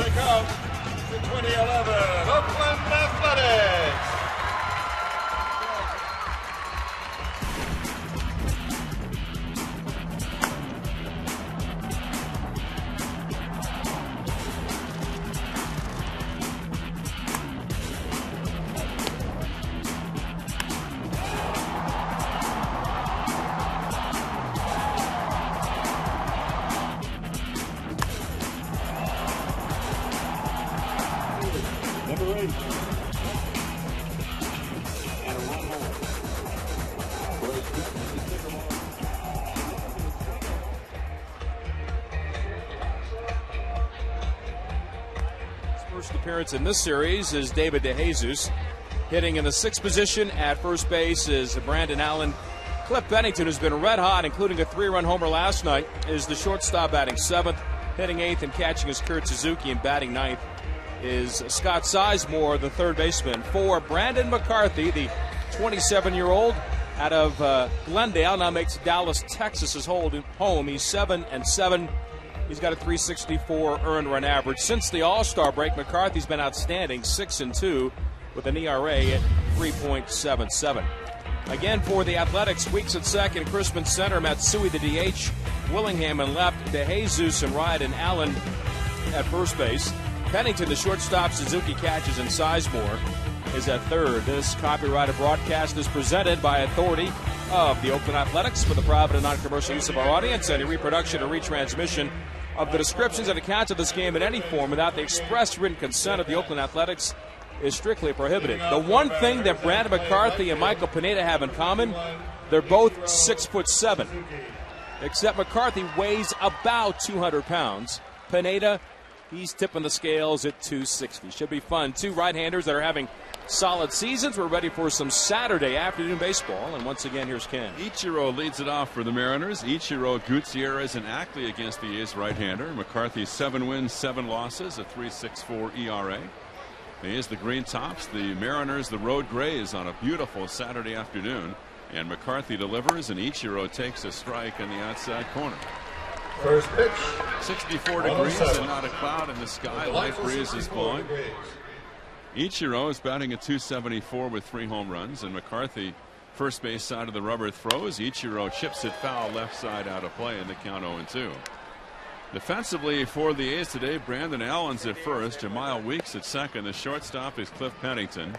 wake up to 2011 Oakland Athletics. Number 8. And a run home. His first appearance in this series is David DeJesus. Hitting in the 6th position at first base is Brandon Allen. Cliff Bennington, who's been red hot, including a 3-run homer last night, is the shortstop, batting 7th. Hitting 8th and catching is Kurt Suzuki, and batting 9th is Scott Sizemore, the third baseman. For Brandon McCarthy, the 27-year-old out of Glendale, now makes Dallas, Texas his home. He's 7-7. He's got a .364 earned run average. Since the All-Star break, McCarthy's been outstanding, 6-2, with an ERA at 3.77. Again for the Athletics, Weeks at second, Crispin center, Matsui the DH, Willingham in left, DeJesus and Wright and Allen at first base. Pennington, the shortstop, Suzuki catches, and Sizemore is at third. This copyrighted broadcast is presented by authority of the Oakland Athletics for the private and non-commercial use of our audience. Any reproduction or retransmission of the descriptions and accounts of this game in any form without the express written consent of the Oakland Athletics is strictly prohibited. The one thing that Brandon McCarthy and Michael Pineda have in common, they're both 6'7", except McCarthy weighs about 200 pounds. Pineda, he's tipping the scales at 260. Should be fun. Two right-handers that are having solid seasons. We're ready for some Saturday afternoon baseball. And once again, here's Ken. Ichiro leads it off for the Mariners. Ichiro, Gutierrez, and Ackley against the A's right-hander. McCarthy 7 wins, 7 losses, a .364 ERA. The A's the Green Tops, the Mariners the Road Grays on a beautiful Saturday afternoon. And McCarthy delivers, and Ichiro takes a strike in the outside corner. First pitch. 64 degrees and not a cloud in the sky. Light breeze is blowing. Ichiro is batting at .274 with 3 home runs, and McCarthy, first base side of the rubber, throws. Ichiro chips it foul, left side out of play, in the count 0-2. Defensively for the A's today, Brandon Allen's at first, Jamiel Weeks at second. The shortstop is Cliff Pennington.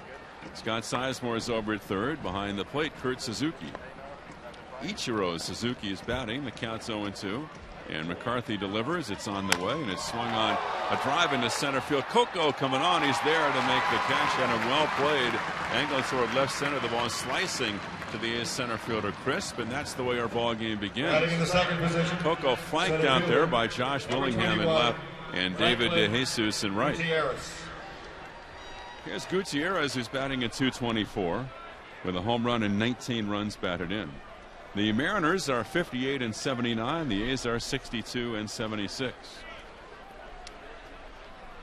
Scott Sizemore is over at third. Behind the plate, Kurt Suzuki. Ichiro Suzuki is batting. The count's 0-2. And McCarthy delivers. It's on the way, and it's swung on a drive into center field. Coco coming on. He's there to make the catch, and a well played angle toward left center. The ball slicing to the A's center fielder Crisp, and that's the way our ball game begins. In the second position, Coco flanked out there by Josh Willingham in left and David DeJesus in right. Here's Gutierrez, who's batting at .224 with a home run and 19 runs batted in. The Mariners are 58-79. The A's are 62-76.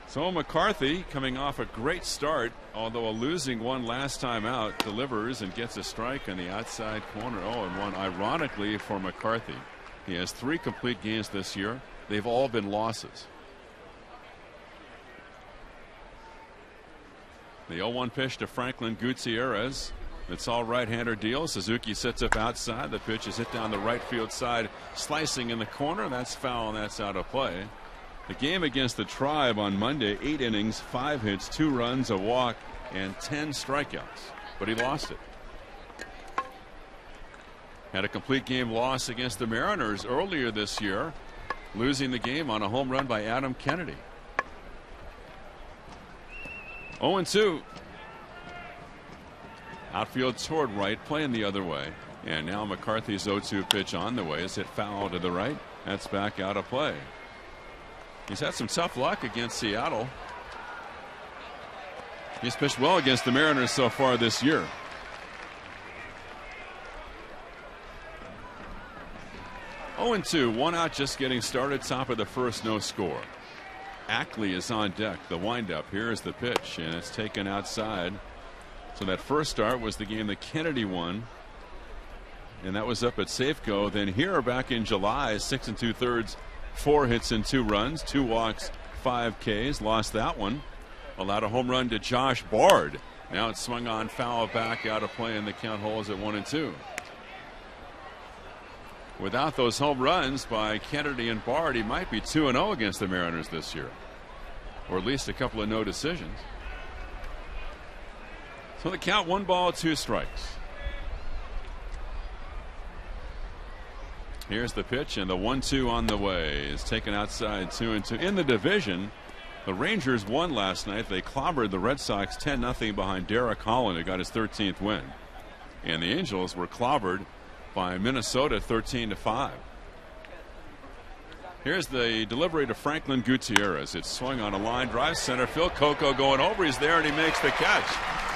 So McCarthy, coming off a great start, although a losing one last time out, delivers and gets a strike in the outside corner. 0-1, ironically, for McCarthy. He has 3 complete games this year. They've all been losses. The 0-1 pitch to Franklin Gutierrez. It's all right-hander deal. Suzuki sets up outside. The pitch is hit down the right field side, slicing in the corner. That's foul, and that's out of play. The game against the Tribe on Monday, 8 innings, 5 hits, 2 runs, a walk, and 10 strikeouts. But he lost it. Had a complete game loss against the Mariners earlier this year, losing the game on a home run by Adam Kennedy. 0-2. Outfield toward right, playing the other way. And now McCarthy's 0-2 pitch on the way is hit foul to the right. That's back out of play. He's had some tough luck against Seattle. He's pitched well against the Mariners so far this year. 0-2, 1 out, just getting started. Top of the first, no score. Ackley is on deck. The windup. Here is the pitch, and it's taken outside. So that first start was the game that Kennedy won, and that was up at Safeco. Then here back in July, 6 2/3, 4 hits and 2 runs, 2 walks, 5 Ks, lost that one. Allowed a home run to Josh Bard. Now it's swung on, foul back, out of play, and the count holds at 1-2. Without those home runs by Kennedy and Bard, he might be 2-0 against the Mariners this year, or at least a couple of no decisions. So the count, 1 ball, 2 strikes. Here's the pitch, and the 1-2 on the way is taken outside, 2-2. In the division, the Rangers won last night. They clobbered the Red Sox 10-0 behind Derek Holland, who got his 13th win. And the Angels were clobbered by Minnesota 13-5. Here's the delivery to Franklin Gutierrez. It's swung on a line drive center field. Coco going over. He's there and he makes the catch.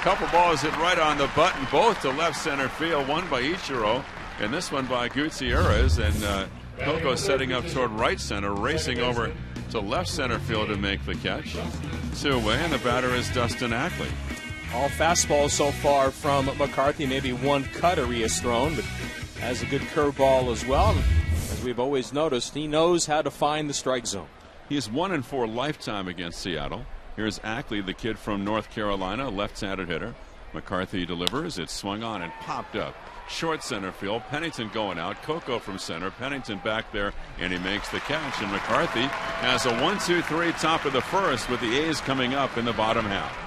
Couple balls hit right on the button, both to left center field. One by Ichiro and this one by Gutierrez. And Coco setting up toward right center, racing over to left center field to make the catch. 2 away, and the batter is Dustin Ackley. All fastballs so far from McCarthy. Maybe one cutter he has thrown, but has a good curveball as well. As we've always noticed, he knows how to find the strike zone. He's 1-4 lifetime against Seattle. Here's Ackley, the kid from North Carolina, left-handed hitter. McCarthy delivers. It's swung on and popped up. Short center field. Pennington going out. Coco from center. Pennington back there, and he makes the catch. And McCarthy has a 1-2-3 top of the first, with the A's coming up in the bottom half.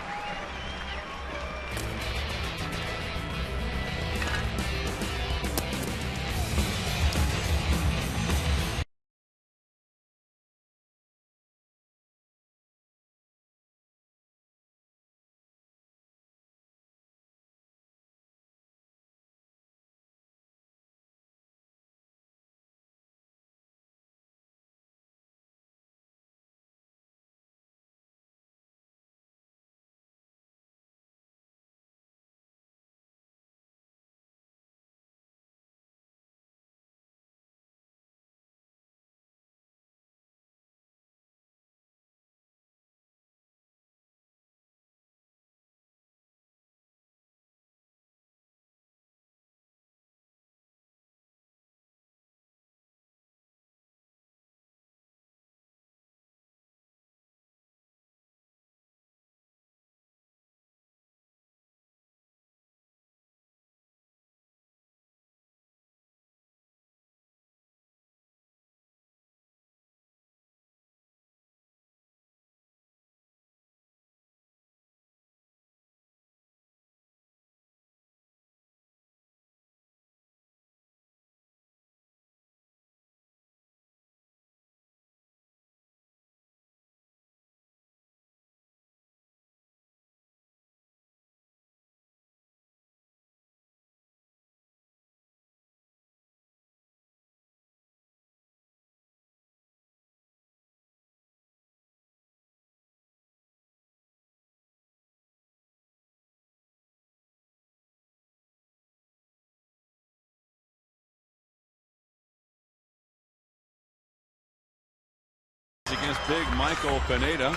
Against big Michael Pineda,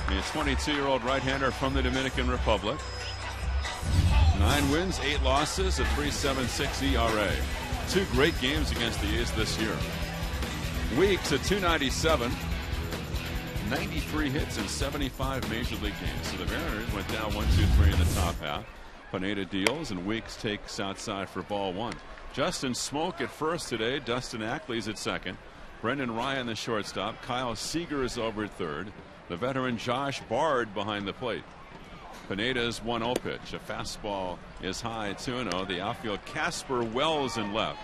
the 22-year-old right-hander from the Dominican Republic. 9 wins, 8 losses, a 3.76 ERA. 2 great games against the A's this year. Weeks at 297, 93 hits in 75 major league games. So the Mariners went down 1-2-3 in the top half. Pineda deals, and Weeks takes outside for ball 1. Justin Smoke at first today. Dustin Ackley's at second. Brendan Ryan, the shortstop. Kyle Seager is over at third. The veteran Josh Bard behind the plate. Pineda's 1-0 pitch. A fastball is high, 2-0. The outfield, Casper Wells in left.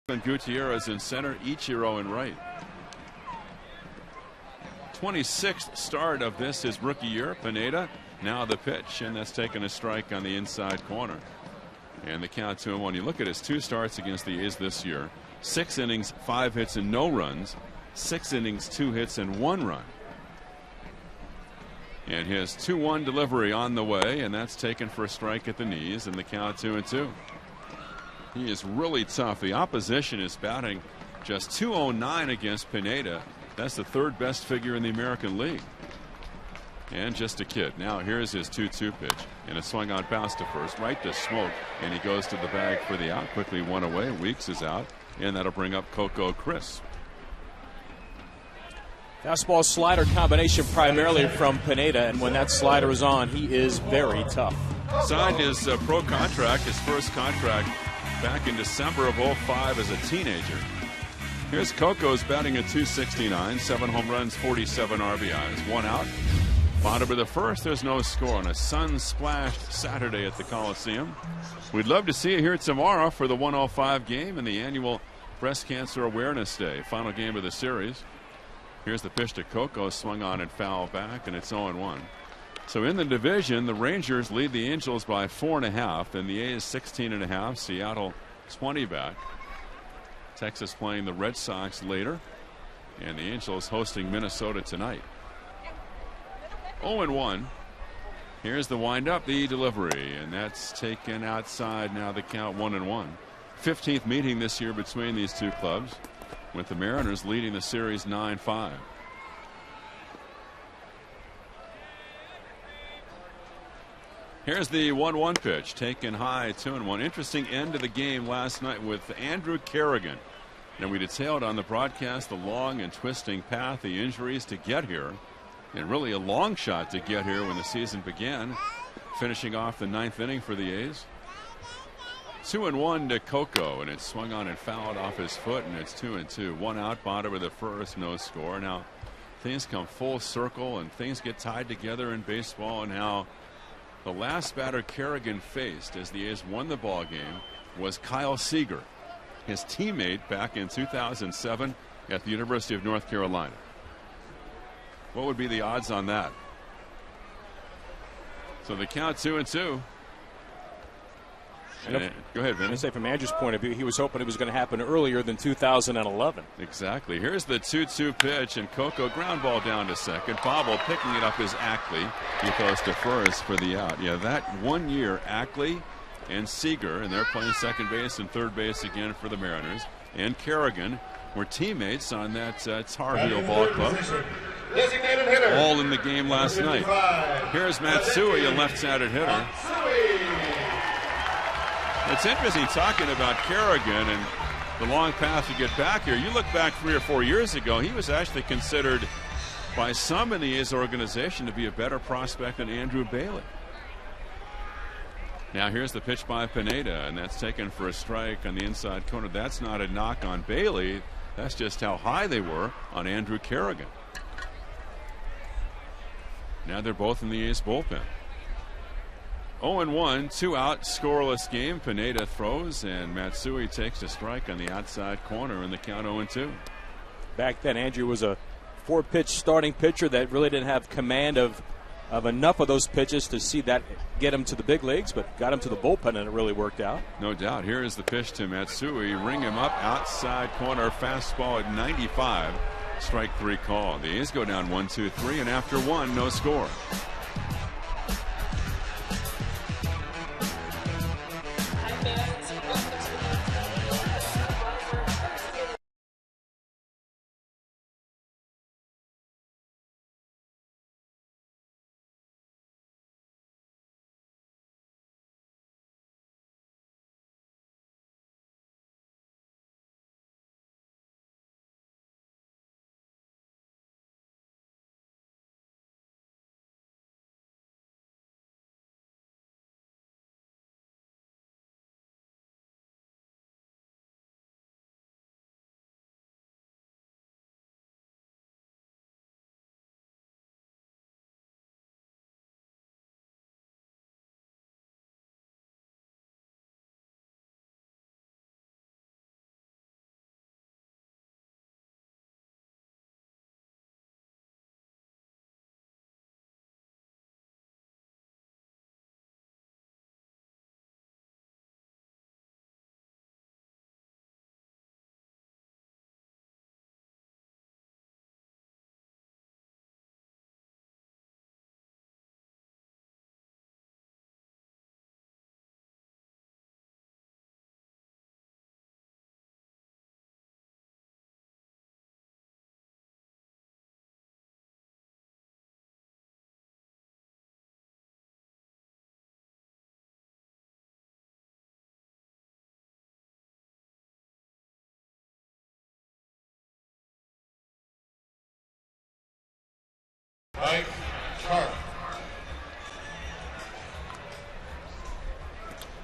And Gutierrez in center, Ichiro in right. 26th start of this his rookie year. Pineda now the pitch, and that's taken a strike on the inside corner. And the count 2-1. You look at his 2 starts against the A's this year. 6 innings, 5 hits and no runs. 6 innings, 2 hits and 1 run. And his 2-1 delivery on the way, and that's taken for a strike at the knees, and the count 2-2. He is really tough. The opposition is batting just .209 against Pineda. That's the 3rd best figure in the American League. And just a kid. Now here's his 2-2 pitch, and a swung on bounce to first, right to Smoke, and he goes to the bag for the out. Quickly 1 away. Weeks is out, and that'll bring up Coco Crisp. Fastball slider combination primarily from Pineda, and when that slider is on, he is very tough. Signed his pro contract, his first contract, back in December of '05 as a teenager. Here's Coco's batting at .269, 7 home runs, 47 RBIs, 1 out. Bottom of the first, there's no score on a sun-splashed Saturday at the Coliseum. We'd love to see you here tomorrow for the 105 game and the annual Breast Cancer Awareness Day, final game of the series. Here's the pitch to Coco, swung on and foul back, and it's 0-1. So in the division, the Rangers lead the Angels by 4.5, and the A's 16.5, Seattle 20 back. Texas playing the Red Sox later, and the Angels hosting Minnesota tonight. 0-1. Here's the windup, the delivery, and that's taken outside. Now the count 1-1. 15th meeting this year between these two clubs, with the Mariners leading the series 9-5. Here's the 1-1 pitch, taken high, 2-1. Interesting end of the game last night with Andrew Kerrigan. And we detailed on the broadcast the long and twisting path, the injuries to get here, and really a long shot to get here when the season began, finishing off the 9th inning for the A's. 2-1 to Coco, and it's swung on and fouled off his foot, and it's 2-2. 1 out, bottom of the first, no score. Now things come full circle and things get tied together in baseball, and how the last batter Kerrigan faced as the A's won the ball game was Kyle Seager, his teammate back in 2007 at the University of North Carolina. What would be the odds on that? So the count 2-2. Go ahead, Vinny. I say from Andrew's point of view, he was hoping it was going to happen earlier than 2011. Exactly. Here's the 2-2 pitch, and Coco ground ball down to second. Bobble picking it up is Ackley. He throws to first for the out. Yeah, that 1 year, Ackley and Seager, and they're playing second base and third base again for the Mariners, and Kerrigan were teammates on that Tar Heel ball club. Designated hitter. All in the game last night. Here's Matsui, a left-handed hitter. It's interesting talking about Kerrigan and the long path to get back here. You look back 3 or 4 years ago, he was actually considered by some in the A's organization to be a better prospect than Andrew Bailey. Now here's the pitch by Pineda, and that's taken for a strike on the inside corner. That's not a knock on Bailey. That's just how high they were on Andrew Kerrigan. Now they're both in the A's bullpen. 0-1, 2 out, scoreless game. Pineda throws, and Matsui takes a strike on the outside corner in the count 0-2. Back then, Andrew was a 4-pitch starting pitcher that really didn't have command of enough of those pitches to see that get him to the big leagues, but got him to the bullpen, and it really worked out. No doubt. Here is the pitch to Matsui. Ring him up, outside corner, fastball at 95. Strike 3 call. The A's go down 1-2-3, and after 1, no score.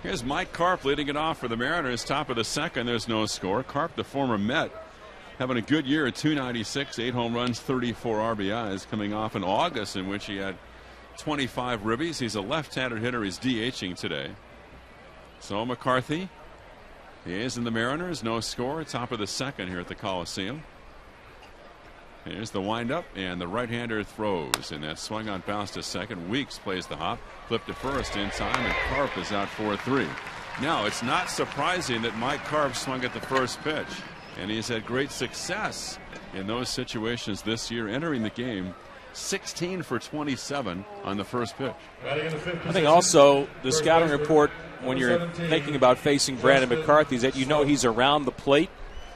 Here's Mike Karp leading it off for the Mariners. Top of the second, there's no score. Karp, the former Met, having a good year at .296, 8 home runs, 34 RBIs, coming off in August in which he had 25 ribbies. He's a left-handed hitter. He's DHing today. So McCarthy, he is in the Mariners. No score. Top of the second here at the Coliseum. Here's the windup, and the right-hander throws, and that swung on bounce to second. Weeks plays the hop, flip to first in time, and Karp is out 4-3. Now, it's not surprising that Mike Karp swung at the first pitch, and he's had great success in those situations this year, entering the game 16 for 27 on the first pitch. I think also the scouting report, when you're thinking about facing Brandon McCarthy, is that you know he's around the plate,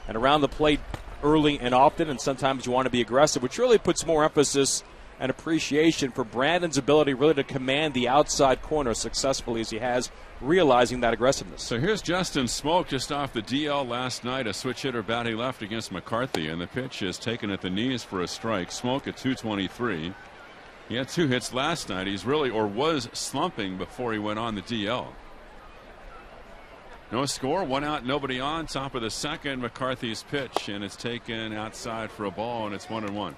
and around the plate early and often, and sometimes you want to be aggressive, which really puts more emphasis and appreciation for Brandon's ability really to command the outside corner successfully as he has, realizing that aggressiveness. So here's Justin Smoak just off the DL last night, a switch hitter batting left against McCarthy, and the pitch is taken at the knees for a strike. Smoak at 223. He had 2 hits last night. He's really, or was, slumping before he went on the DL. No score, 1 out, nobody on. Top of the second, McCarthy's pitch, and it's taken outside for a ball, and it's 1-1.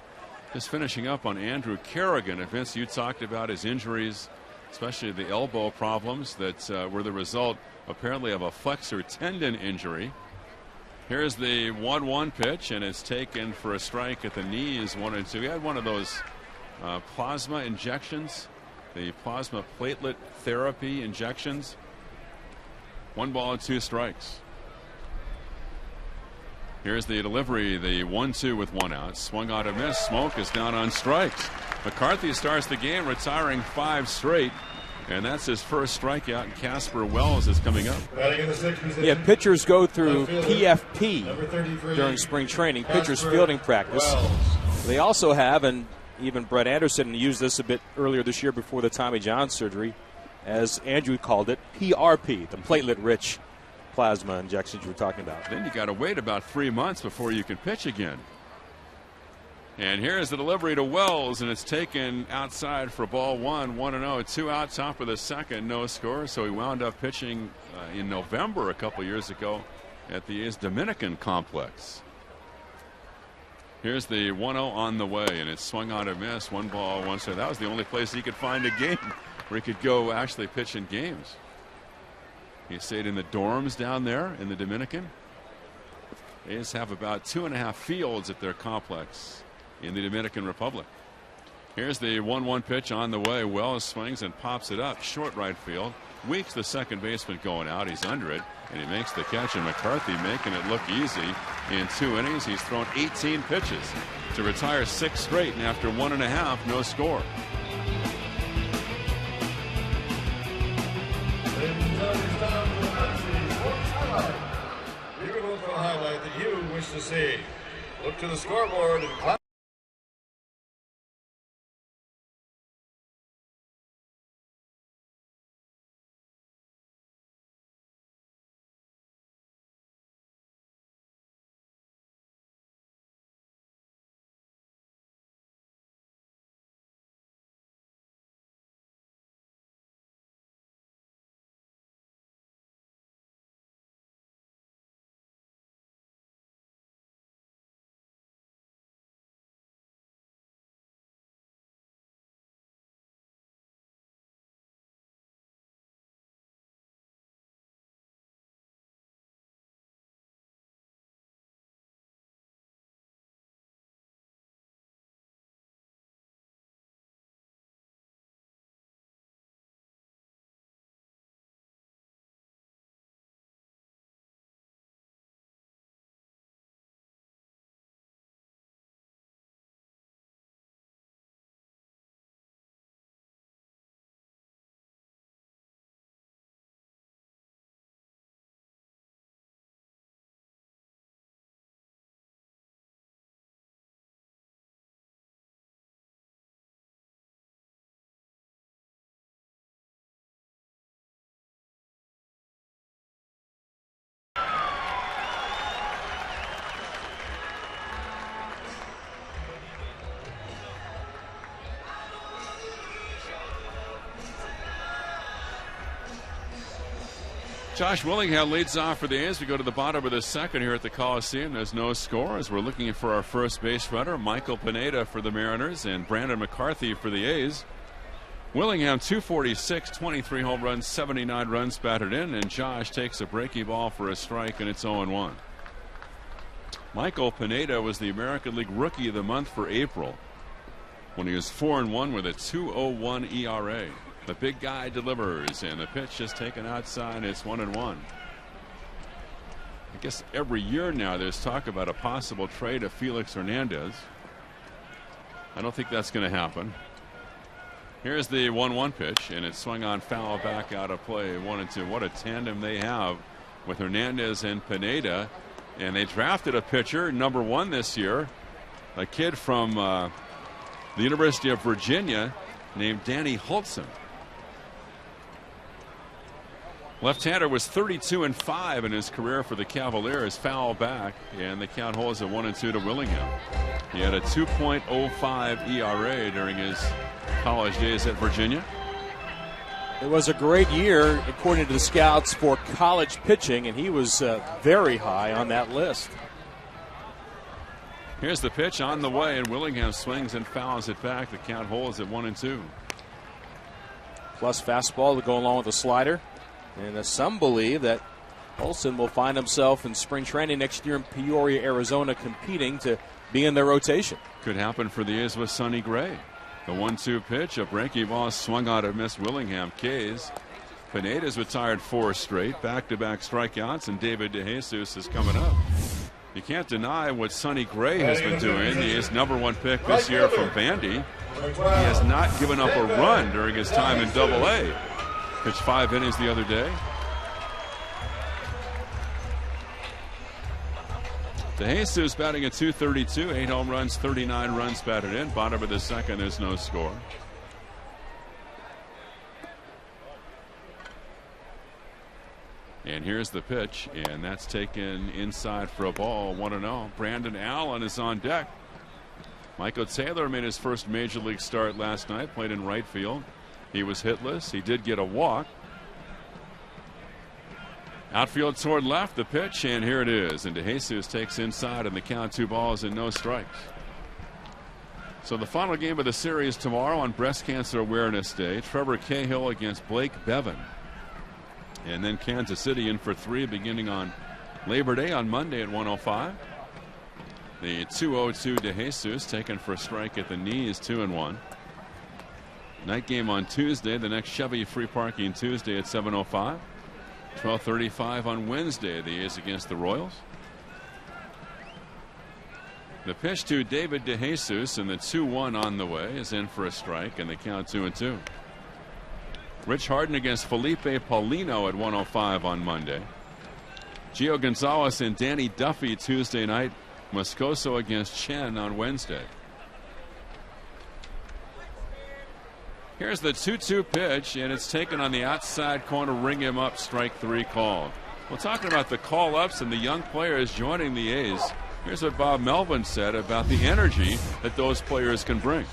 Just finishing up on Andrew Kerrigan. Vince, you talked about his injuries, especially the elbow problems that were the result apparently of a flexor tendon injury. Here's the 1-1 pitch, and it's taken for a strike at the knees, 1-2. He had one of those plasma injections, the plasma platelet therapy injections. 1 ball and 2 strikes. Here's the delivery, the 1-2 with 1 out. Swung on a miss. Smoak is down on strikes. McCarthy starts the game retiring 5 straight, and that's his first strikeout. And Casper Wells is coming up. Yeah, pitchers go through PFP during spring training, pitchers fielding practice. They also have, and even Brett Anderson used this a bit earlier this year before the Tommy John surgery, as Andrew called it, PRP, the platelet-rich plasma injections you were talking about. Then you got to wait about 3 months before you can pitch again. And here's the delivery to Wells, and it's taken outside for ball 1, 1-0, 2 out, top of the second, no score. So he wound up pitching in November a couple years ago at the A's Dominican complex. Here's the 1-0 on the way, and it's swung on a miss. 1 ball, 1 strike. That was the only place he could find a game where he could go actually pitch in games. He stayed in the dorms down there in the Dominican. They just have about 2.5 fields at their complex in the Dominican Republic. Here's the 1-1 pitch on the way. Wells swings and pops it up short right field. Weeks, the second baseman, going out. He's under it, and he makes the catch. And McCarthy making it look easy in 2 innings. He's thrown 18 pitches to retire 6 straight, and after 1.5, no score. You can look for the highlight that you wish to see. Look to the scoreboard and Josh Willingham leads off for the A's. We go to the bottom of the second here at the Coliseum. There's no score as we're looking for our first base runner, Michael Pineda for the Mariners and Brandon McCarthy for the A's. Willingham 246, 23 home runs, 79 runs batted in, and Josh takes a breaking ball for a strike, and it's 0-1. Michael Pineda was the American League Rookie of the Month for April when he was 4-1 with a 2.01 ERA. The big guy delivers, and the pitch is taken outside. It's 1-1. I guess every year now there's talk about a possible trade of Felix Hernandez. I don't think that's going to happen. Here's the 1-1 pitch, and it's swung on foul back out of play. 1-2. What a tandem they have with Hernandez and Pineda. And they drafted a pitcher, number 1 this year, a kid from the University of Virginia named Danny Hultzen. Left-hander was 32-5 in his career for the Cavaliers. Foul back, and the count holds at 1-2 to Willingham. He had a 2.05 ERA during his college days at Virginia. It was a great year, according to the scouts, for college pitching, and he was very high on that list. Here's the pitch on the way, and Willingham swings and fouls it back. The count holds at 1-2. Plus fastball to go along with the slider. And some believe that Olsen will find himself in spring training next year in Peoria, Arizona, competing to be in their rotation. Could happen for the A's with Sonny Gray. The 1-2 pitch, a breaking ball swung out of Miss Willingham. K's. Pineda's retired 4 straight, back-to-back strikeouts, and David DeJesus is coming up. You can't deny what Sonny Gray has been doing. He is #1 pick this year from Vandy. He has not given up a run during his time in Double-A. Pitched 5 innings the other day. DeJesus batting at .232, 8 home runs, 39 runs batted in. Bottom of the second, there's no score. And here's the pitch, and that's taken inside for a ball. 1-0. Brandon Allen is on deck. Michael Taylor made his first major league start last night, played in right field. He was hitless. He did get a walk. Outfield toward left, the pitch, and here it is. And DeJesus takes inside, and the count 2 balls and no strikes. So the final game of the series tomorrow on Breast Cancer Awareness Day. Trevor Cahill against Blake Bevan. And then Kansas City in for 3 beginning on Labor Day on Monday at 1:05. The 2-0-2 DeJesus taken for a strike at the knees, 2-1. Night game on Tuesday. The next Chevy free parking Tuesday at 7:05. 12:35 on Wednesday. The A's against the Royals. The pitch to David DeJesus, and the 2-1 on the way is in for a strike, and the count 2-2. Rich Harden against Felipe Paulino at 1:05 on Monday. Gio Gonzalez and Danny Duffy Tuesday night. Moscoso against Chen on Wednesday. Here's the 2-2 pitch, and it's taken on the outside corner. Ring him up, strike 3 called. We're talking about the call-ups and the young players joining the A's. Here's what Bob Melvin said about the energy that those players can bring.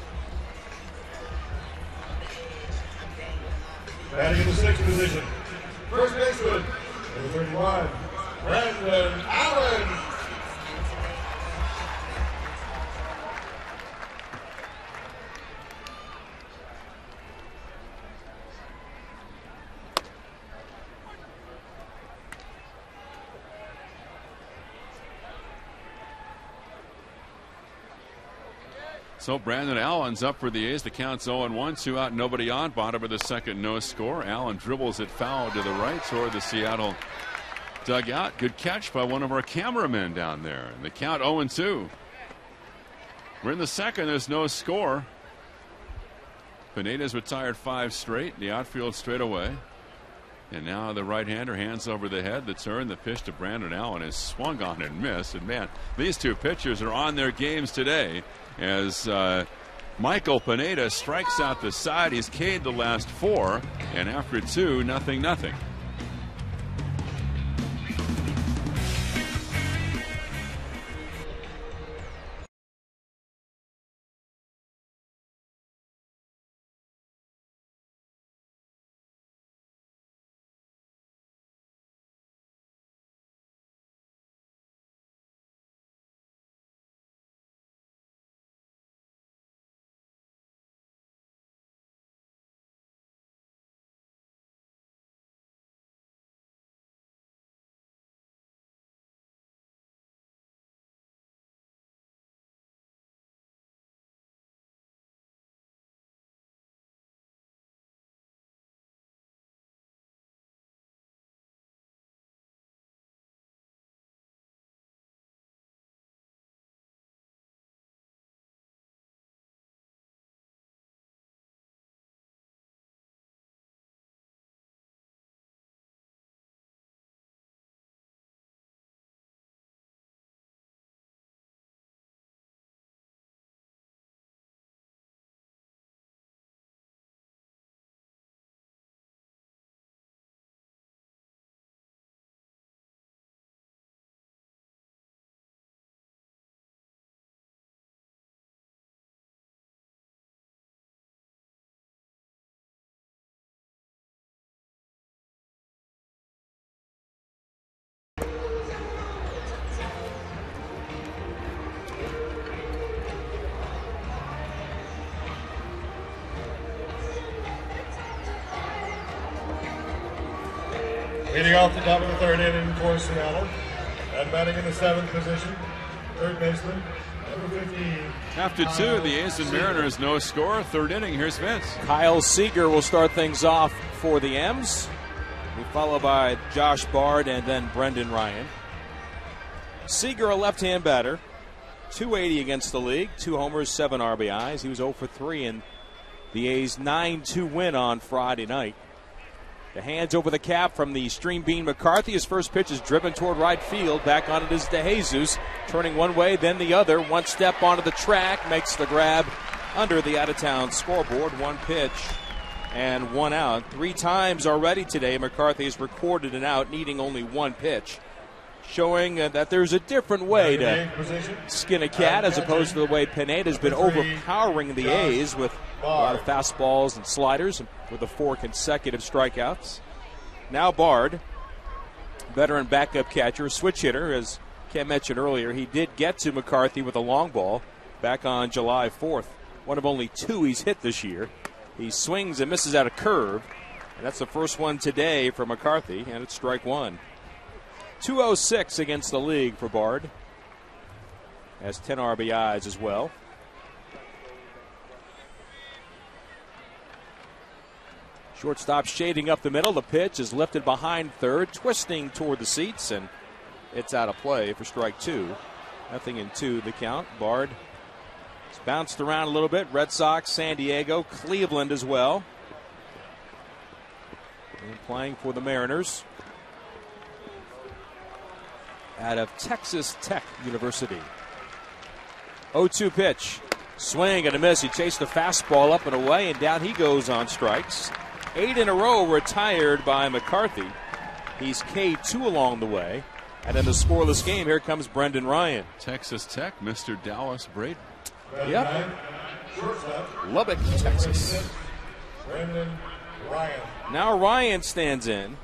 Batting in the 6th position, first baseman, number 31, Brandon Allen. So Brandon Allen's up for the A's. The count's 0-1, 2 out, nobody on. Bottom of the second, no score. Allen dribbles it foul to the right toward the Seattle dugout. Good catch by one of our cameramen down there. And the count 0-2. We're in the second. There's no score. Pineda's retired 5 straight. The outfield straight away. And now the right-hander, hands over the head. The turn, the pitch to Brandon Allen is swung on and missed. And man, these two pitchers are on their games today. As Michael Pineda strikes out the side. He's K'd the last 4, and after 2, 0-0. Leading off the top of the third inning for Seattle. And batting in the 7th position, third baseman, number 15. After two, the A's and Mariners, no score. Third inning, here's Vince. Kyle Seager will start things off for the M's. Followed by Josh Bard and then Brendan Ryan. Seager, a left-hand batter, 280 against the league, 2 homers, 7 RBIs. He was 0 for 3 in the A's 9-2 win on Friday night. The hands over the cap from the Stream Bean McCarthy. His first pitch is driven toward right field. Back on it is DeJesus, turning one way, then the other. One step onto the track, makes the grab under the out-of-town scoreboard. One pitch and 1 out. 3 times already today, McCarthy has recorded an out, needing only 1 pitch, showing that there's a different way to skin a cat as opposed to the way Pineda's been overpowering the A's with a lot of fastballs and sliders with the 4 consecutive strikeouts. Now Bard, veteran backup catcher, switch hitter, as Ken mentioned earlier. He did get to McCarthy with a long ball back on July 4th, one of only 2 he's hit this year. He swings and misses at a curve, and that's the first one today for McCarthy, and it's strike 1. 206 against the league for Bard. Has 10 RBIs as well. Shortstop shading up the middle. The pitch is lifted behind third, twisting toward the seats, and it's out of play for strike 2. 0-2 the count. Bard has bounced around a little bit. Red Sox, San Diego, Cleveland as well. And playing for the Mariners out of Texas Tech University. 0-2 pitch. Swing and a miss. He chased the fastball up and away, and down he goes on strikes. 8 in a row retired by McCarthy. He's K2 along the way. And in the scoreless game, here comes Brendan Ryan. Texas Tech, Mr. Dallas Braden. Yep. Lubbock, Texas. Brendan Ryan. Now Ryan stands in.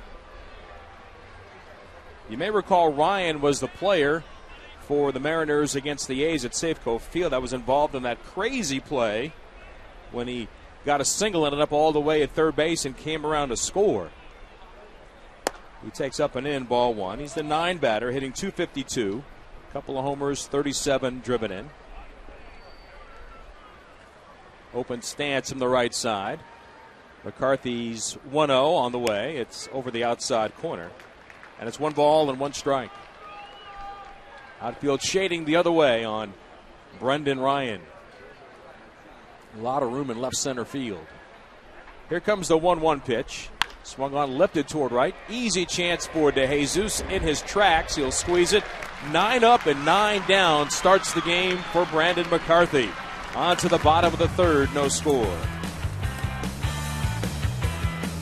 You may recall Ryan was the player for the Mariners against the A's at Safeco Field that was involved in that crazy play when he got a single and ended up all the way at third base and came around to score. He takes up and in, ball 1. He's the 9 batter, hitting .252. A couple of homers, 37 driven in. Open stance from the right side. McCarthy's 1-0 on the way. It's over the outside corner. And it's 1 ball and 1 strike. Outfield shading the other way on Brendan Ryan. A lot of room in left center field. Here comes the 1-1 pitch. Swung on, lifted toward right. Easy chance for DeJesus in his tracks. He'll squeeze it. 9 up and 9 down starts the game for Brandon McCarthy. On to the bottom of the third, no score.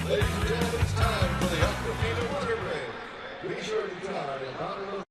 Ladies and gentlemen, it's time for the Aquafina Water Break. Be sure to try a bottle of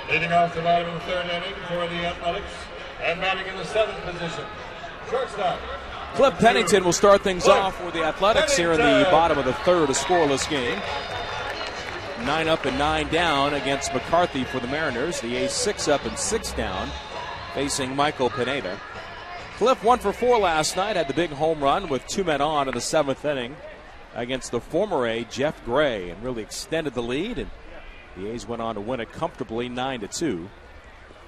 leading off the bottom of the third inning for the Athletics and batting in the 7th position. Shortstop, Cliff Pennington will start things off for the Athletics here in the bottom of the third, a scoreless game. 9 up and 9 down against McCarthy for the Mariners. The A's 6 up and 6 down facing Michael Pineda. Cliff 1 for 4 last night, had the big home run with 2 men on in the 7th inning against the former A, Jeff Gray, and really extended the lead, and the A's went on to win it comfortably 9-2.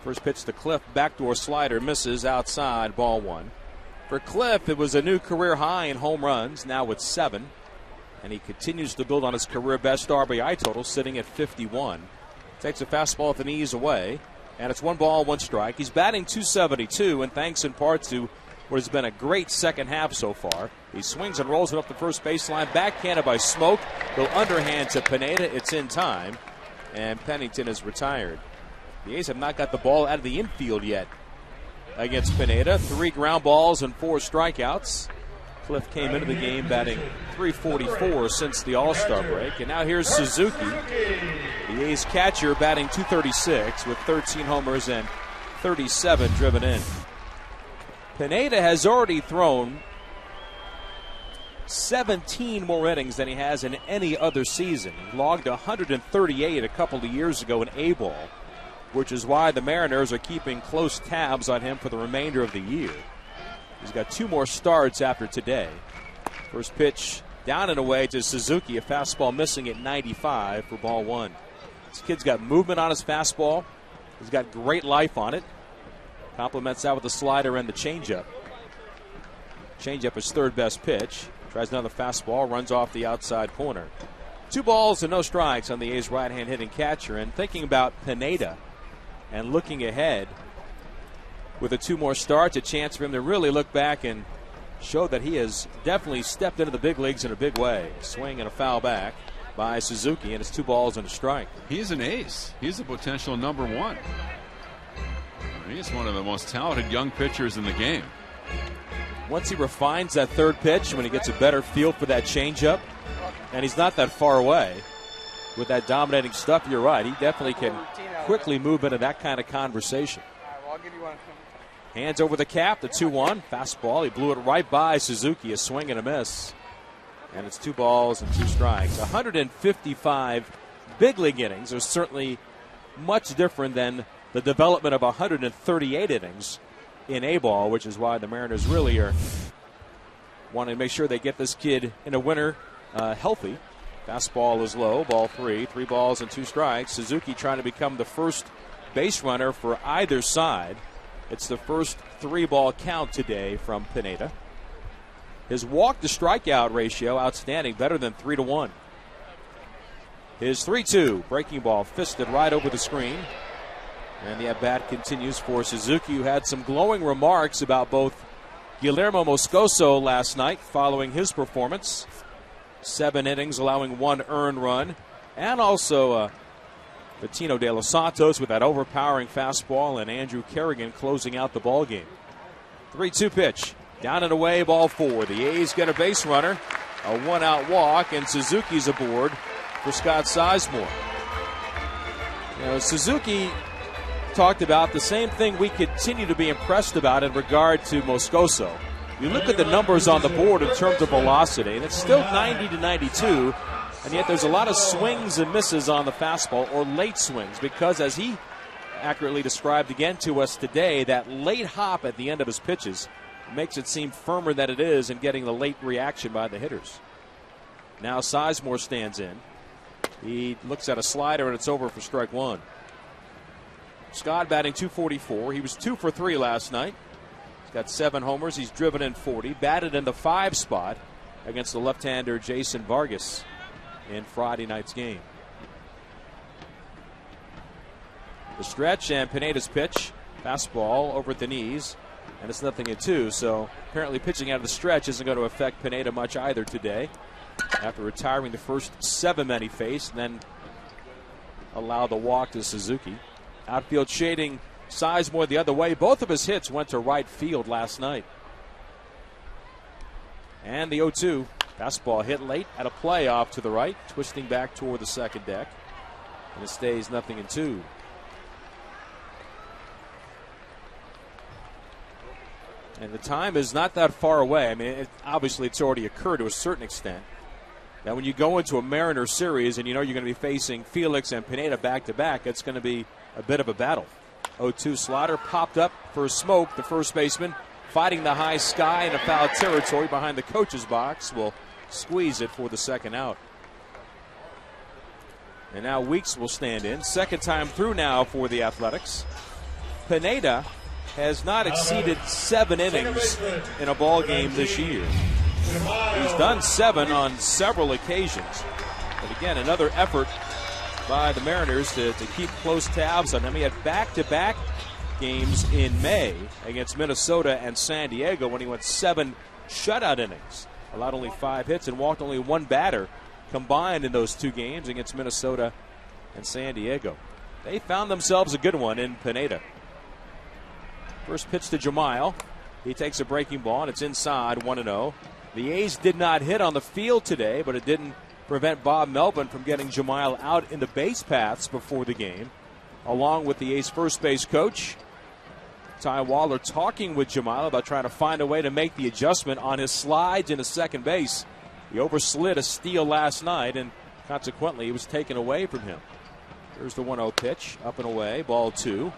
First pitch to Cliff, backdoor slider, misses outside, ball 1. For Cliff, it was a new career high in home runs, now with 7. And he continues to build on his career best RBI total, sitting at 51. Takes a fastball at the knees away, and it's 1 ball, 1 strike. He's batting .272, and thanks in part to what has been a great second half so far. He swings and rolls it up the first baseline, backhanded by Smoke. Go underhand to Pineda. It's in time, and Pennington is retired. The A's have not got the ball out of the infield yet against Pineda. 3 ground balls and 4 strikeouts. Cliff came into the game batting .344 since the All-Star break. And now here's Suzuki, the A's catcher, batting .236 with 13 homers and 37 driven in. Pineda has already thrown 17 more innings than he has in any other season. He logged 138 a couple of years ago in A-ball, which is why the Mariners are keeping close tabs on him for the remainder of the year. He's got 2 more starts after today. First pitch down and away to Suzuki, a fastball missing at 95 for ball 1. This kid's got movement on his fastball. He's got great life on it. Complements that with the slider and the changeup. Changeup is third best pitch. Tries another fastball, runs off the outside corner. 2 balls and no strikes on the A's right-hand hitting catcher. And thinking about Pineda and looking ahead, with the 2 more starts, a chance for him to really look back and show that he has definitely stepped into the big leagues in a big way. Swing and a foul back by Suzuki, and it's 2 balls and a strike. He's an ace. He's a potential number 1. He's one of the most talented young pitchers in the game. Once he refines that third pitch, when he gets a better feel for that changeup, and he's not that far away with that dominating stuff, you're right. He definitely can quickly move into that kind of conversation. Hands over the cap, the 2-1. Fastball, he blew it right by Suzuki, a swing and a miss. And it's 2 balls and 2 strikes. 155 big league innings are certainly much different than the development of 138 innings in A-ball, which is why the Mariners really are wanting to make sure they get this kid in a winter healthy. Fastball is low, ball 3. 3 balls and 2 strikes. Suzuki trying to become the first base runner for either side. It's the first 3-ball count today from Pineda. His walk to strikeout ratio outstanding, better than 3-1. His 3-2 breaking ball fisted right over the screen. And the at-bat continues for Suzuki, who had some glowing remarks about both Guillermo Moscoso last night following his performance. 7 innings, allowing 1 earned run. And also Bettino de los Santos with that overpowering fastball, and Andrew Kerrigan closing out the ball game. 3-2 pitch. Down and away, ball 4. The A's get a base runner, a 1-out walk, and Suzuki's aboard for Scott Sizemore. You know, Suzuki talked about the same thing we continue to be impressed about in regard to Moscoso. You look at the numbers on the board in terms of velocity, and it's still 90-92, and yet there's a lot of swings and misses on the fastball, or late swings, because as he accurately described again to us today, that late hop at the end of his pitches makes it seem firmer than it is and getting the late reaction by the hitters. Now Sizemore stands in. He looks at a slider, and it's over for strike 1. Scott batting .244. He was 2 for 3 last night. He's got 7 homers. He's driven in 40. Batted in the 5 spot against the left-hander Jason Vargas in Friday night's game. The stretch and Pineda's pitch. Fastball over at the knees. And it's 0-2. So apparently pitching out of the stretch isn't going to affect Pineda much either today, after retiring the first 7 men he faced, and then allow the walk to Suzuki. Outfield shading Sizemore the other way. Both of his hits went to right field last night. And the 0-2. Fastball hit late at a play off to the right, twisting back toward the second deck. And it stays 0-2. And the time is not that far away. I mean, obviously it's already occurred to a certain extent. Now, when you go into a Mariners series and you know you're going to be facing Felix and Pineda back-to-back, it's going to be a bit of a battle. 0-2 slider popped up for a smoke. The first baseman fighting the high sky in a foul territory behind the coach's box will squeeze it for the second out. And now Weeks will stand in. Second time through now for the Athletics. Pineda has not exceeded 7 innings in a ball game this year. He's done 7 on several occasions. But again, another effort by the Mariners to keep close tabs on him. He had back-to-back games in May against Minnesota and San Diego when he went 7 shutout innings. Allowed only 5 hits and walked only 1 batter combined in those 2 games against Minnesota and San Diego. They found themselves a good one in Pineda. First pitch to Jemile. He takes a breaking ball, and it's inside, 1-0. The A's did not hit on the field today, but it didn't prevent Bob Melvin from getting Jemile out in the base paths before the game, along with the A's first base coach, Ty Waller, talking with Jemile about trying to find a way to make the adjustment on his slides into second base. He overslid a steal last night, and consequently, it was taken away from him. Here's the 1-0 pitch, up and away, ball 2.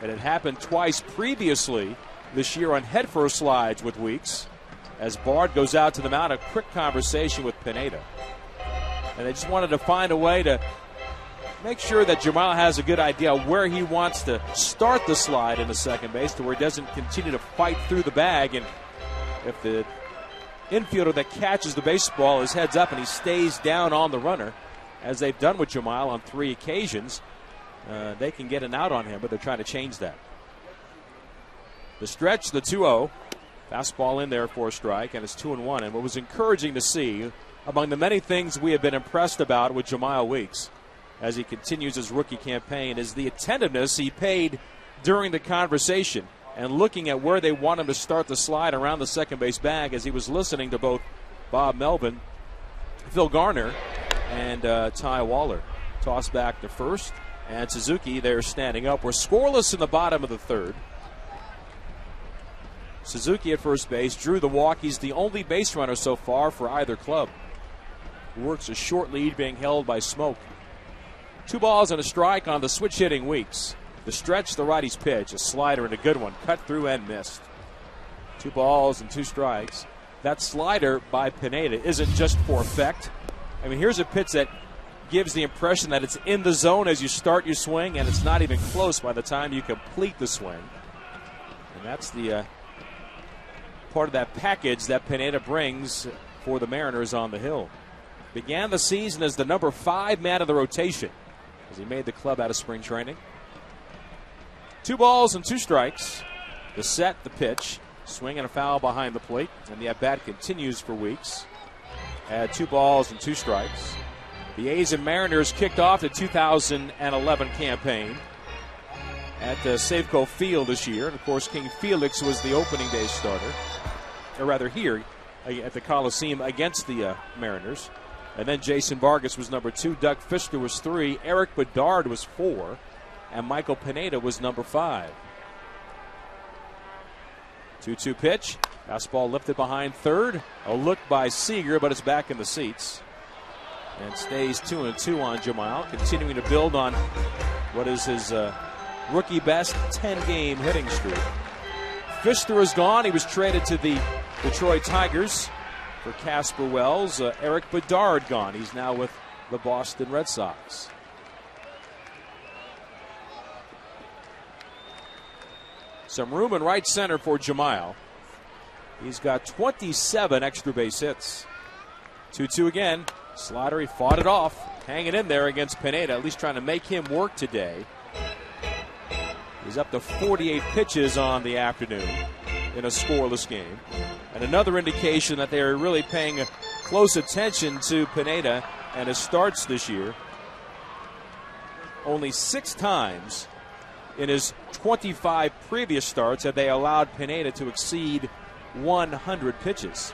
And it happened twice previously this year on headfirst slides with Weeks, as Bard goes out to the mound, a quick conversation with Pineda. And they just wanted to find a way to make sure that Jemile has a good idea where he wants to start the slide into second base to where he doesn't continue to fight through the bag. And if the infielder that catches the baseball is heads up and he stays down on the runner, as they've done with Jemile on 3 occasions, they can get an out on him, but they're trying to change that. The stretch, the 2-0. Fastball in there for a strike, and it's 2-1. And what was encouraging to see, among the many things we have been impressed about with Jemile Weeks as he continues his rookie campaign, is the attentiveness he paid during the conversation and looking at where they want him to start the slide around the second base bag as he was listening to both Bob Melvin, Phil Garner, and Ty Waller. Toss back to first, and Suzuki there standing up. We're scoreless in the bottom of the third. Suzuki at first base drew the walk. He's the only base runner so far for either club. Works a short lead being held by Smoke. 2 balls and a strike on the switch hitting Weeks. The stretch, the righty's pitch, a slider and a good one, cut through and missed. 2 balls and 2 strikes. That slider by Pineda isn't just for effect. I mean, here's a pitch that gives the impression that it's in the zone as you start your swing, and it's not even close by the time you complete the swing. And that's the part of that package that Pineda brings for the Mariners on the hill. Began the season as the number 5 man of the rotation as he made the club out of spring training. 2 balls and 2 strikes. The set, the pitch, swing and a foul behind the plate, and the at-bat continues for Weeks. At 2 balls and 2 strikes. The A's and Mariners kicked off the 2011 campaign at Safeco Field this year. And, of course, King Felix was the opening day starter, or rather here at the Coliseum against the Mariners. And then Jason Vargas was number 2, Doug Fister was 3, Eric Bedard was 4, and Michael Pineda was number 5. 2-2 pitch. Fastball lifted behind third. A look by Seager, but it's back in the seats. And stays 2-2 on Jemile, continuing to build on what is his rookie best 10-game hitting streak. Fister is gone. He was traded to the Detroit Tigers for Casper Wells. Eric Bedard gone. He's now with the Boston Red Sox. Some room in right center for Jemile. He's got 27 extra base hits. 2-2 again. Slider, he fought it off, hanging in there against Pineda, at least trying to make him work today. He's up to 48 pitches on the afternoon in a scoreless game. And another indication that they're really paying close attention to Pineda and his starts this year. Only 6 times in his 25 previous starts have they allowed Pineda to exceed 100 pitches.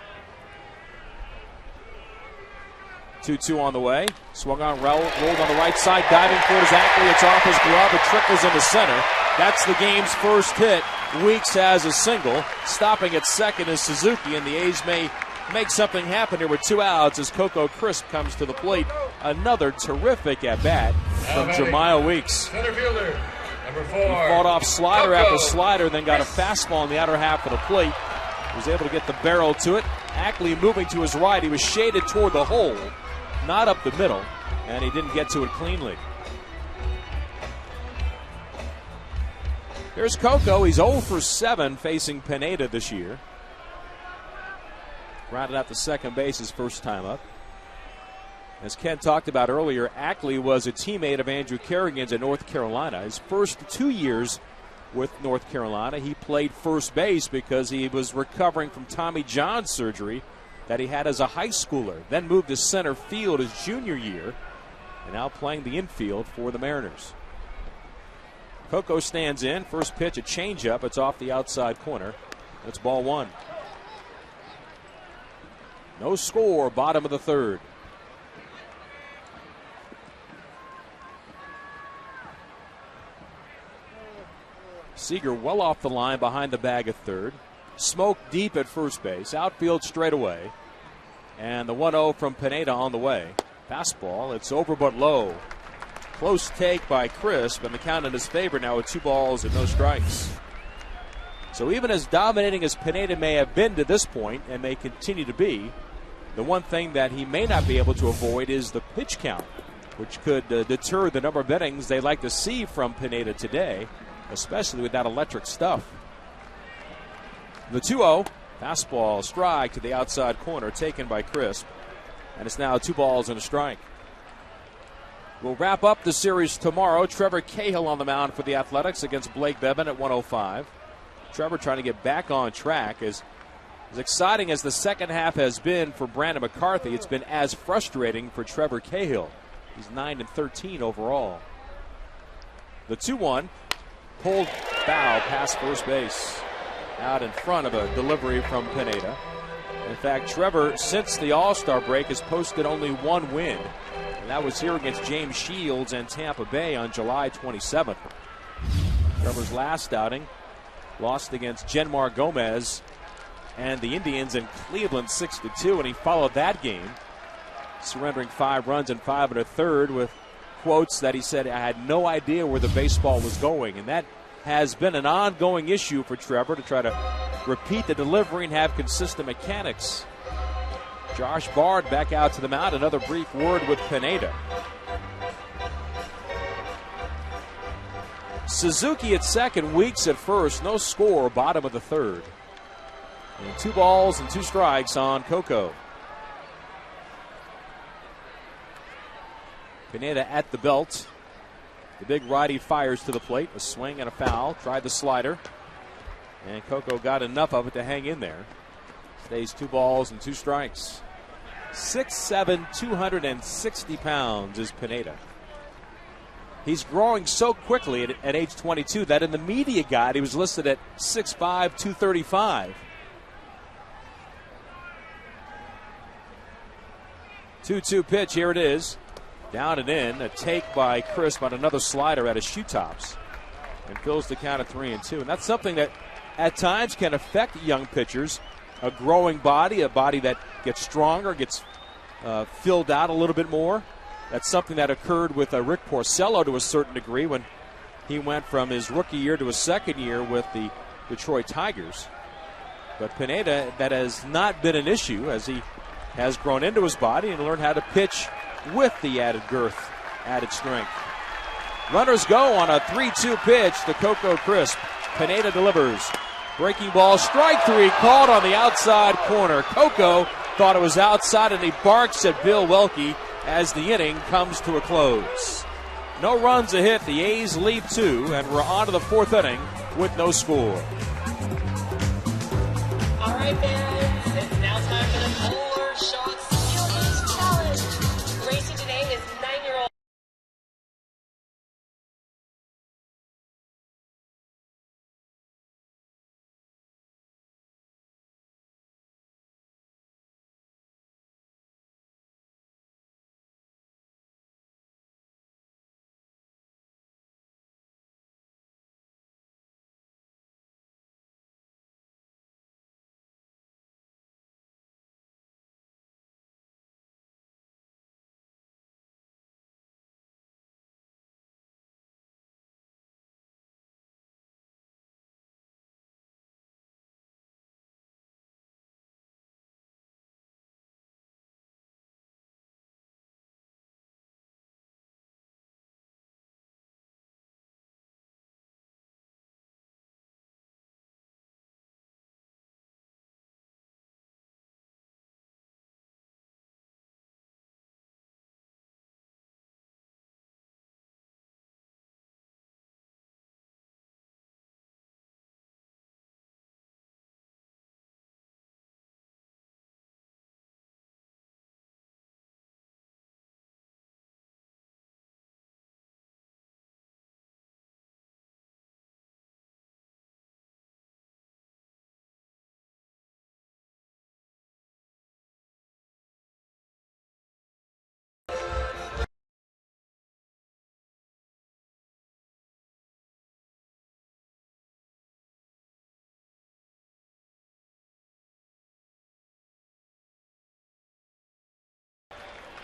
2-2 on the way. Swung on, rolled on the right side, diving for his ankle. It's off his glove. It trickles into center. That's the game's first hit. Weeks has a single. Stopping at second is Suzuki, and the A's may make something happen here with 2 outs as Coco Crisp comes to the plate. Another terrific at-bat from Jeremiah Weeks. Center fielder, number 4. He fought off slider after slider, then got a fastball in the outer half of the plate. Was able to get the barrel to it. Ackley moving to his right. He was shaded toward the hole, not up the middle, and he didn't get to it cleanly. Here's Coco. He's 0 for 7 facing Pineda this year. Grounded out to second base his first time up. As Ken talked about earlier, Ackley was a teammate of Andrew Kerrigan's at North Carolina. His first 2 years with North Carolina, he played first base because he was recovering from Tommy John surgery that he had as a high schooler. Then moved to center field his junior year, and now playing the infield for the Mariners. Coco stands in. First pitch, a changeup. It's off the outside corner. That's ball 1. No score, bottom of the third. Seager well off the line behind the bag at third. Smoke deep at first base. Outfield straight away. And the 1-0 from Pineda on the way. Fastball. It's over but low. Close take by Crisp, and the count in his favor now with 2 balls and no strikes. So even as dominating as Pineda may have been to this point and may continue to be, the one thing that he may not be able to avoid is the pitch count, which could deter the number of innings they like to see from Pineda today, especially with that electric stuff. The 2-0, fastball strike to the outside corner, taken by Crisp, and it's now 2 balls and a strike. We'll wrap up the series tomorrow. Trevor Cahill on the mound for the Athletics against Blake Bevan at 1:05. Trevor trying to get back on track. As exciting as the second half has been for Brandon McCarthy, it's been as frustrating for Trevor Cahill. He's 9-13 overall. The 2-1, pulled foul past first base, out in front of a delivery from Pineda. In fact, Trevor, since the All-Star break, has posted only 1 win. And that was here against James Shields and Tampa Bay on July 27th. Trevor's last outing, lost against Genmar Gomez and the Indians in Cleveland 6-2, and he followed that game, surrendering 5 runs and 5 1/3 with quotes that he said, "I had no idea where the baseball was going." And that has been an ongoing issue for Trevor, to try to repeat the delivery and have consistent mechanics. Josh Bard back out to the mound. Another brief word with Pineda. Suzuki at second, Weeks at first. No score, bottom of the third. And 2 balls and 2 strikes on Coco. Pineda at the belt. The big righty fires to the plate. A swing and a foul. Tried the slider. And Coco got enough of it to hang in there. Stays 2 balls and 2 strikes. 6'7", 260 pounds is Pineda. He's growing so quickly at age 22 that in the media guide he was listed at 6'5", 235. 2-2 pitch, here it is. Down and in, a take by Crisp on another slider at his shoe tops. And fills the count at 3-2. And that's something that at times can affect young pitchers. A growing body, a body that gets stronger, gets filled out a little bit more. That's something that occurred with Rick Porcello to a certain degree when he went from his rookie year to his second year with the Detroit Tigers. But Pineda, that has not been an issue as he has grown into his body and learned how to pitch with the added girth, added strength. Runners go on a 3-2 pitch to Coco Crisp. Pineda delivers. Breaking ball, strike 3, called on the outside corner. Coco thought it was outside, and he barks at Bill Welke as the inning comes to a close. No runs a hit. The A's lead 2, and we're on to the 4th inning with no score. All right, fans, it's now time for the Polar Shots Field Challenge. Racing today is 9-year-old.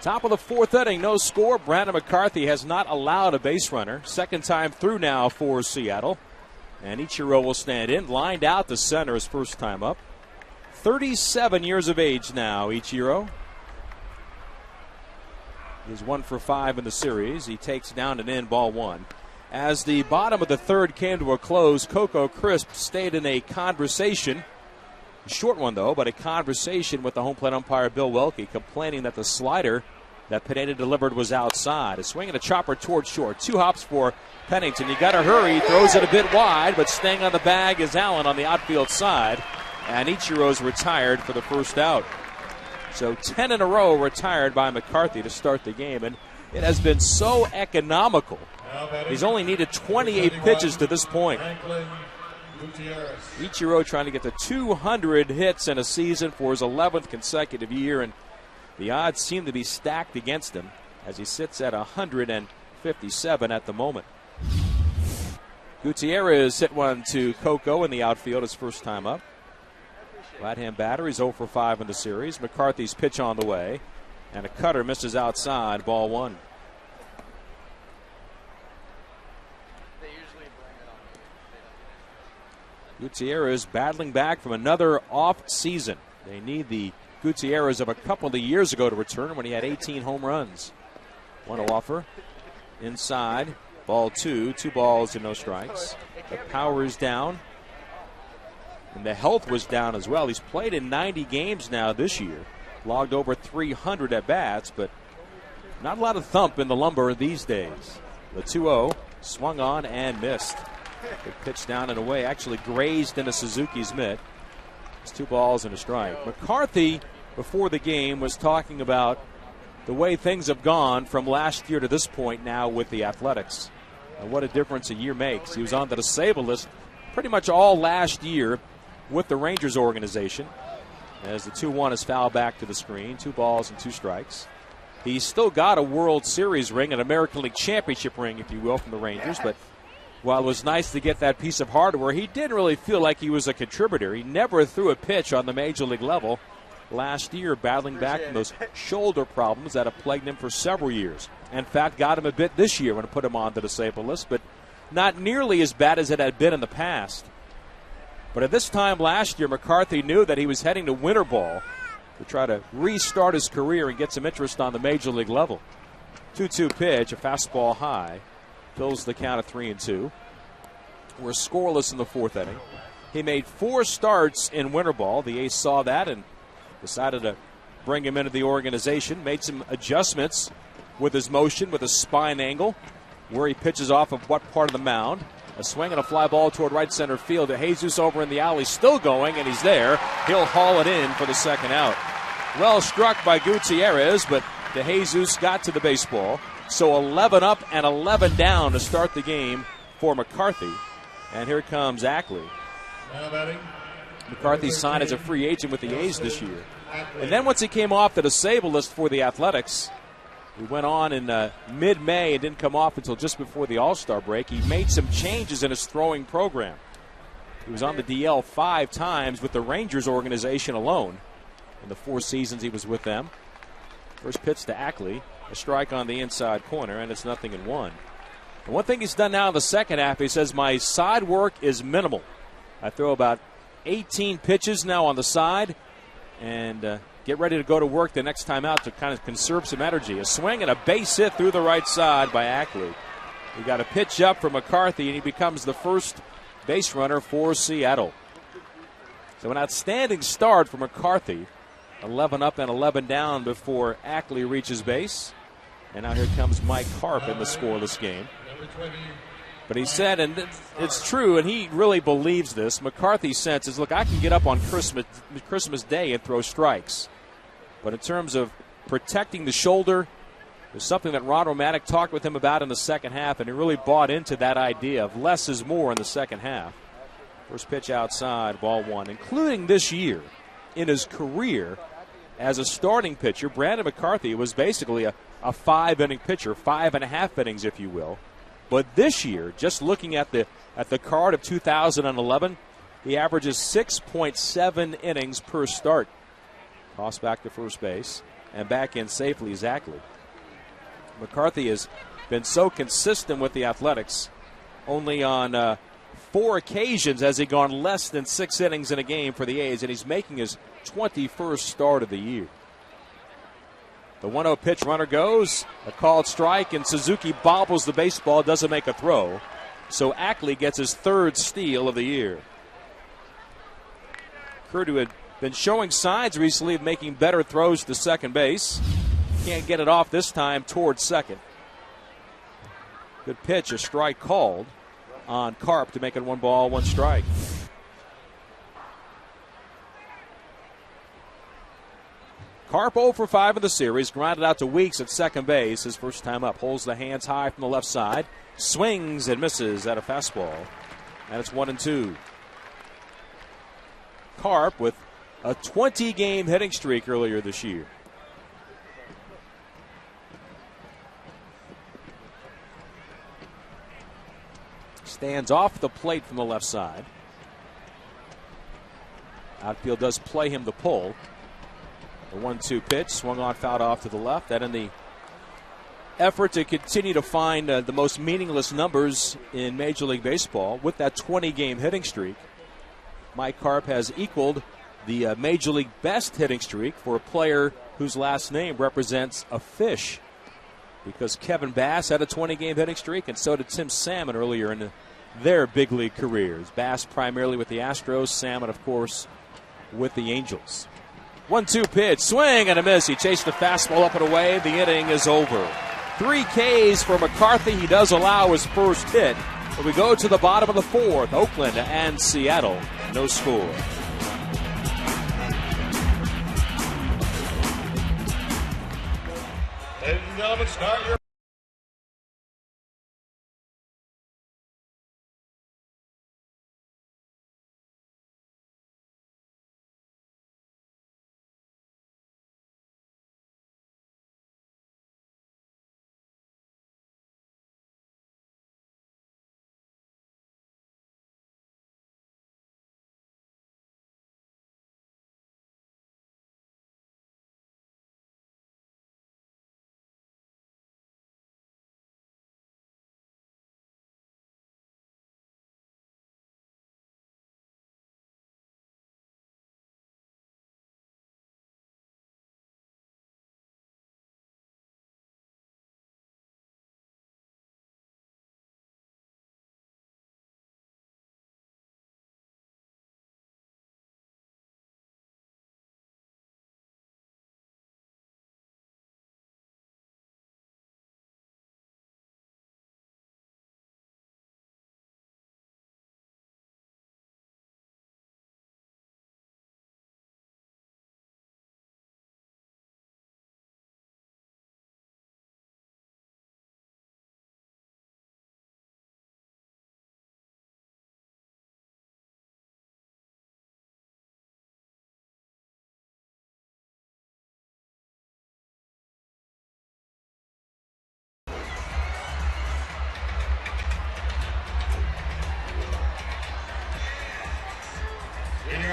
Top of the fourth inning, no score. Brandon McCarthy has not allowed a base runner. Second time through now for Seattle. And Ichiro will stand in, lined out to center his first time up. 37 years of age now, Ichiro. He's 1 for 5 in the series. He takes down and in, ball one. As the bottom of the third came to a close, Coco Crisp stayed in a conversation. A short one, though, but a conversation with the home plate umpire, Bill Welke, complaining that the slider that Pineda delivered was outside. A swing and a chopper towards short. 2 hops for Pennington. You got to hurry. Throws it a bit wide, but staying on the bag is Allen on the outfield side. And Ichiro's retired for the first out. So 10 in a row retired by McCarthy to start the game. And it has been so economical. He's only needed 28 pitches to this point. Ichiro trying to get to 200 hits in a season for his 11th consecutive year. And the odds seem to be stacked against him as he sits at 157 at the moment. Gutierrez hit one to Coco in the outfield his first time up. Right-hand batter, he's 0 for 5 in the series. McCarthy's pitch on the way. And a cutter misses outside, ball one. Gutierrez battling back from another off season. They need the Gutierrez of a couple of years ago to return when he had 18 home runs. One offer. Inside, ball two. 2 balls and no strikes. The power is down. And the health was down as well. He's played in 90 games now this year. Logged over 300 at-bats, but not a lot of thump in the lumber these days. The 2-0 swung on and missed. Good pitch down and away. Actually grazed into Suzuki's mitt. It's 2 balls and a strike. McCarthy, before the game, was talking about the way things have gone from last year to this point now with the Athletics. And what a difference a year makes. He was on the disabled list pretty much all last year with the Rangers organization. As the 2-1 is fouled back to the screen. 2 balls and 2 strikes. He's still got a World Series ring, an American League Championship ring, if you will, from the Rangers. But while it was nice to get that piece of hardware, he didn't really feel like he was a contributor. He never threw a pitch on the major league level last year, battling back from those shoulder problems that have plagued him for several years. In fact, got him a bit this year when I put him on the disabled list, but not nearly as bad as it had been in the past. But at this time last year, McCarthy knew that he was heading to winter ball to try to restart his career and get some interest on the major league level. 2-2 pitch, a fastball high, fills the count of 3-2. We're scoreless in the fourth inning. He made 4 starts in winter ball. The ace saw that and decided to bring him into the organization. Made some adjustments with his motion, with his spine angle, where he pitches off of what part of the mound. A swing and a fly ball toward right center field. Jesus over in the alley, still going, and he's there. He'll haul it in for the second out. Well struck by Gutierrez, but DeJesus got to the baseball. So 11 up and 11 down to start the game for McCarthy. And here comes Ackley. Now batting. McCarthy signed as a free agent with the A's this year. And then once he came off the disabled list for the Athletics, he went on in mid-May and didn't come off until just before the All-Star break. He made some changes in his throwing program. He was on the DL 5 times with the Rangers organization alone in the 4 seasons he was with them. First pitch to Ackley, a strike on the inside corner, and it's 0-1. And one thing he's done now in the second half, he says, my side work is minimal. I throw about 18 pitches now on the side, and get ready to go to work the next time out to kind of conserve some energy. A swing and a base hit through the right side by Ackley. He got a pitch up for McCarthy, and he becomes the first base runner for Seattle. So an outstanding start for McCarthy. 11 up and 11 down before Ackley reaches base. And now here comes Mike Harp in the scoreless game. But he said, and it's true, and he really believes this, McCarthy's sense is, look, I can get up on Christmas Day and throw strikes. But in terms of protecting the shoulder, there's something that Ron Romanek talked with him about in the second half, and he really bought into that idea of less is more in the second half. First pitch outside, ball one. Including this year, in his career as a starting pitcher, Brandon McCarthy was basically a 5-inning pitcher, 5.5 innings, if you will. But this year, just looking at the card of 2011, he averages 6.7 innings per start. Toss back to first base. and back in safely is Ackley. McCarthy has been so consistent with the Athletics. Only on 4 occasions has he gone less than 6 innings in a game for the A's, and he's making his 21st start of the year. The 1-0 pitch, runner goes, a called strike, and Suzuki bobbles the baseball, doesn't make a throw. So Ackley gets his 3rd steal of the year. Kurt, who had been showing signs recently of making better throws to second base, can't get it off this time towards second. Good pitch, a strike called on Karp to make it 1 ball, 1 strike. Karp 0 for 5 in the series, grounded out to Weeks at second base. His first time up, holds the hands high from the left side, swings and misses at a fastball, and it's 1-2. Karp with a 20-game hitting streak earlier this year. Stands off the plate from the left side. Outfield does play him the pull. The 1-2 pitch, swung on, fouled off to the left. And in the effort to continue to find the most meaningless numbers in Major League Baseball with that 20-game hitting streak, Mike Karp has equaled the Major League best hitting streak for a player whose last name represents a fish, because Kevin Bass had a 20-game hitting streak, and so did Tim Salmon earlier in their big league careers. Bass primarily with the Astros, Salmon, of course, with the Angels. 1-2 pitch, swing and a miss. He chased the fastball up and away. The inning is over. 3 Ks for McCarthy. He does allow his first hit. But we go to the bottom of the 4th. Oakland and Seattle, no score. Ladies and gentlemen, start your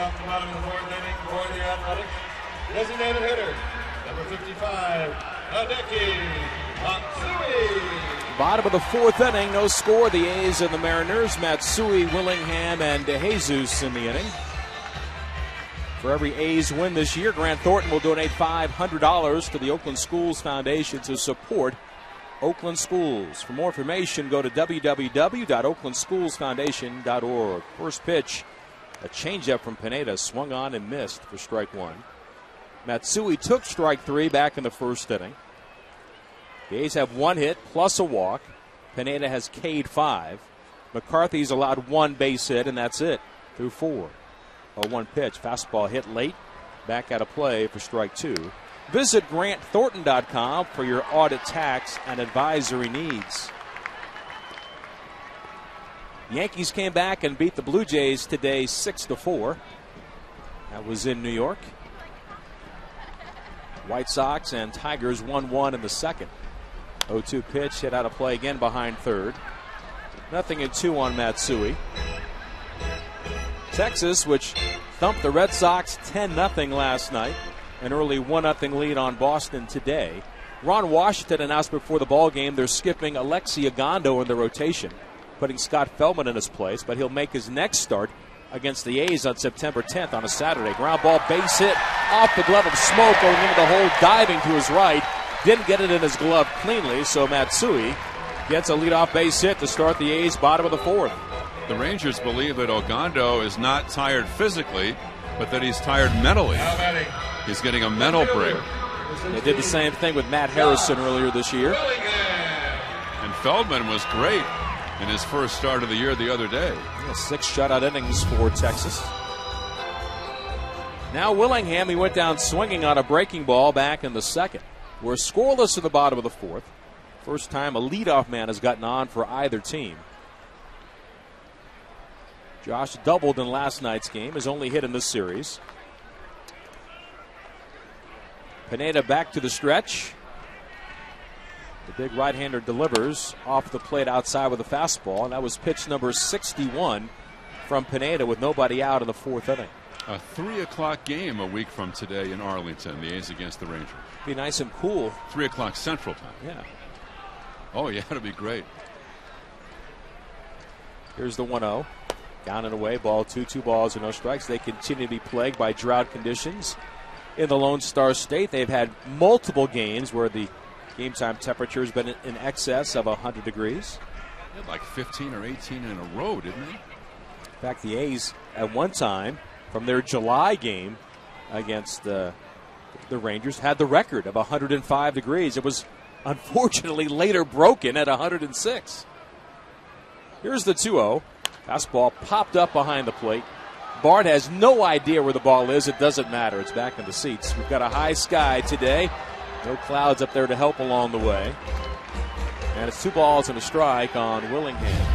off the bottom of the 4th inning for the Athletics. Designated hitter, number 55, Hideki Matsui. Bottom of the 4th inning, no score. The A's and the Mariners. Matsui, Willingham, and DeJesus in the inning. For every A's win this year, Grant Thornton will donate $500 to the Oakland Schools Foundation to support Oakland schools. For more information, go to www.oaklandschoolsfoundation.org. First pitch, a changeup from Pineda, swung on and missed for strike 1. Matsui took strike 3 back in the 1st inning. The A's have 1 hit plus a walk. Pineda has K'd 5. McCarthy's allowed 1 base hit, and that's it through 4. A 1 pitch, fastball hit late, back out of play for strike 2. Visit GrantThornton.com for your audit, tax, and advisory needs. Yankees came back and beat the Blue Jays today 6-4. That was in New York. White Sox and Tigers 1-1 in the 2nd. 0-2 pitch, hit out of play again behind 3rd. 0-2 on Matsui. Texas, which thumped the Red Sox 10-0 last night, an early 1-0 lead on Boston today. Ron Washington announced before the ball game they're skipping Alexi Ogando in the rotation, putting Scott Feldman in his place, but he'll make his next start against the A's on September 10th on a Saturday. Ground ball, base hit, off the glove of Smoke, going into the hole, diving to his right. Didn't get it in his glove cleanly, so Matsui gets a leadoff base hit to start the A's bottom of the fourth. The Rangers believe that Ogando is not tired physically, but that he's tired mentally. He's getting a mental break. They did the same thing with Matt Harrison earlier this year. And Feldman was great in his first start of the year the other day. 6 shutout innings for Texas. Now Willingham, he went down swinging on a breaking ball back in the second. We're scoreless at the bottom of the fourth. First time a leadoff man has gotten on for either team. Josh doubled in last night's game, his only hit in this series. Pineda back to the stretch. The big right-hander delivers off the plate outside with a fastball, and that was pitch number 61 from Pineda with nobody out in the fourth inning. A 3 o'clock game a week from today in Arlington, the A's against the Rangers. Be nice and cool. 3 o'clock Central Time. Yeah. Oh, yeah, it'll be great. Here's the 1-0. Down and away, ball 2 balls and no strikes. They continue to be plagued by drought conditions in the Lone Star State. They've had multiple games where the game time temperature has been in excess of 100 degrees. They had like 15 or 18 in a row, didn't they? In fact, the A's at one time from their July game against the Rangers had the record of 105 degrees. It was unfortunately later broken at 106. Here's the 2-0. Fastball popped up behind the plate. Bart has no idea where the ball is. It doesn't matter. It's back in the seats. We've got a high sky today. No clouds up there to help along the way. And it's 2 balls and a strike on Willingham.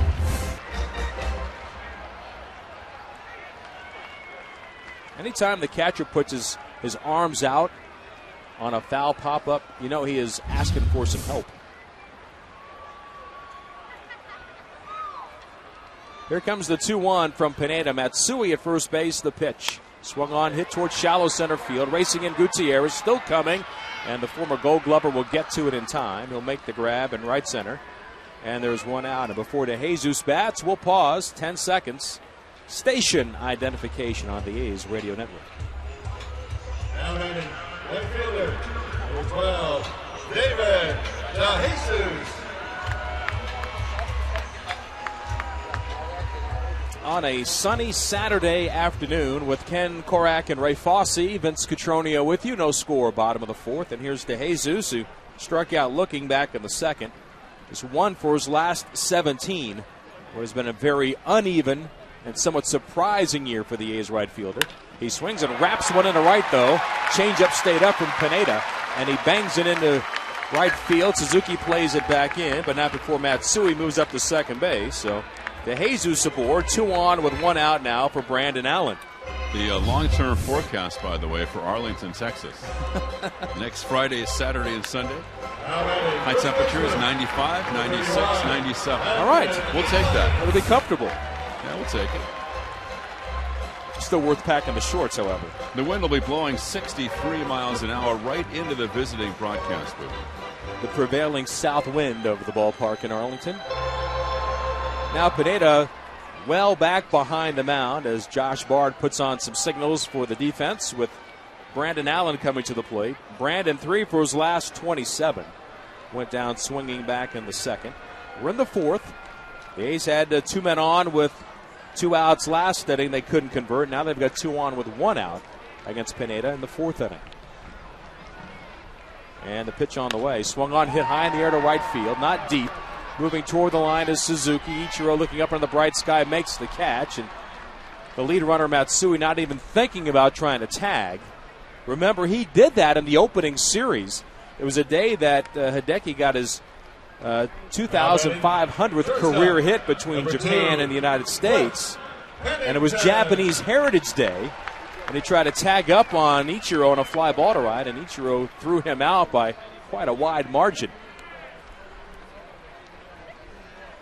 Anytime the catcher puts his arms out on a foul pop-up, you know he is asking for some help. Here comes the 2-1 from Pineda. Matsui at first base, the pitch. Swung on, hit towards shallow center field. Racing in Gutierrez, still coming. And the former Gold Glover will get to it in time. He'll make the grab in right center. And there's 1 out. And before DeJesus bats, we'll pause 10 seconds. Station identification on the A's radio network. Now batting, left fielder, number 12, David DeJesus. On a sunny Saturday afternoon with Ken Korak and Ray Fosse, Vince Cotroneo with you. No score, bottom of the fourth. And here's DeJesus, who struck out looking back in the second. He's 1 for his last 17. What has been a very uneven and somewhat surprising year for the A's right fielder. He swings and wraps one into right, though. Changeup stayed up from Pineda, and he bangs it into right field. Suzuki plays it back in, but not before Matsui moves up to second base. So DeJesus aboard, 2 on with 1 out now for Brandon Allen. The long-term forecast, by the way, for Arlington, Texas. Next Friday, Saturday, and Sunday. High temperatures 95, 96, 97. All right. We'll take that. It'll be comfortable. Yeah, we'll take it. Still worth packing the shorts, however. The wind will be blowing 63 miles an hour right into the visiting broadcast booth. The prevailing south wind over the ballpark in Arlington. Now Pineda well back behind the mound as Josh Bard puts on some signals for the defense with Brandon Allen coming to the plate. Brandon 3 for his last 27. Went down swinging back in the second. We're in the fourth. The A's had 2 men on with 2 outs last inning. They couldn't convert. Now they've got 2 on with 1 out against Pineda in the fourth inning. And the pitch on the way. Swung on, hit high in the air to right field. Not deep. Moving toward the line is Suzuki. Ichiro looking up in the bright sky makes the catch. And the lead runner Matsui not even thinking about trying to tag. Remember, he did that in the opening series. It was a day that Hideki got his 2,500th career hit between Japan and the United States. And it was Japanese Heritage Day. And he tried to tag up on Ichiro on a fly ball to right, and Ichiro threw him out by quite a wide margin.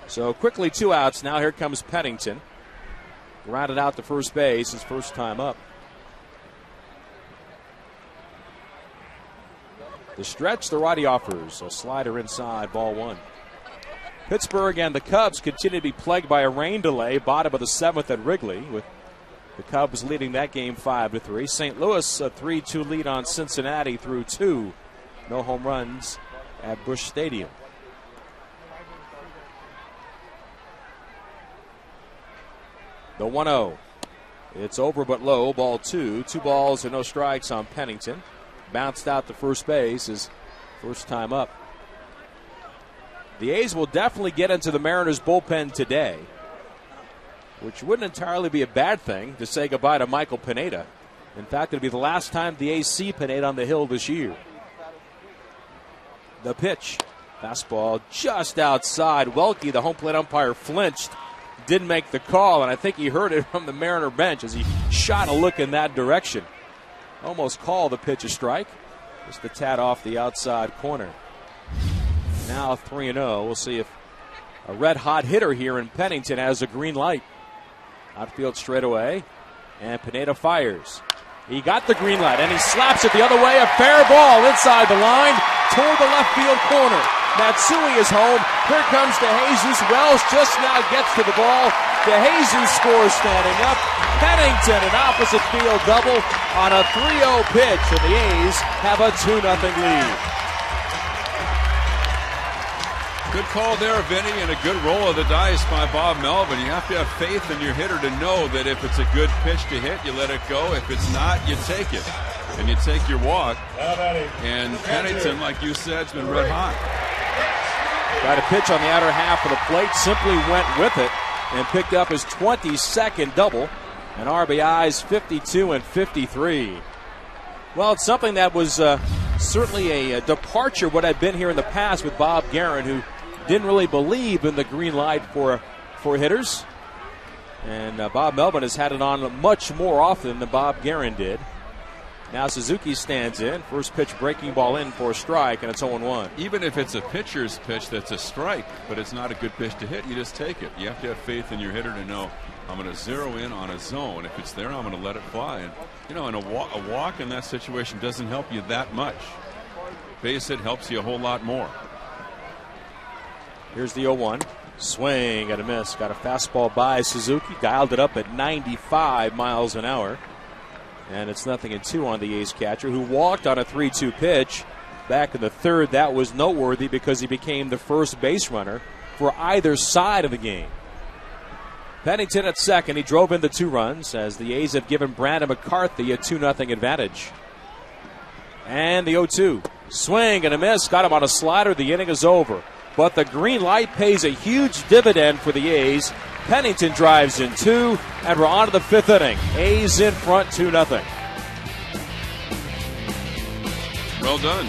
So quickly 2 outs. Now here comes Pennington. Grounded out to first base, his first time up. The stretch the righty offers. A slider inside, ball one. Pittsburgh and the Cubs continue to be plagued by a rain delay. Bottom of the 7th at Wrigley, with the Cubs leading that game 5-3. St. Louis a 3-2 lead on Cincinnati through 2. No home runs at Busch Stadium. The 1-0. It's over but low, ball 2. 2 balls and no strikes on Pennington. Bounced out to first base his first time up. The A's will definitely get into the Mariners bullpen today, which wouldn't entirely be a bad thing to say goodbye to Michael Pineda. In fact, it'll be the last time the A's see Pineda on the hill this year. The pitch. Fastball just outside. Welke, the home plate umpire, flinched. Didn't make the call, and I think he heard it from the Mariner bench as he shot a look in that direction. Almost called the pitch a strike. Just a tad off the outside corner. Now 3-0. We'll see if a red-hot hitter here in Pennington has a green light. Outfield straightaway, and Pineda fires. He got the green light, and he slaps it the other way. A fair ball inside the line toward the left field corner. Matsui is home. Here comes DeJesus. Wells just now gets to the ball. DeJesus scores standing up. Pennington, an opposite field double on a 3-0 pitch, and the A's have a 2-0 lead. Good call there, Vinny, and a good roll of the dice by Bob Melvin. You have to have faith in your hitter to know that if it's a good pitch to hit, you let it go. If it's not, you take it. And you take your walk. And Pennington, like you said, has been red hot. Got a pitch on the outer half of the plate, simply went with it and picked up his 22nd double. And RBIs 52 and 53. Well, it's something that was certainly a departure what had been here in the past with Bob Guerin, who didn't really believe in the green light for hitters. And Bob Melvin has had it on much more often than Bob Guerin did. Now Suzuki stands in. First pitch breaking ball in for a strike, and it's 0-1. Even if it's a pitcher's pitch that's a strike, but it's not a good pitch to hit, you just take it. You have to have faith in your hitter to know, I'm going to zero in on a zone. If it's there, I'm going to let it fly. And, you know, and a walk in that situation doesn't help you that much. Base hit helps you a whole lot more. Here's the 0-1. Swing and a miss. Got a fastball by Suzuki. Dialed it up at 95 miles an hour. And it's 0-2 on the A's catcher, who walked on a 3-2 pitch back in the third. That was noteworthy because he became the first base runner for either side of the game. Pennington at second. He drove in the 2 runs as the A's have given Brandon McCarthy a 2-0 advantage. And the 0-2. Swing and a miss. Got him on a slider. The inning is over. But the green light pays a huge dividend for the A's. Pennington drives in 2, and we're on to the 5th inning. A's in front 2-0. Well done.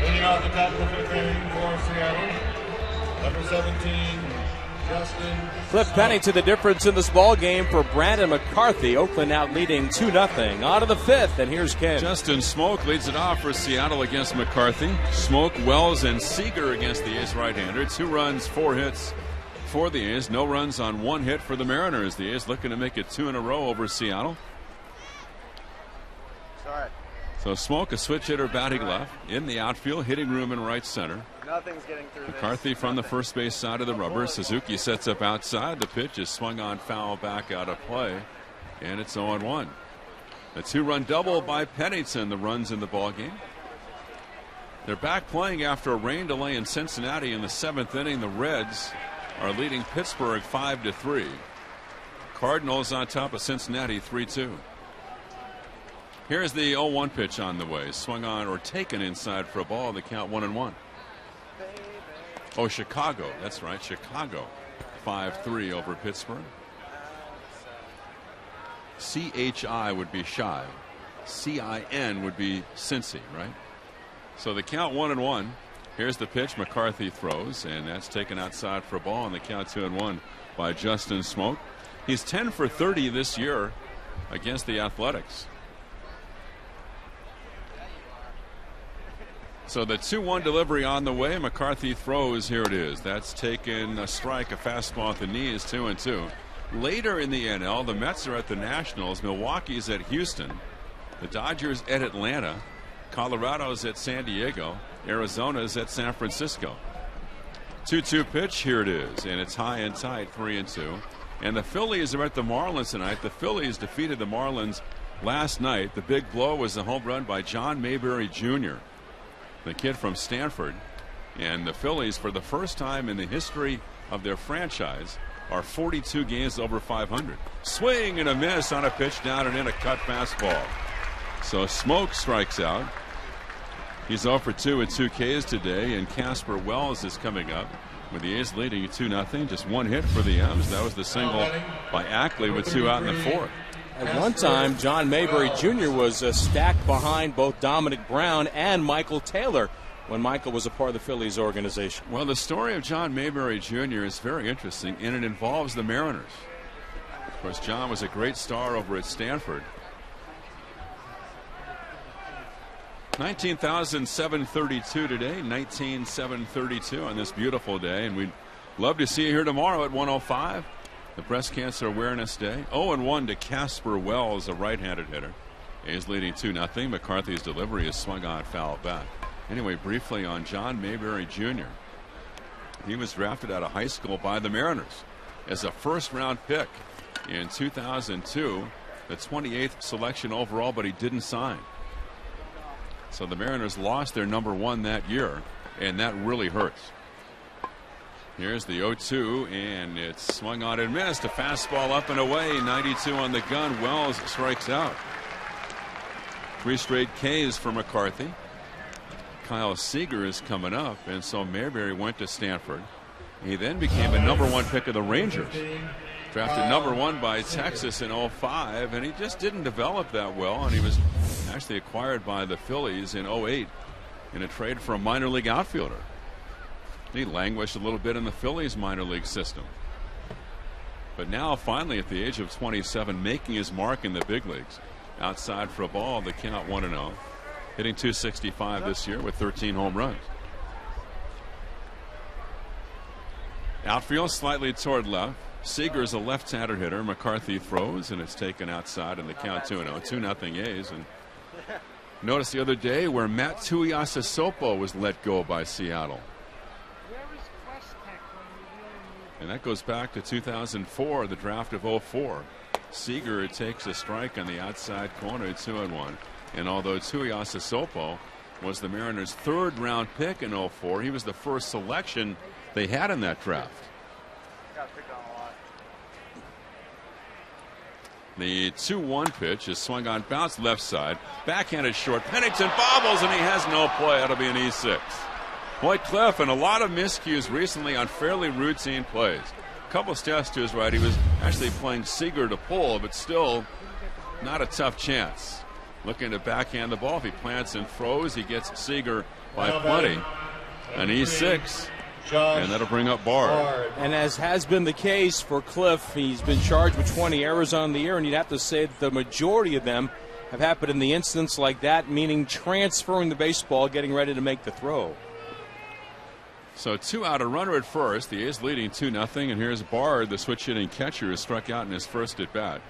Leading off the top of the 5th inning for Seattle, 17, Justin Cliff Pennington, the difference in this ball game for Brandon McCarthy. Oakland now leading 2-0. On to the fifth, and here's Ken. Justin Smoke leads it off for Seattle against McCarthy. Smoke, Wells, and Seager against the A's right-hander. 2 runs, 4 hits for the A's. No runs on 1 hit for the Mariners. The A's looking to make it 2 in a row over Seattle. So Smoke, a switch hitter batting left. In the outfield, hitting room in right center. Nothing's getting through McCarthy from the first base side of the rubber. Suzuki sets up outside. The pitch is swung on foul back out of play. And it's 0-1. A 2-run double by Pennington, the runs in the ball game. They're back playing after a rain delay in Cincinnati in the 7th inning. The Reds are leading Pittsburgh 5-3. Cardinals on top of Cincinnati 3-2. Here's the 0-1 pitch on the way. Swung on or taken inside for a ball. The count 1-1. Oh, Chicago. That's right. Chicago 5-3 over Pittsburgh. CHI would be shy. CIN would be Cincy, right? So the count 1-1. Here's the pitch. McCarthy throws, and that's taken outside for a ball, and the count 2-1 by Justin Smoke. He's 10 for 30 this year against the Athletics. So the 2-1 delivery on the way. McCarthy throws. Here it is. That's taken a strike, a fastball at the knee is 2-2. Later in the NL, the Mets are at the Nationals. Milwaukee's at Houston. The Dodgers at Atlanta. Colorado's at San Diego. Arizona's at San Francisco. 2-2 pitch. Here it is. And it's high and tight, 3-2. And the Phillies are at the Marlins tonight. The Phillies defeated the Marlins last night. The big blow was the home run by John Mayberry Jr., the kid from Stanford. And the Phillies, for the first time in the history of their franchise, are 42 games over 500. Swing and a miss on a pitch down and in, a cut fastball. So Smoke strikes out. He's 0 for 2 with 2 Ks today, and Casper Wells is coming up with the A's leading 2-0. Just 1 hit for the M's. That was the single by Ackley with 2 out in the 4th. At one time, John Mayberry Jr. was stacked behind both Dominic Brown and Michael Taylor when Michael was a part of the Phillies organization. Well, the story of John Mayberry Jr. is very interesting, and it involves the Mariners. Of course, John was a great star over at Stanford. 19,732 today, 19,732 on this beautiful day, and we'd love to see you here tomorrow at 1:05. The Breast Cancer Awareness Day. 0-1 to Casper Wells, a right-handed hitter. A's leading 2-0. McCarthy's delivery is swung on foul back. Anyway, briefly on John Mayberry Jr. He was drafted out of high school by the Mariners as a first-round pick in 2002, the 28th selection overall, but he didn't sign. So the Mariners lost their number 1 that year, and that really hurts. Here's the 0-2, and it's swung on and missed. A fastball up and away. 92 on the gun. Wells strikes out. 3 straight Ks for McCarthy. Kyle Seager is coming up, and so Mayberry went to Stanford. He then became a number 1 pick of the Rangers. Drafted number 1 by Texas in 2005, and he just didn't develop that well, and he was actually acquired by the Phillies in 2008 in a trade for a minor league outfielder. He languished a little bit in the Phillies minor league system. But now, finally, at the age of 27, making his mark in the big leagues. Outside for a ball, the count 1-0. Hitting .265 this year with 13 home runs. Outfield slightly toward left. Seager's a left-handed hitter. McCarthy throws, and it's taken outside in the count 2-0. 2-0 A's. And notice the other day where Matt Tuiasosopo was let go by Seattle. And that goes back to 2004, the draft of 2004. Seager takes a strike on the outside corner, 2-1. And although Tuiasosopo was the Mariners' 3rd-round pick in 2004, he was the first selection they had in that draft. The 2-1 pitch is swung on, bounce left side, backhanded short. Pennington bobbles, and he has no play. That'll be an E6. Boy, Cliff, and a lot of miscues recently on fairly routine plays. A couple steps to his right. He was actually playing Seager to pull, but still not a tough chance. Looking to backhand the ball. If he plants and throws, he gets Seager by plenty. An E6. Josh And that'll bring up Bard. And as has been the case for Cliff, he's been charged with 20 errors on the year, and you'd have to say that the majority of them have happened in the instance like that, meaning transferring the baseball, getting ready to make the throw. So 2 out, a runner at first. The A's leading 2-0, and here's Bard, the switch hitting catcher, who struck out in his first at bat.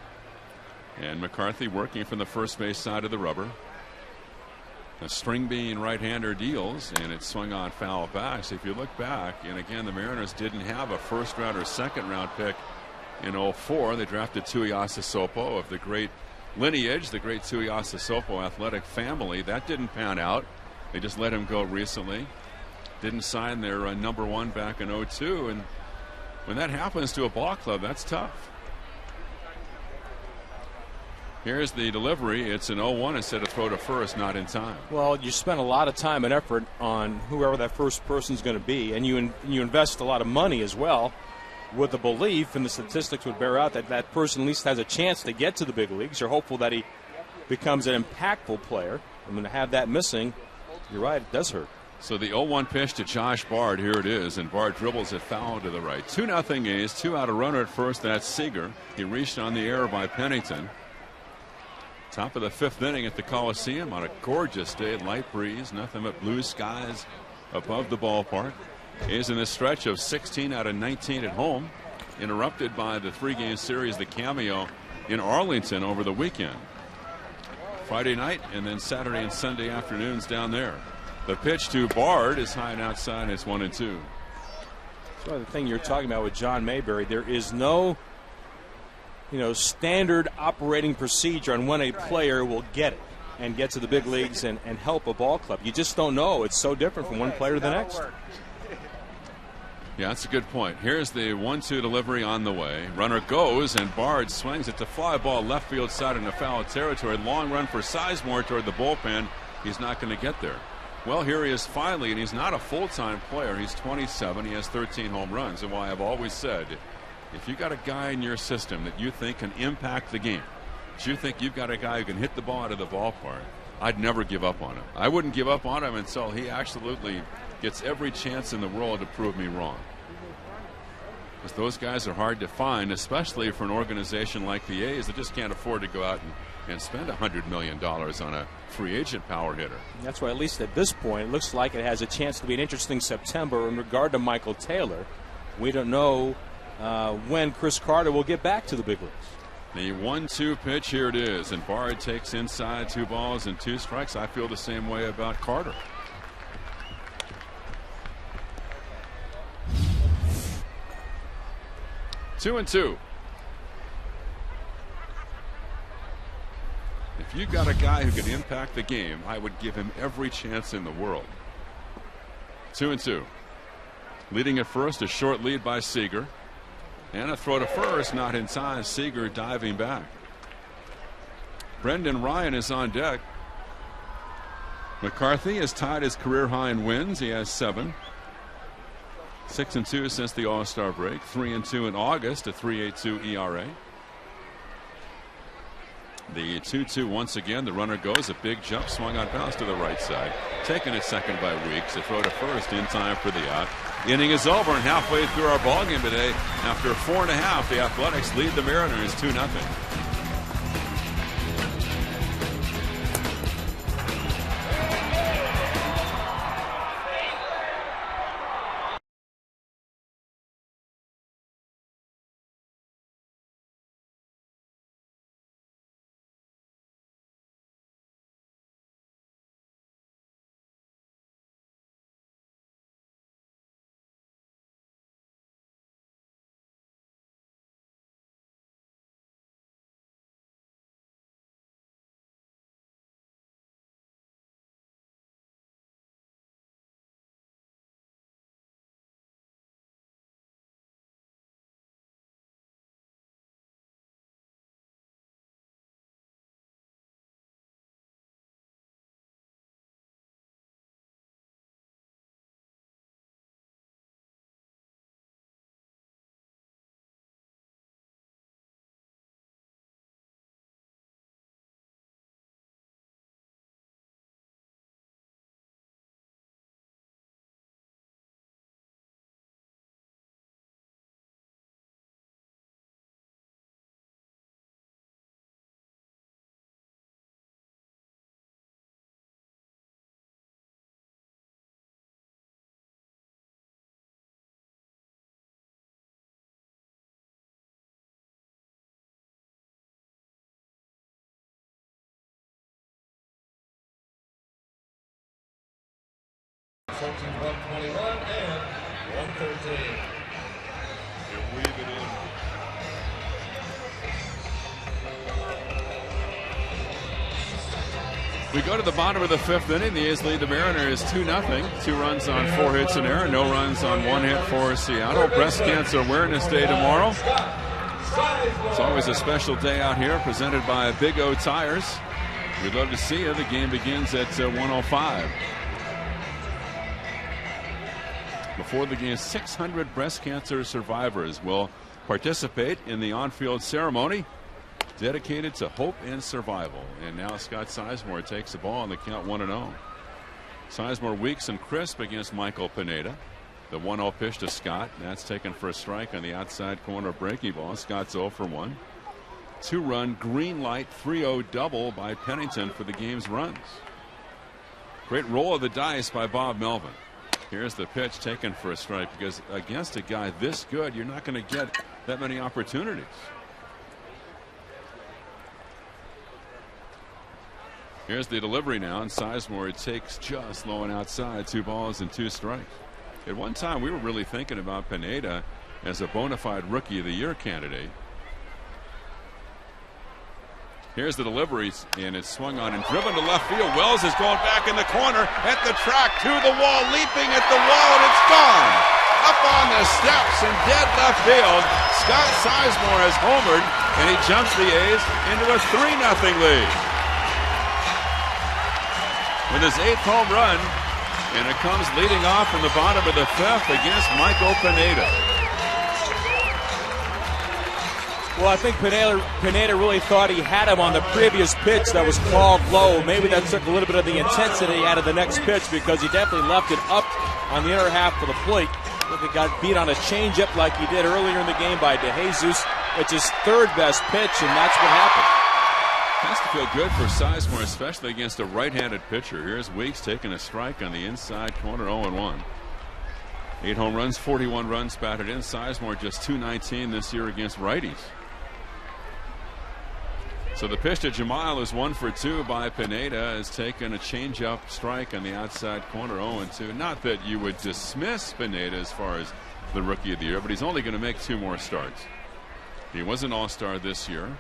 And McCarthy working from the first base side of the rubber. A string bean right-hander deals, and it swung on foul back. So if you look back, and again, the Mariners didn't have a first-round or second-round pick in 04. They drafted Tuiasa Sopo of the great lineage, the great Tuiasa Sopo athletic family. That didn't pan out. They just let him go recently. Didn't sign their number 1 back in 02, and when that happens to a ball club, that's tough. Here's the delivery. It's an 0-1 instead of throw to first, not in time. Well, you spend a lot of time and effort on whoever that first person's going to be, and you invest a lot of money as well, with the belief, and the statistics would bear out, that that person at least has a chance to get to the big leagues. You're hopeful that he becomes an impactful player. And when to have that missing, you're right, it does hurt. So the 0-1 pitch to Josh Bard. Here it is, and Bard dribbles it foul to the right. 2-0 A's. 2 out, a runner at first. That's Seager. He reached on the error by Pennington. Top of the 5th inning at the Coliseum on a gorgeous day. Light breeze, nothing but blue skies above the ballpark. A's in this stretch of 16 out of 19 at home, interrupted by the 3-game series, the cameo in Arlington over the weekend. Friday night and then Saturday and Sunday afternoons down there. The pitch to Bard is high and outside. It's 1-2. So the thing you're talking about with John Mayberry, there is no, standard operating procedure on when a player will get it and get to the big leagues and help a ball club. You just don't know. It's so different from one player to the next. Yeah, that's a good point. Here's the 1-2 delivery on the way. Runner goes, and Bard swings it to fly ball left field side into foul territory. Long run for Sizemore toward the bullpen. He's not going to get there. Well, here he is finally, and he's not a full-time player. He's 27. He has 13 home runs. And why I've always said, if you got a guy in your system that you think can impact the game, that you think you've got a guy who can hit the ball out of the ballpark, I'd never give up on him. I wouldn't give up on him until he absolutely gets every chance in the world to prove me wrong. Because those guys are hard to find, especially for an organization like the A's that just can't afford to go out and spend $100 million on a free agent power hitter. That's why, at least at this point, it looks like it has a chance to be an interesting September in regard to Michael Taylor. We don't know when Chris Carter will get back to the big leagues. The 1-2 pitch, here it is, and Bard takes inside, 2 balls and 2 strikes. I feel the same way about Carter. Two and two. If you got a guy who can impact the game, I would give him every chance in the world. 2-2. Leading at first, a short lead by Seager. And a throw to first, not in time. Seager diving back. Brendan Ryan is on deck. McCarthy has tied his career high in wins. He has 7. 6-2 since the All-Star break. 3-2 in August, a 3.82 ERA. The 2-2 once again. The runner goes. A big jump, swung on, bounce to the right side. Taken at second by Weeks. A throw to first in time for the out. Inning is over, and halfway through our ballgame today, after 4.5, the Athletics lead the Mariners 2-0. to 121 and 113. And weave it in. We go to the bottom of the fifth inning. The A's lead the Mariners 2-0. 2 runs on 4 hits and error. No runs on 1 hit for Seattle. Breast Cancer Awareness Day tomorrow. It's always a special day out here, presented by Big O Tires. We'd love to see you. The game begins at 1:05. Before the game, 600 breast cancer survivors will participate in the on-field ceremony dedicated to hope and survival. And now Scott Sizemore takes the ball on the count 1-0. Sizemore Weeks and crisp against Michael Pineda. The 1-0 pitch to Scott. That's taken for a strike on the outside corner breaking ball. Scott's 0 for 1. 2-run green light 3-0 double by Pennington for the game's runs. Great roll of the dice by Bob Melvin. Here's the pitch taken for a strike, because against a guy this good, you're not going to get that many opportunities. Here's the delivery now, and Sizemore takes just low and outside. 2 balls and 2 strikes. At one time, we were really thinking about Pineda as a bona fide Rookie of the Year candidate. Here's the delivery, and it's swung on and driven to left field. Wells is going back in the corner at the track, to the wall, leaping at the wall, and it's gone. Up on the steps in dead left field. Scott Sizemore has homered, and he jumps the A's into a 3-0 lead. With his 8th home run, and it comes leading off in the bottom of the 5th against Michael Pineda. Well, I think Pineda really thought he had him on the previous pitch that was called low. Maybe that took a little bit of the intensity out of the next pitch, because he definitely left it up on the inner half of the plate. I think he got beat on a changeup like he did earlier in the game by DeJesus. It's his 3rd best pitch, and that's what happened. Has to feel good for Sizemore, especially against a right-handed pitcher. Here's Weeks taking a strike on the inside corner, 0-1. 8 home runs, 41 runs batted in. Sizemore just .219 this year against righties. So the pitch to Jamal is 1 for 2 by Pineda. Has taken a changeup strike on the outside corner, 0-2. Not that you would dismiss Pineda as far as the Rookie of the Year, but he's only going to make 2 more starts. He was an All-Star this year.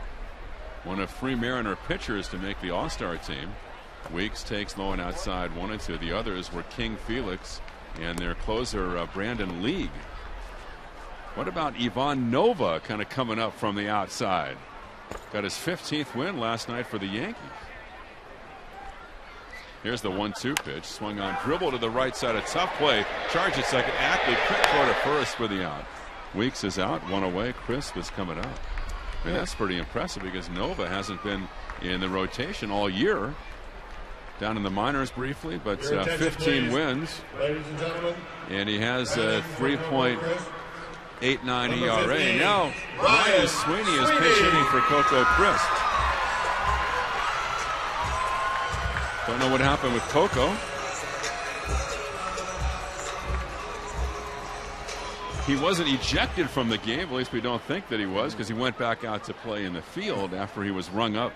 One of 3 Mariner pitchers to make the All-Star team. Weeks takes low and outside 1-2. The others were King Felix and their closer Brandon League. What about Ivan Nova kind of coming up from the outside? Got his 15th win last night for the Yankees. Here's the 1-2 pitch. Swung on, dribble to the right side. A tough play. Charge at second. Ackley quick throw to first for the out. Weeks is out. 1 away. Crisp is coming up. And that's pretty impressive, because Nova hasn't been in the rotation all year. Down in the minors briefly, but 15 wins. Ladies and gentlemen. And he has a 3.89 ERA. Now, Ryan Sweeney is pinch hitting for Coco Crisp. Don't know what happened with Coco. He wasn't ejected from the game, at least we don't think that he was, because he went back out to play in the field after he was rung up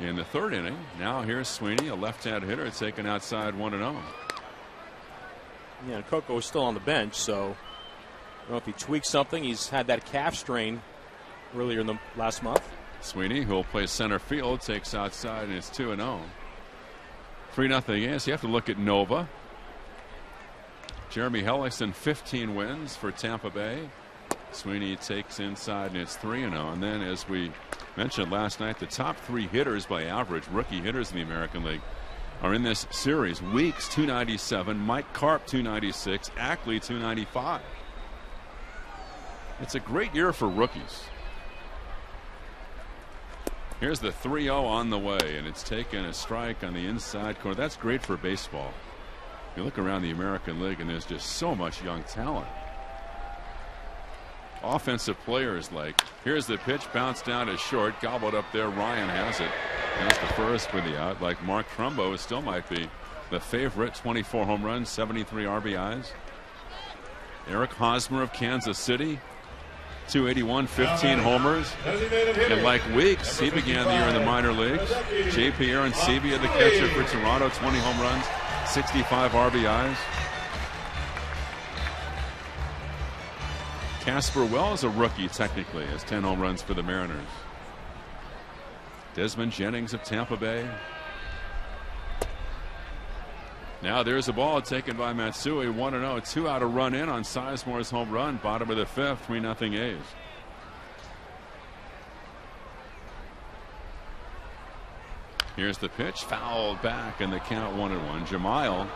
in the 3rd inning. Now here's Sweeney, a left-hand hitter, taken outside 1-0. Yeah, Coco is still on the bench, so I don't know if he tweaked something. He's had that calf strain earlier in the last month. Sweeney, who will play center field, takes outside, and it's 2-0. 3-0 A's. You have to look at Nova. Jeremy Hellickson, 15 wins for Tampa Bay. Sweeney takes inside, and it's 3-0. And then, as we mentioned last night, the top 3 hitters by average, rookie hitters in the American League, are in this series. Weeks, 297. Mike Carp, 296. Ackley, 295. It's a great year for rookies. Here's the 3-0 on the way, and it's taken a strike on the inside corner. That's great for baseball. You look around the American League, and there's just so much young talent. Offensive players like, here's the pitch, bounced down to short, gobbled up there. Ryan has it. There's the first for the out. Like Mark Trumbo still might be the favorite. 24 home runs, 73 RBIs. Eric Hosmer of Kansas City, 281, 15 homers. And like Weeks, he began the year in the minor leagues. J.P. Aroncibia, the catcher for Toronto, 20 home runs, 65 RBIs. Casper Wells, a rookie technically, has 10 home runs for the Mariners. Desmond Jennings of Tampa Bay. Now there's a ball taken by Matsui. 1-0. 2 out, a run in on Sizemore's home run. Bottom of the 5th. 3-0 A's. Here's the pitch. Fouled back, and the count 1-1. Jemile,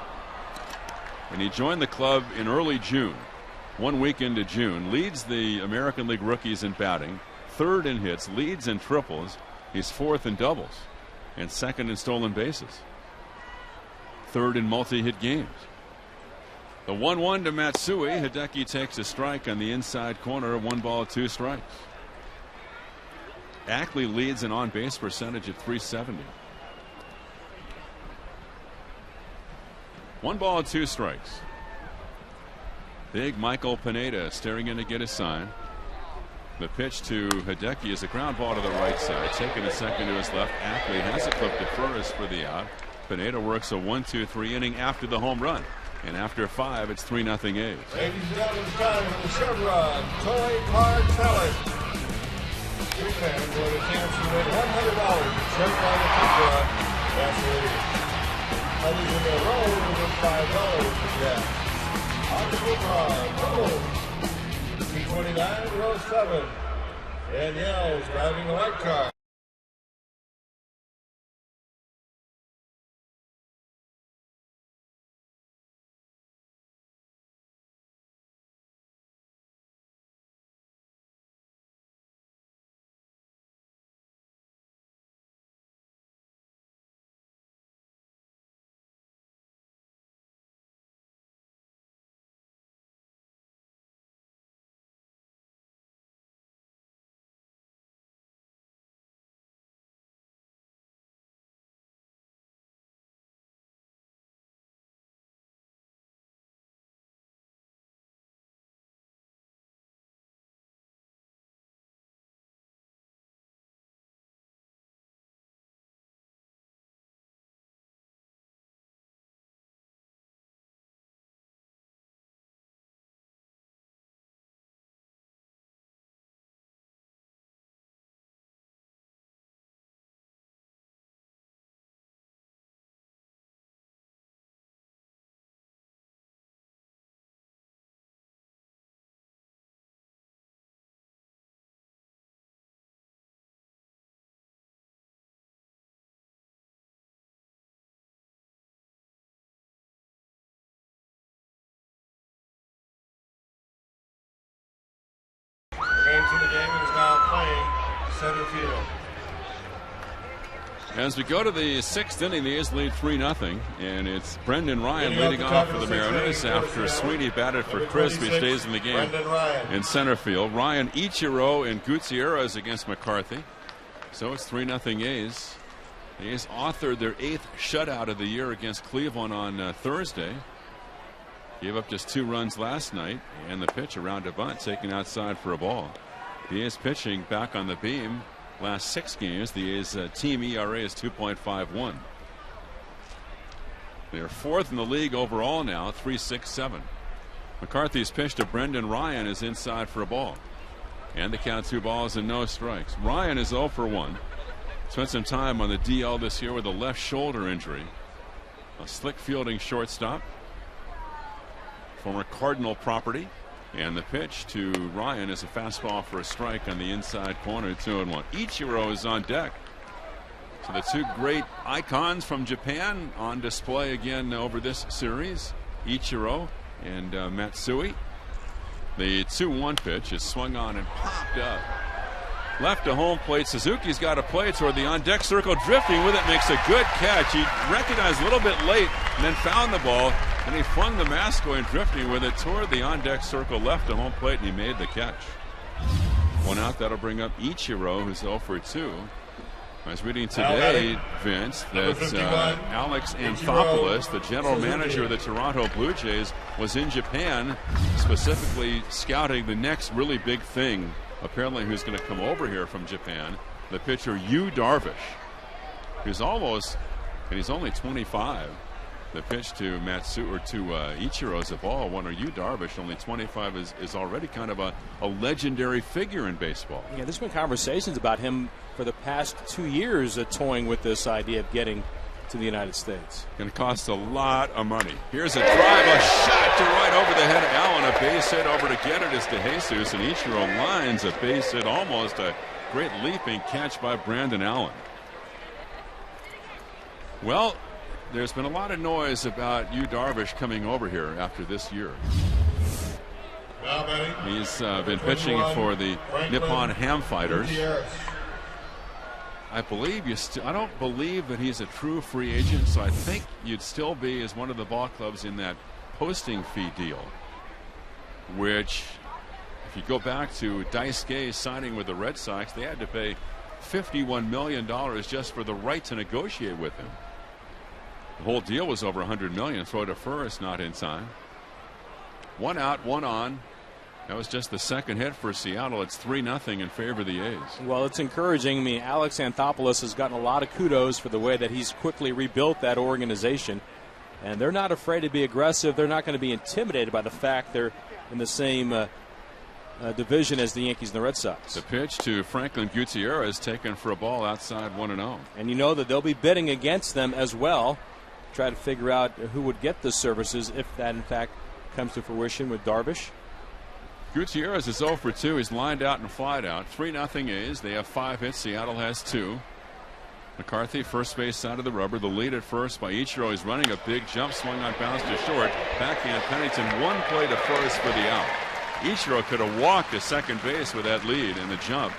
and he joined the club in early June. 1 week into June. Leads the American League rookies in batting. 3rd in hits. Leads in triples. He's 4th in doubles. And 2nd in stolen bases. 3rd in multi-hit games. The 1-1 to Matsui. Hideki takes a strike on the inside corner. 1 ball, 2 strikes. Ackley leads an on-base percentage at .370. 1 ball, 2 strikes. Big Michael Pineda staring in to get a sign. The pitch to Hideki is a ground ball to the right side. Taking a second to his left. Ackley has it clipped at first for the out. Pineda works a 1-2-3 inning after the home run. And after 5, it's 3-0 A's. Ladies and gentlemen, it's time for the Chevron Toy Card Challenge. 3 fans will have a chance to win $100 in Chevron Chevron gasoline. Others in their row will win $5 for gas. On the blue card, 229, row 7. Danielle's driving the white car. To the game and is now playing center field. As we go to the 6th inning, the A's lead 3-0, and it's Brendan Ryan leading off for the Mariners after Sweeney batted for crisp. He stays in the game in center field. Ryan, Ichiro, and Gutierrez against McCarthy. So it's 3-0 A's. The A's authored their 8th shutout of the year against Cleveland on Thursday. Gave up just 2 runs last night, and the pitch around a bunt taken outside for a ball. The A's pitching back on the beam. Last 6 games, the A's team ERA is 2.51. They're 4th in the league overall now, 3.67. McCarthy's pitch to Brendan Ryan is inside for a ball. And the count 2 balls and no strikes. Ryan is 0 for 1. Spent some time on the DL this year with a left shoulder injury. A slick fielding shortstop. Former Cardinal property. And the pitch to Ryan is a fastball for a strike on the inside corner, 2-1. Ichiro is on deck. So the 2 great icons from Japan on display again over this series. Ichiro and Matsui. The 2-1 pitch is swung on and popped up. Left to home plate. Suzuki's got to play toward the on-deck circle, drifting with it, makes a good catch. He recognized a little bit late and then found the ball, and he flung the mask going drifting with it toward the on-deck circle, left to home plate, and he made the catch. 1 out. That'll bring up Ichiro, who's 0 for 2. I was reading today, Vince, that Alex Anthopoulos, the general manager of the Toronto Blue Jays, was in Japan specifically scouting the next really big thing, apparently, who's going to come over here from Japan, the pitcher Yu Darvish, who's almost, and he's only 25, The pitch to Ichiro's a ball. One, or Yu Darvish, only 25, is already kind of a legendary figure in baseball. Yeah, there's been conversations about him for the past 2 years toying with this idea of getting to the United States. Going to cost a lot of money. Here's a drive, a shot to right over the head of Allen. A base hit over to get it is DeJesus, and Ichiro lines a base hit, almost a great leaping catch by Brandon Allen. Well, there's been a lot of noise about Yu Darvish coming over here after this year. He's been pitching for the Nippon Ham Fighters. I don't believe that he's a true free agent, so I think you'd still be as one of the ball clubs in that posting fee deal, which, if you go back to Daisuke signing with the Red Sox, they had to pay $51 million just for the right to negotiate with him. The whole deal was over $100 million. Throw to first, not in time. 1 out, 1 on. That was just the second hit for Seattle. It's 3-0 in favor of the A's. Well, it's encouraging. I mean, Alex Anthopoulos has gotten a lot of kudos for the way that he's quickly rebuilt that organization. And they're not afraid to be aggressive. They're not going to be intimidated by the fact they're in the same division as the Yankees and the Red Sox. The pitch to Franklin Gutierrez taken for a ball outside 1-0. And you know that they'll be bidding against them as well. Try to figure out who would get the services if that, in fact, comes to fruition with Darvish. Gutierrez is 0 for 2. He's lined out and flied out. 3-0 A's. They have 5 hits. Seattle has 2. McCarthy, first base side of the rubber. The lead at first by Ichiro. He's running a big jump, swung on, bounce to short. Backhand Pennington, one play to first for the out. Ichiro could have walked to second base with that lead in the jump.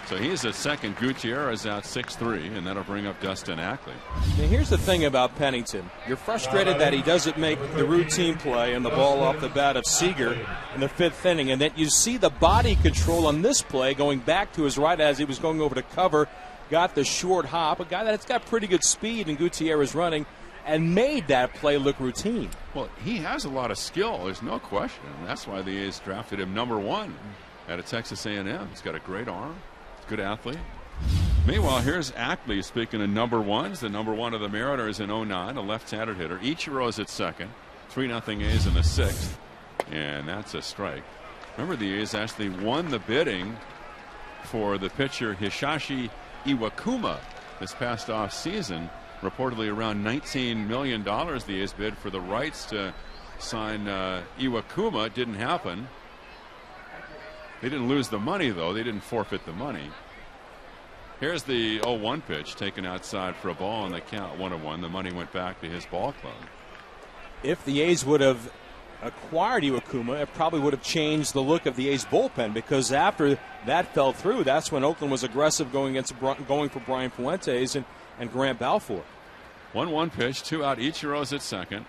So he's at second. Gutierrez out 6-3, and that'll bring up Dustin Ackley. Now here's the thing about Pennington. You're frustrated that he doesn't make the routine play and the ball off the bat of Seager in the 5th inning, and that you see the body control on this play going back to his right as he was going over to cover, got the short hop, a guy that's got pretty good speed, and Gutierrez running, and made that play look routine. Well, he has a lot of skill. There's no question. That's why the A's drafted him #1 out of Texas A&M. He's got a great arm. Good athlete. Meanwhile, here's Ackley, speaking of #1s. The #1 of the Mariners in 09, a left-handed hitter. Ichiro's at second. 3-0 A's in the 6th. And that's a strike. Remember, the A's actually won the bidding for the pitcher Hisashi Iwakuma this past off season. Reportedly around $19 million the A's bid for the rights to sign Iwakuma. It didn't happen. They didn't lose the money, though. They didn't forfeit the money. Here's the 0-1 pitch taken outside for a ball, and the count 1-1. The money went back to his ball club. If the A's would have acquired Iwakuma, it probably would have changed the look of the A's bullpen, because after that fell through, that's when Oakland was aggressive going for Brian Fuentes and Grant Balfour. 1-1 pitch, 2 out. Ichiro's at second.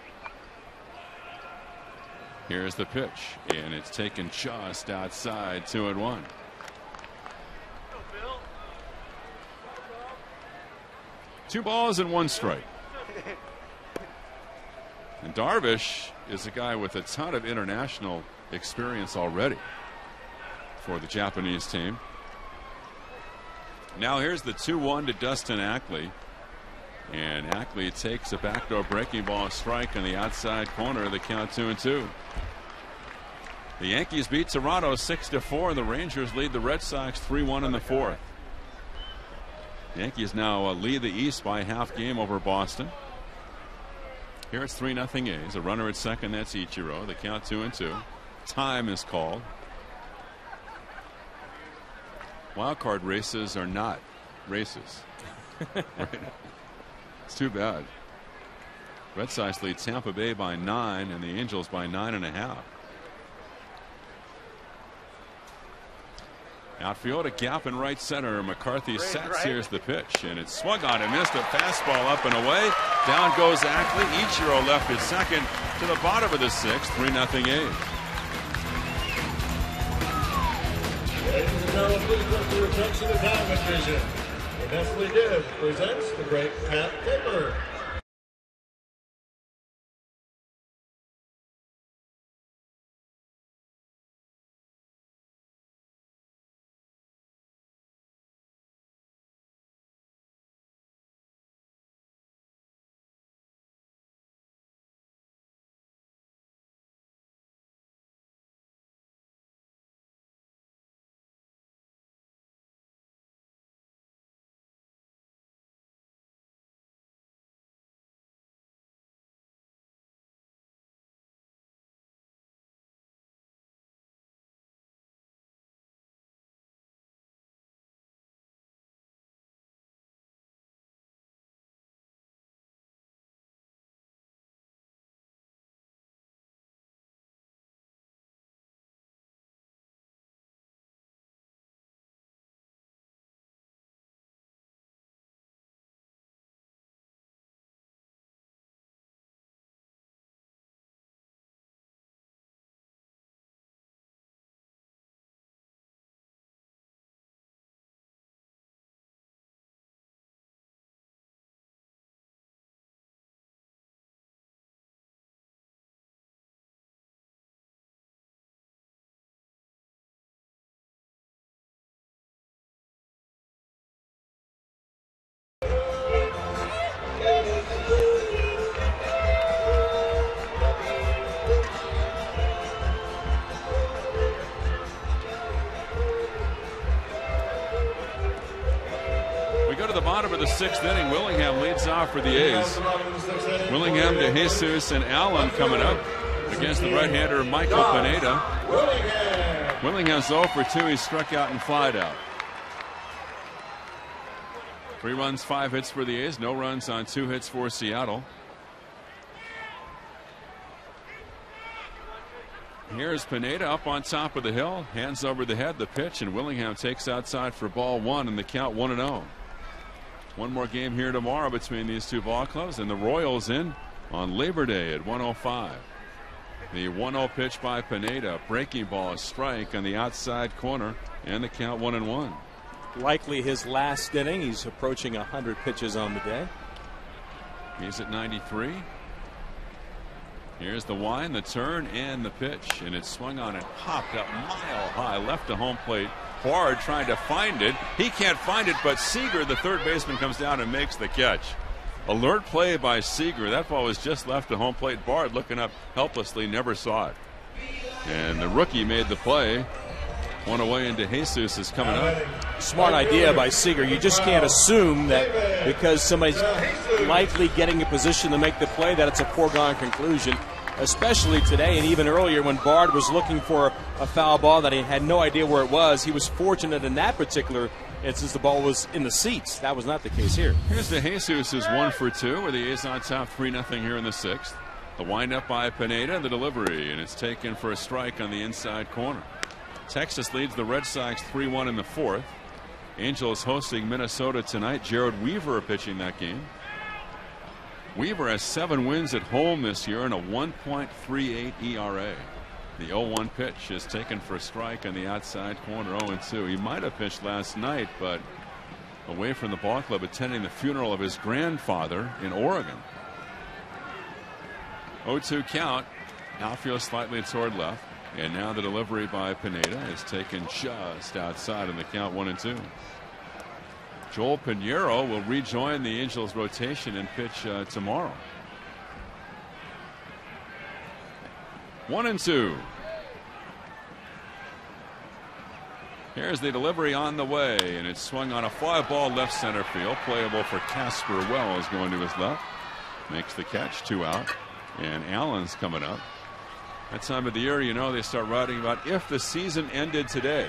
Here's the pitch, and it's taken just outside, 2-1. Two balls and 1 strike. And Darvish is a guy with a ton of international experience already for the Japanese team. Now here's the 2-1 to Dustin Ackley. And Ackley takes a backdoor breaking ball strike on the outside corner. The count 2-2. The Yankees beat Toronto 6-4, and the Rangers lead the Red Sox 3-1 in the 4th. The Yankees now lead the East by half game over Boston. Here it's 3-0 A's. A runner at second, that's Ichiro. The count 2-2. Time is called. Wild card races are not races. Right? It's too bad. Red Sox lead Tampa Bay by 9 and the Angels by 9.5. Outfield, a gap in right center. McCarthy sets. Here's the pitch, and it's swung on and missed. A fastball up and away. Down goes Ackley. Ichiro left at second to the bottom of the 6th. 3-0 A's. Ladies and gentlemen, please put your attention to Diamond Vision. The Nestle Gibbs presents the great Pat Taylor. go to the bottom of the 6th inning. Willingham leads off for the A's. Willingham, DeJesus, and Allen coming up against the right-hander Michael Pineda. Willingham's 0 for 2. He struck out and flied out. 3 runs, 5 hits for the A's. No runs on 2 hits for Seattle. Here's Pineda up on top of the hill. Hands over the head, the pitch, and Willingham takes outside for ball 1 and the count 1-0. One more game here tomorrow between these two ball clubs, and the Royals in on Labor Day at 1:05. The 1-0 pitch by Pineda. Breaking ball, a strike on the outside corner, and the count 1-1. Likely his last inning. He's approaching 100 pitches on the day. He's at 93. Here's the wind, the turn, and the pitch. And it's swung on and popped up mile high left to home plate. Bard trying to find it. He can't find it, but Seager, the third baseman, comes down and makes the catch. Alert play by Seager. That ball was just left to home plate. Bard looking up helplessly, never saw it. And the rookie made the play. One away, and DeJesus is coming up. Smart idea by Seager. You just can't assume that because somebody's likely getting a position to make the play that it's a foregone conclusion, especially today and even earlier when Bard was looking for a foul ball that he had no idea where it was. He was fortunate in that particular instance the ball was in the seats. That was not the case here. Here's DeJesus is 1 for 2 with the A's on top 3-0 here in the 6th. The windup by Pineda, the delivery, and it's taken for a strike on the inside corner. Texas leads the Red Sox 3-1 in the 4th. Angels hosting Minnesota tonight. Jared Weaver pitching that game. Weaver has 7 wins at home this year and a 1.38 ERA. The 0-1 pitch is taken for a strike on the outside corner, 0-2. He might have pitched last night, but away from the ball club attending the funeral of his grandfather in Oregon. 0-2 count. Outfield slightly toward left. And now the delivery by Pineda is taken just outside in the count 1-2. Joel Pinheiro will rejoin the Angels rotation and pitch tomorrow. 1-2. Here's the delivery on the way, and it's swung on a fly ball left center field. Playable for Casper Wells going to his left. Makes the catch, 2 out. And Allen's coming up. That time of the year, you know, they start writing about if the season ended today.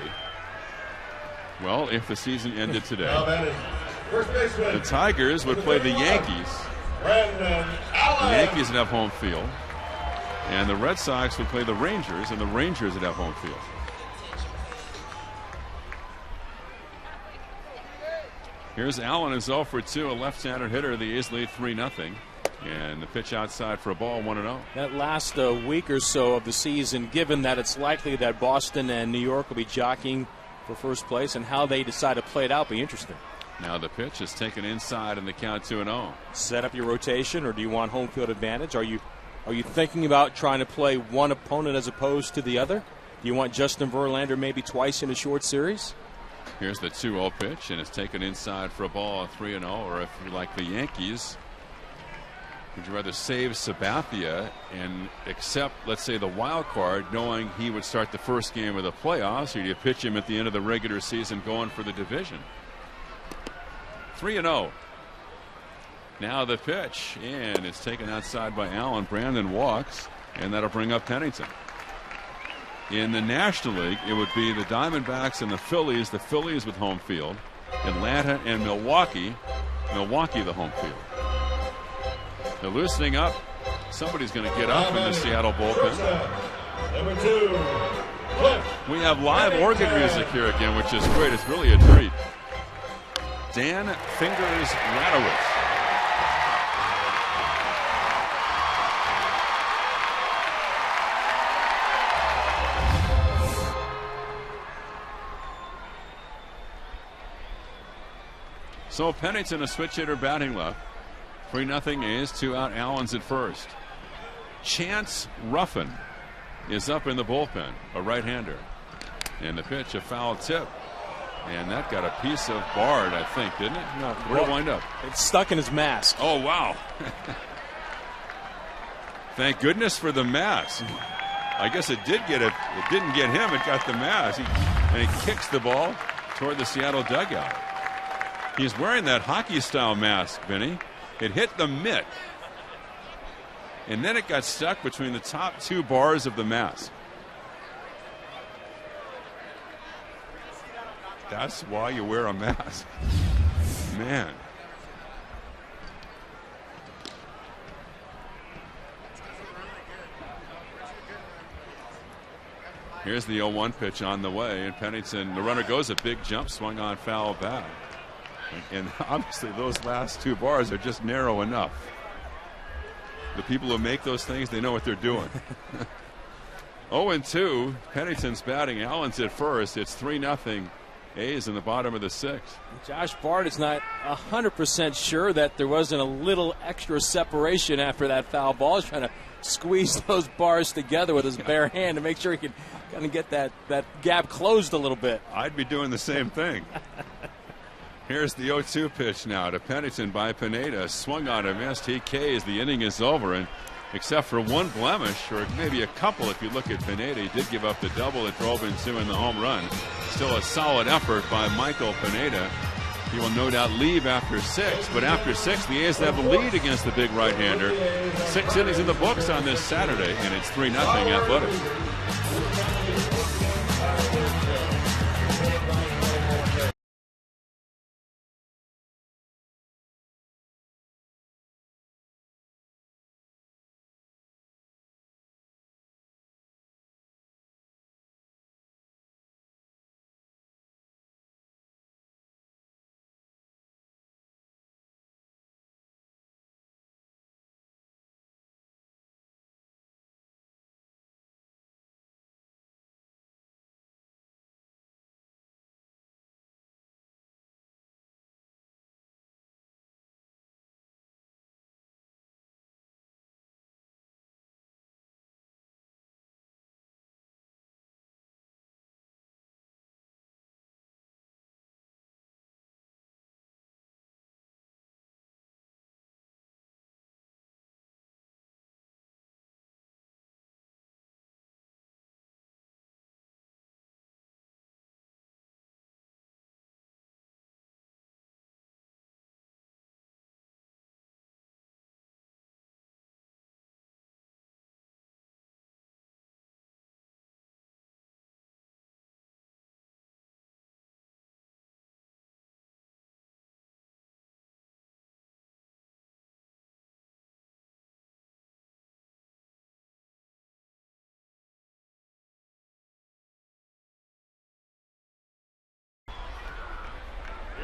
Well, if the season ended today, the Tigers would play the Yankees. The Yankees would have home field. And the Red Sox would play the Rangers, and the Rangers would have home field. Here's Allen, is 0 for 2, a left-handed hitter. The A's lead 3-0. And the pitch outside for a ball, 1-0. That last week or so of the season, given that it's likely that Boston and New York will be jockeying for first place, and how they decide to play it out be interesting. Now the pitch is taken inside in the count 2-0. Set up your rotation, or do you want home field advantage? Are you thinking about trying to play one opponent as opposed to the other? Do you want Justin Verlander maybe twice in a short series? Here's the 2-0 pitch, and it's taken inside for a ball, 3-0. Or if you like the Yankees, would you rather save Sabathia and accept, let's say, the wild card, knowing he would start the first game of the playoffs, or do you pitch him at the end of the regular season going for the division? 3-0. Now the pitch, and it's taken outside by Allen. Brandon walks, and that'll bring up Pennington. In the National League, it would be the Diamondbacks and the Phillies with home field. Atlanta and Milwaukee the home field. They're loosening up. Somebody's going to get up in the Seattle bullpen. Number 2. We have live organ music here again, which is great. It's really a treat. Dan Fingers Radowitz. So Pennington, a switch hitter, batting left. 3-0 A's, 2 out. Allen's at first. Chance Ruffin is up in the bullpen, a right-hander. And the pitch, a foul tip. And that got a piece of Bard, I think, didn't it? No. Where'd it wind up? It's stuck in his mask. Oh, wow. Thank goodness for the mask. I guess it did get it. It didn't get him. It got the mask. And he kicks the ball toward the Seattle dugout. He's wearing that hockey-style mask, Vinny. It hit the mitt, and then it got stuck between the top two bars of the mask. That's why you wear a mask. Man. Here's the 0-1 pitch on the way, and Pennington, the runner goes a big jump, swung on, foul back. And obviously those last two bars are just narrow enough. The people who make those things, they know what they're doing. 0-2, Pennington's batting. Allen's at first. It's 3-0. A's in the bottom of the sixth. Josh Bart is not 100% sure that there wasn't a little extra separation after that foul ball. He's trying to squeeze those bars together with his bare hand to make sure he can kind of get that gap closed a little bit. I'd be doing the same thing. Here's the 0-2 pitch now to Pennington by Pineda. Swung on a missed. He Ks. The inning is over, and except for one blemish, or maybe a couple if you look at Pineda, he did give up the double that drove in two in the home run. Still a solid effort by Michael Pineda. He will no doubt leave after six, but after six, the A's have a lead against the big right-hander. 6 innings in the books on this Saturday, and it's 3-0 Athletics.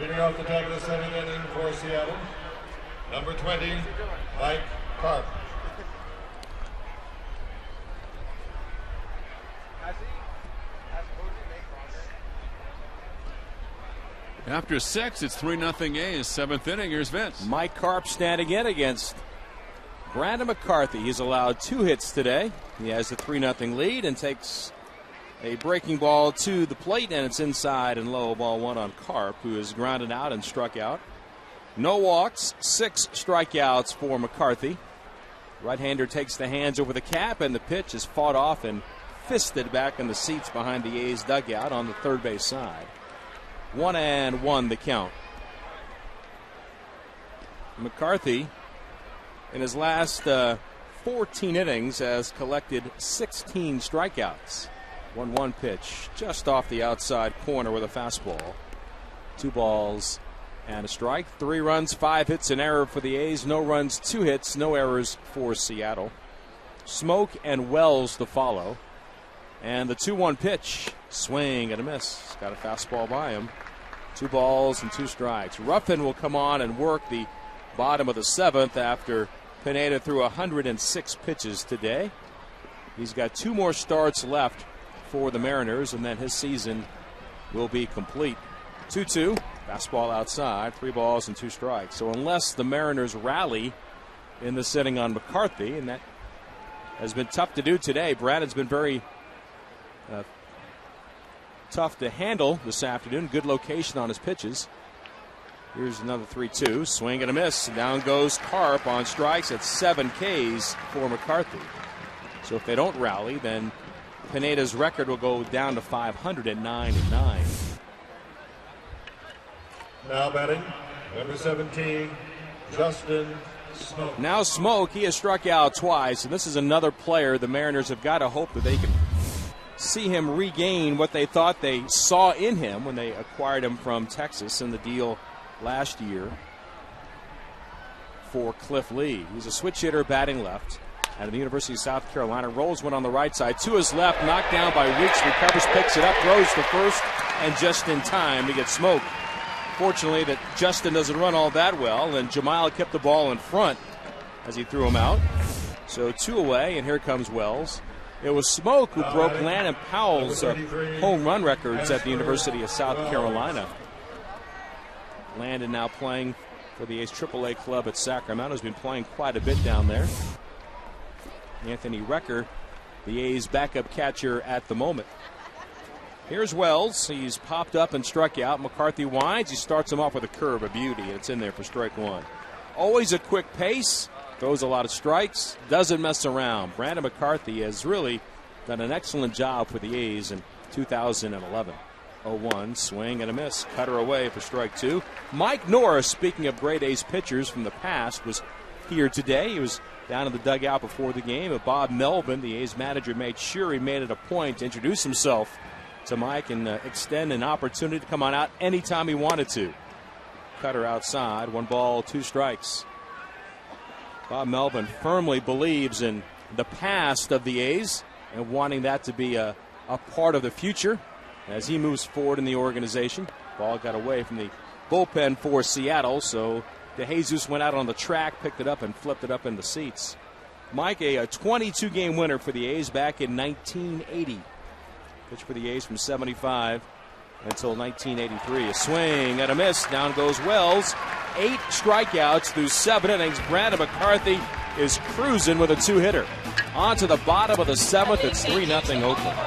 Leading off the top of the second inning for Seattle, number 20, Mike Carp. After six, it's 3-0 A's. Seventh inning, here's Vince. Mike Carp standing in against Brandon McCarthy. He's allowed 2 hits today. He has a 3-0 lead and takes a breaking ball to the plate, and it's inside and low. Ball 1 on Carp, who is grounded out and struck out. No walks, 6 strikeouts for McCarthy. Right-hander takes the hands over the cap, and the pitch is fought off and fisted back in the seats behind the A's dugout on the third base side. 1-1 the count. McCarthy, in his last 14 innings, has collected 16 strikeouts. 1-1 pitch just off the outside corner with a fastball. 2 balls and a strike. 3 runs, 5 hits, an error for the A's. No runs, 2 hits, no errors for Seattle. Smoke and Wells to follow. And the 2-1 pitch, swing and a miss. Got a fastball by him. 2 balls and 2 strikes. Ruffin will come on and work the bottom of the 7th after Pineda threw 106 pitches today. He's got 2 more starts left for the Mariners, and then his season will be complete. 2-2, fastball outside, 3 balls and 2 strikes. So unless the Mariners rally in the sitting on McCarthy, and that has been tough to do today, Brandon's been very tough to handle this afternoon. Good location on his pitches. Here's another 3-2, swing and a miss. Down goes Carp on strikes at 7 Ks for McCarthy. So if they don't rally, then Pineda's record will go down to 500 at 9-9. Now batting, Number 17, Justin Smoak. Now Smoak, he has struck out twice, and this is another player the Mariners have got to hope that they can see him regain what they thought they saw in him when they acquired him from Texas in the deal last year for Cliff Lee. He's a switch hitter batting left out of the University of South Carolina. Rolls one on the right side to his left, knocked down by Weeks, recovers, picks it up, throws to first, and just in time to get Smoak. Fortunately that Justin doesn't run all that well, and Jamal kept the ball in front as he threw him out. So 2 away, and here comes Wells. It was Smoak who broke Landon Powell's home run records at the University of South Carolina. Landon now playing for the A's AAA club at Sacramento. Has been playing quite a bit down there. Anthony Recker, the A's backup catcher at the moment. Here's Wells. He's popped up and struck out. McCarthy winds. He starts him off with a curve, a beauty. It's in there for strike one. Always a quick pace. Throws a lot of strikes. Doesn't mess around. Brandon McCarthy has really done an excellent job for the A's in 2011. 0-1, swing and a miss. Cutter away for strike two. Mike Norris, speaking of great A's pitchers from the past, was here today. He was down in the dugout before the game. But Bob Melvin, the A's manager, made sure he made it a point to introduce himself to Mike and extend an opportunity to come on out anytime he wanted to. Cutter outside, 1 ball, 2 strikes. Bob Melvin firmly believes in the past of the A's and wanting that to be a part of the future as he moves forward in the organization. Ball got away from the bullpen for Seattle, so DeJesus went out on the track, picked it up, and flipped it up in the seats. Mike, a 22-game winner for the A's back in 1980. Pitched for the A's from 75 until 1983. A swing and a miss. Down goes Wells. 8 strikeouts through 7 innings. Brandon McCarthy is cruising with a 2-hitter. On to the bottom of the 7th. It's 3-0 Oakland.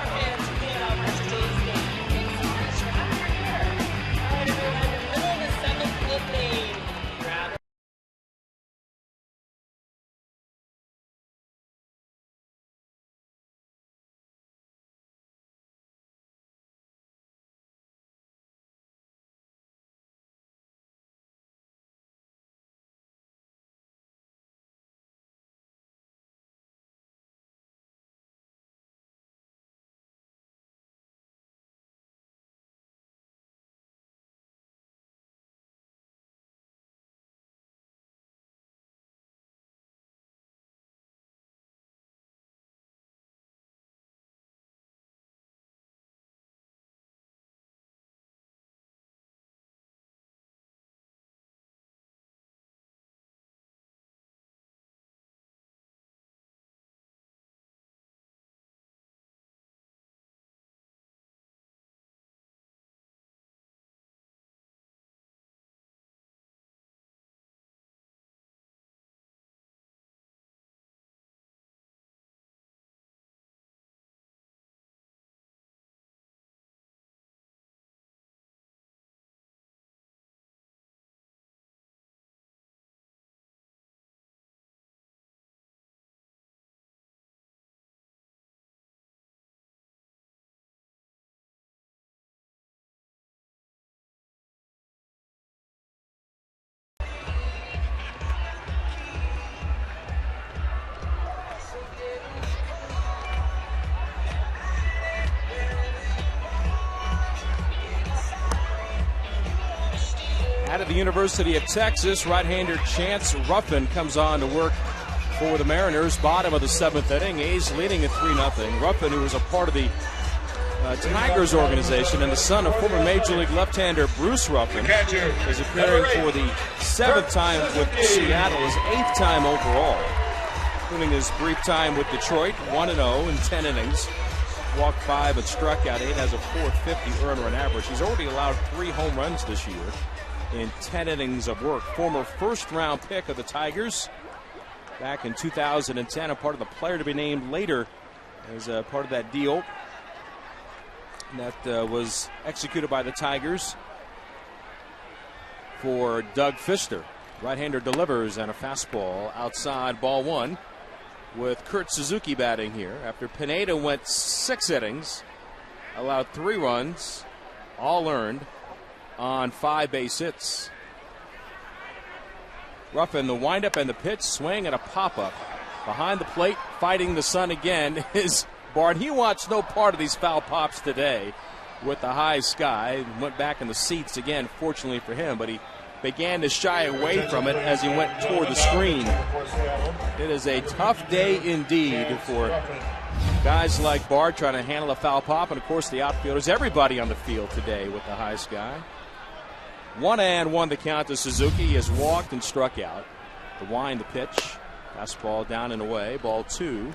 Out of the University of Texas, right-hander Chance Ruffin comes on to work for the Mariners. Bottom of the 7th inning. A's leading at 3-0. Ruffin, who was a part of the Tigers organization and the son of former Major League left-hander Bruce Ruffin, is appearing for the 7th time with Seattle, his 8th time overall, including his brief time with Detroit, 1-0 in 10 innings. Walked 5 and struck out 8, has a .450 earned run average. He's already allowed 3 home runs this year in 10 innings of work. Former first-round pick of the Tigers back in 2010, a part of the player to be named later as a part of that deal that was executed by the Tigers for Doug Fister. Right-hander delivers and a fastball outside, ball 1, with Kurt Suzuki batting here after Pineda went 6 innings, allowed 3 runs, all earned, on 5 base hits. Ruffin, the windup and the pitch, swing and a pop-up. Behind the plate, fighting the sun again, is Bart. He wants no part of these foul pops today with the high sky. Went back in the seats again, fortunately for him, but he began to shy away from it as he went toward the screen. It is a tough day indeed for guys like Bart trying to handle a foul pop, and of course the outfielders, everybody on the field today with the high sky. 1-1 the count to Suzuki. He has walked and struck out. The wind, the pitch. Fastball down and away. Ball 2.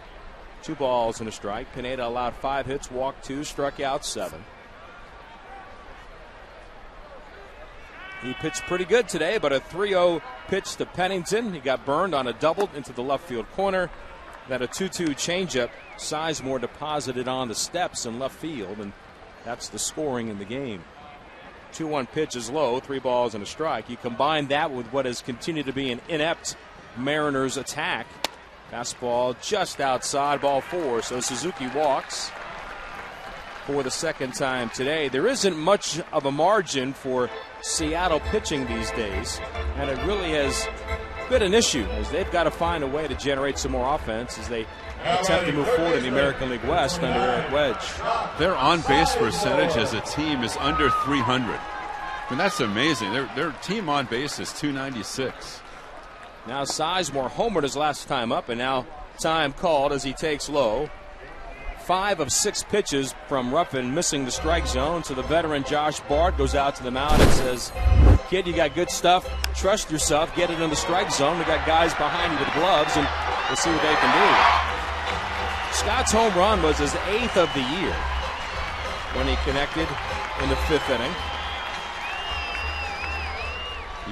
2 balls and a strike. Pineda allowed 5 hits, walked 2, struck out 7. He pitched pretty good today, but a 3-0 pitch to Pennington. He got burned on a double into the left field corner. Then a 2-2 changeup. Sizemore deposited on the steps in left field, and that's the scoring in the game. 2-1 pitch is low, 3 balls and a strike. You combine that with what has continued to be an inept Mariners attack. Fastball just outside, ball 4. So Suzuki walks for the second time today. There isn't much of a margin for Seattle pitching these days, and it really has been an issue as they've got to find a way to generate some more offense as they attempt to move forward in the American League West under Eric Wedge. Their on-base percentage as a team is under 300. I mean, that's amazing. Their team on base is 296. Now Sizemore homered his last time up, and now time called as he takes low. 5 of 6 pitches from Ruffin missing the strike zone. So the veteran Josh Bart goes out to the mound and says, "Kid, you got good stuff. Trust yourself. Get it in the strike zone. We got guys behind you with gloves, and we'll see what they can do." Scott's home run was his 8th of the year when he connected in the 5th inning.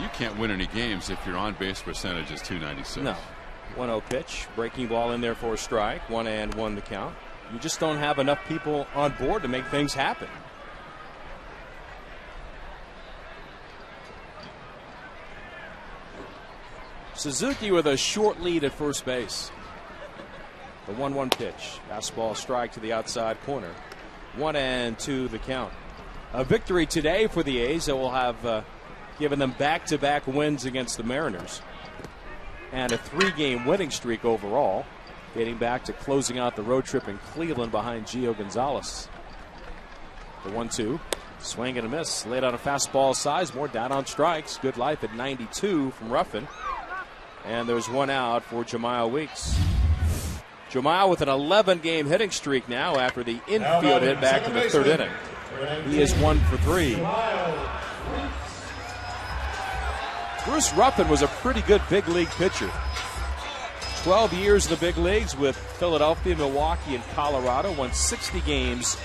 You can't win any games if your on-base percentage is 296. No. 1-0 pitch. Breaking ball in there for a strike. 1-1 the count. You just don't have enough people on board to make things happen. Suzuki with a short lead at first base. The 1-1 pitch. Fastball strike to the outside corner. 1-2 the count. A victory today for the A's that will have given them back-to-back wins against the Mariners. And a 3-game winning streak overall, dating back to closing out the road trip in Cleveland behind Gio Gonzalez. The 1-2. Swing and a miss. Laid on a fastball. Sizemore down on strikes. Good life at 92 from Ruffin. And there's 1 out for Jemiah Weeks. Jemiah with an 11-game hitting streak now after the infield hit back in the 3rd inning. He is 1 for 3. Bruce Ruffin was a pretty good big league pitcher. 12 years in the big leagues with Philadelphia, Milwaukee, and Colorado. Won 60 games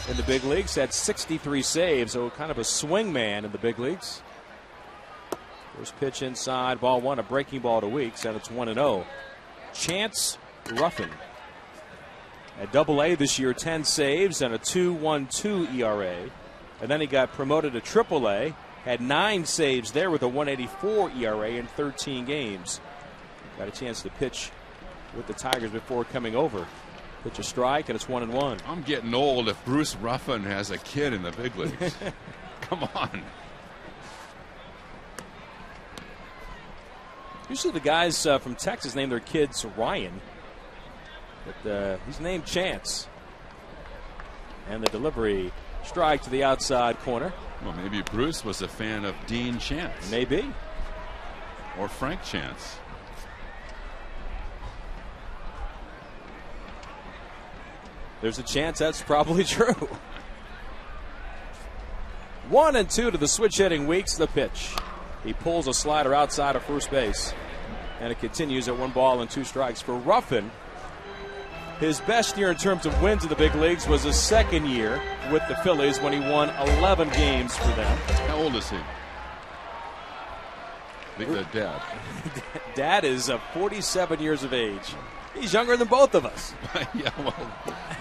in the big leagues. Had 63 saves, so kind of a swing man in the big leagues. First pitch inside, ball 1, a breaking ball to Weeks, and it's 1-0. Chance Ruffin at Double-A this year, 10 saves and a 2.12 ERA. And then he got promoted to Triple-A, had 9 saves there with a 1.84 ERA in 13 games. Got a chance to pitch with the Tigers before coming over. Pitch a strike, and it's 1-1. I'm getting old if Bruce Ruffin has a kid in the big leagues. Come on. Usually the guys from Texas name their kids Ryan. But he's named Chance. And the delivery, strike to the outside corner. Well, maybe Bruce was a fan of Dean Chance. Maybe. Or Frank Chance. There's a chance that's probably true. 1-2 to the switch hitting Weeks. The pitch. He pulls a slider outside of first base. And it continues at 1 ball and 2 strikes. For Ruffin, his best year in terms of wins in the big leagues was his 2nd year with the Phillies when he won 11 games for them. How old is he? Dad. Dad is 47 years of age. He's younger than both of us. Yeah, well.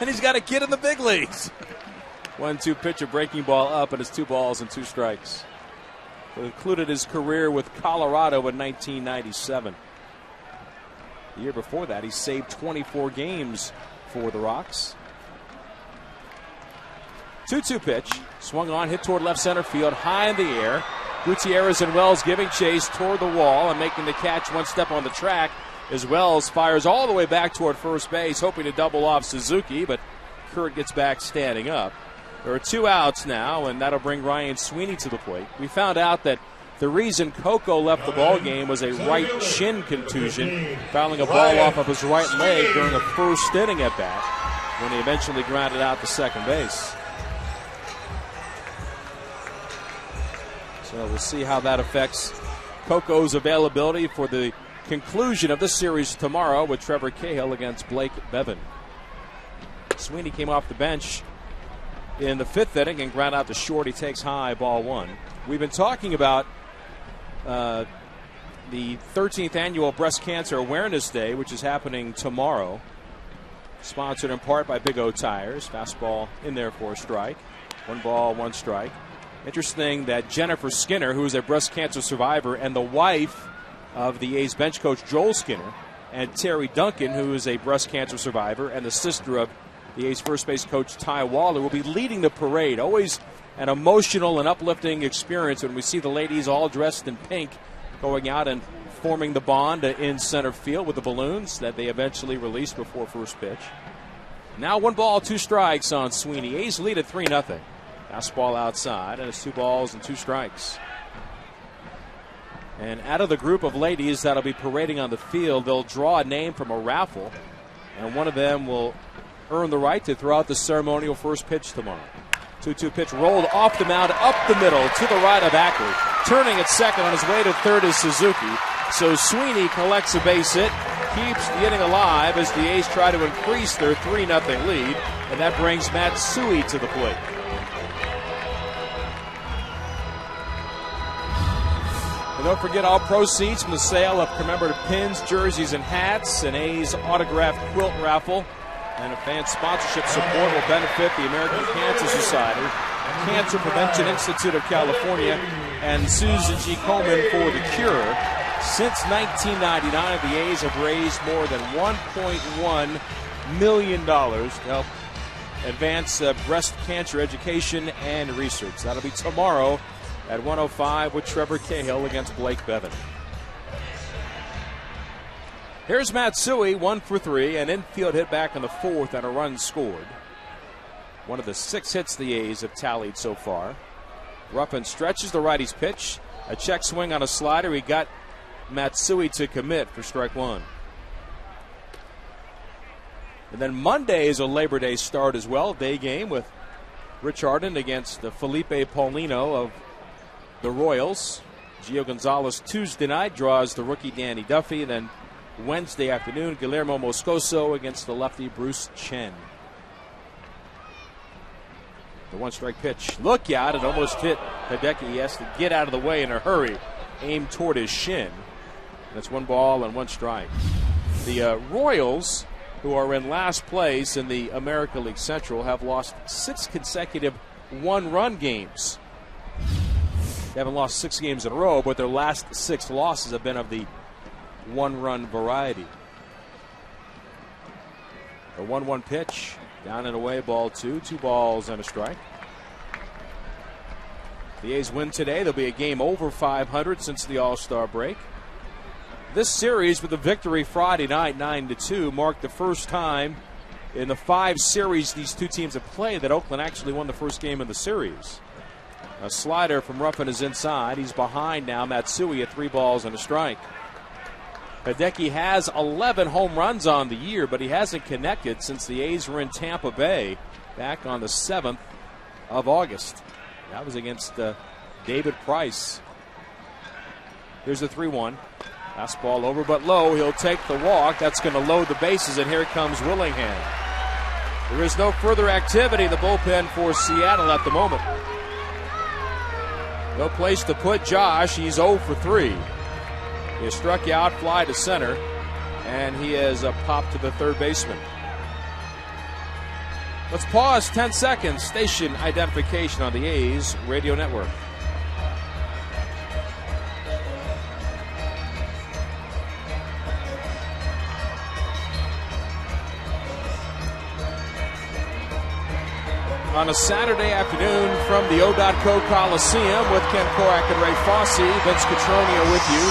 And he's got a kid in the big leagues. 1-2 pitch, a breaking ball up, and it's 2 balls and 2 strikes. Concluded his career with Colorado in 1997. The year before that, he saved 24 games for the Rocks. 2-2 pitch, swung on, hit toward left center field, high in the air. Gutierrez and Wells giving chase toward the wall and making the catch one step on the track as Wells fires all the way back toward first base, hoping to double off Suzuki, but Kurt gets back standing up. There are 2 outs now, and that'll bring Ryan Sweeney to the plate. We found out that the reason Coco left the ball game was a right shin contusion, fouling a ball off of his right leg during the first inning at bat when he eventually grounded out to second base. So we'll see how that affects Coco's availability for the conclusion of the series tomorrow with Trevor Cahill against Blake Bevan. Sweeney came off the bench in the 5th inning and ground out to short. He takes high, ball 1. We've been talking about the 13th annual Breast Cancer Awareness Day, which is happening tomorrow. Sponsored in part by Big O Tires. Fastball in there for a strike. 1 ball, 1 strike. Interesting that Jennifer Skinner, who is a breast cancer survivor and the wife of the A's bench coach Joel Skinner, and Terry Duncan, who is a breast cancer survivor and the sister of the A's first base coach Ty Waller, will be leading the parade. Always an emotional and uplifting experience when we see the ladies all dressed in pink going out and forming the bond in center field with the balloons that they eventually released before first pitch. Now 1 ball, 2 strikes on Sweeney. A's lead at 3-0. Fastball outside, and it's 2 balls and 2 strikes. And out of the group of ladies that'll be parading on the field, they'll draw a name from a raffle, and one of them will earn the right to throw out the ceremonial first pitch tomorrow. 2-2 pitch rolled off the mound, up the middle, to the right of Ackley. Turning at second on his way to third is Suzuki. So Sweeney collects a base hit, keeps the inning alive as the A's try to increase their 3-0 lead, and that brings Matsui to the plate. And don't forget all proceeds from the sale of commemorative pins, jerseys, and hats, an A's autographed quilt raffle, and a fan sponsorship support will benefit the American Cancer Society, Cancer Prevention Institute of California, and Susan G. Komen for the Cure. Since 1999, the A's have raised more than $1.1 million to help advance breast cancer education and research. That'll be tomorrow at 1:05 with Trevor Cahill against Blake Bevan. Here's Matsui, 1 for 3, an infield hit back in the 4th and a run scored. One of the 6 hits the A's have tallied so far. Ruffin stretches the righty's pitch. A check swing on a slider. He got Matsui to commit for strike 1. And then Monday is a Labor Day start as well. Day game with Rich Arden against Felipe Paulino of the Royals. Gio Gonzalez Tuesday night draws the rookie Danny Duffy. Then Wednesday afternoon, Guillermo Moscoso against the lefty Bruce Chen. The 1-strike pitch. Look out, it almost hit Hideki. He has to get out of the way in a hurry. Aimed toward his shin. That's 1 ball and 1 strike. The Royals, who are in last place in the American League Central, have lost 6 consecutive 1-run games. They haven't lost 6 games in a row, but their last 6 losses have been of the 1-run variety. The 1-1 pitch. Down and away, ball 2. 2 balls and a strike. The A's win today. There'll be a game over 500 since the All-Star break. This series, with a victory Friday night, 9-2, marked the first time in the 5 series these two teams have played that Oakland actually won the first game of the series. A slider from Ruffin is inside. He's behind now. Matsui at 3 balls and a strike. Hideki has 11 home runs on the year, but he hasn't connected since the A's were in Tampa Bay back on the 7th of August. That was against David Price. Here's the 3-1. Fastball over but low. He'll take the walk. That's going to load the bases, and here comes Willingham. There is no further activity in the bullpen for Seattle at the moment. No place to put Josh. He's 0 for 3. He has struck out, fly to center, and he has popped to the third baseman. Let's pause 10 seconds. Station identification on the A's radio network. on a Saturday afternoon from the O.Co Coliseum with Ken Korak and Ray Fosse. Vince Cotroneo with you.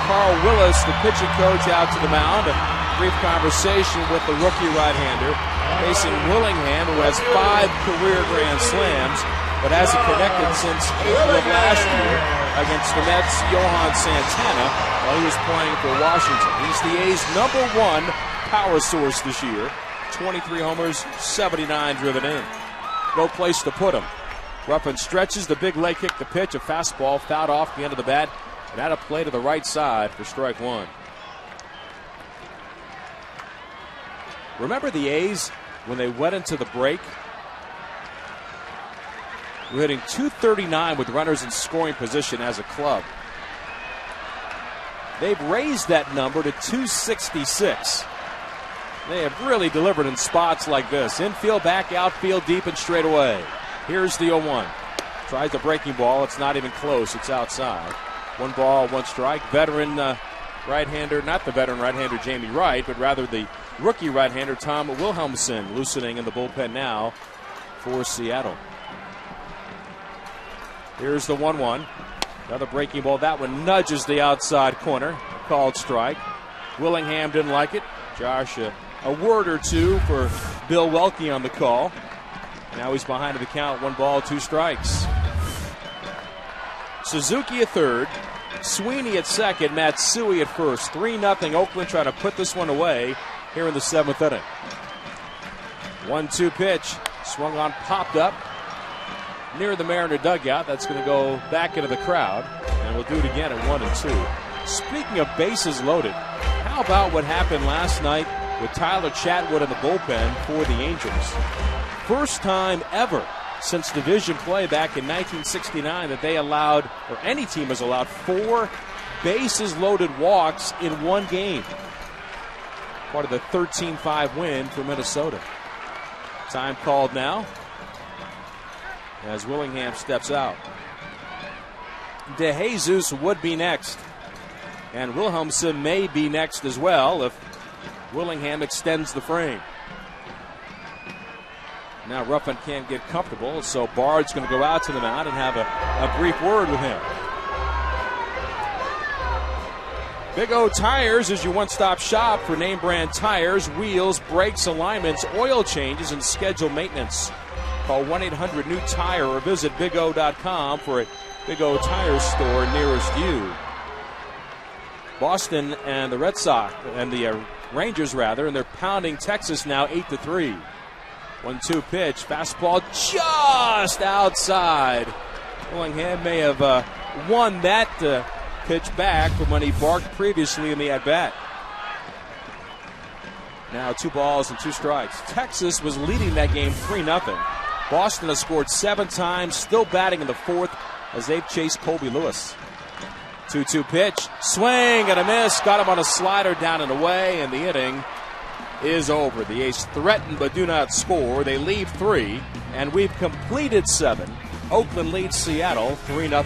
Carl Willis, the pitching coach, out to the mound. A brief conversation with the rookie right-hander facing Willingham, who has 5 career grand slams, but hasn't connected since April of last year against the Mets' Johan Santana while he was playing for Washington. He's the A's #1 power source this year. 23 homers, 79 driven in. No place to put him. Ruffin stretches, the big leg kick, the pitch, a fastball fouled off the end of the bat, and out of play to the right side for strike one. Remember the A's when they went into the break? We're hitting .239 with runners in scoring position as a club. They've raised that number to .266. They have really delivered in spots like this. Infield, back, outfield, deep, and straight away. Here's the 0-1. Tries the breaking ball. It's not even close. It's outside. 1 ball, 1 strike. Veteran right-hander, not the veteran right-hander Jamie Wright, but rather the rookie right-hander Tom Wilhelmsen loosening in the bullpen now for Seattle. Here's the 1-1. Another breaking ball. That one nudges the outside corner. Called strike. Willingham didn't like it. Josh, a word or two for Bill Welke on the call. Now he's behind the count. 1 ball, 2 strikes. Suzuki at third. Sweeney at second. Matsui at first. 3-0 Oakland trying to put this one away here in the 7th inning. 1-2 pitch. Swung on, popped up near the Mariner dugout. That's going to go back into the crowd. And we'll do it again at 1-2. Speaking of bases loaded, how about what happened last night with Tyler Chatwood in the bullpen for the Angels? First time ever since division play back in 1969 that they allowed, or any team has allowed, 4 bases loaded walks in one game. Part of the 13-5 win for Minnesota. Time called now as Willingham steps out. DeJesus would be next. And Wilhelmsen may be next as well if Willingham extends the frame. Now Ruffin can't get comfortable, so Bard's going to go out to the mound and have a brief word with him. Big O Tires is your one-stop shop for name brand tires, wheels, brakes, alignments, oil changes, and scheduled maintenance. Call 1-800-NEW-TIRE or visit BigO.com for a Big O Tires store nearest you. Boston and the Red Sox, and the Rangers rather, and they're pounding Texas now 8-3. 1-2 pitch, fastball just outside. Willingham may have won that pitch back from when he barked previously in the at-bat. Now 2 balls and 2 strikes. Texas was leading that game 3-0. Boston has scored 7 times, still batting in the 4th as they've chased Colby Lewis. 2-2 pitch, swing and a miss. Got him on a slider down and away, and the inning is over. The A's threaten but do not score. They leave 3, and we've completed 7. Oakland leads Seattle 3-0.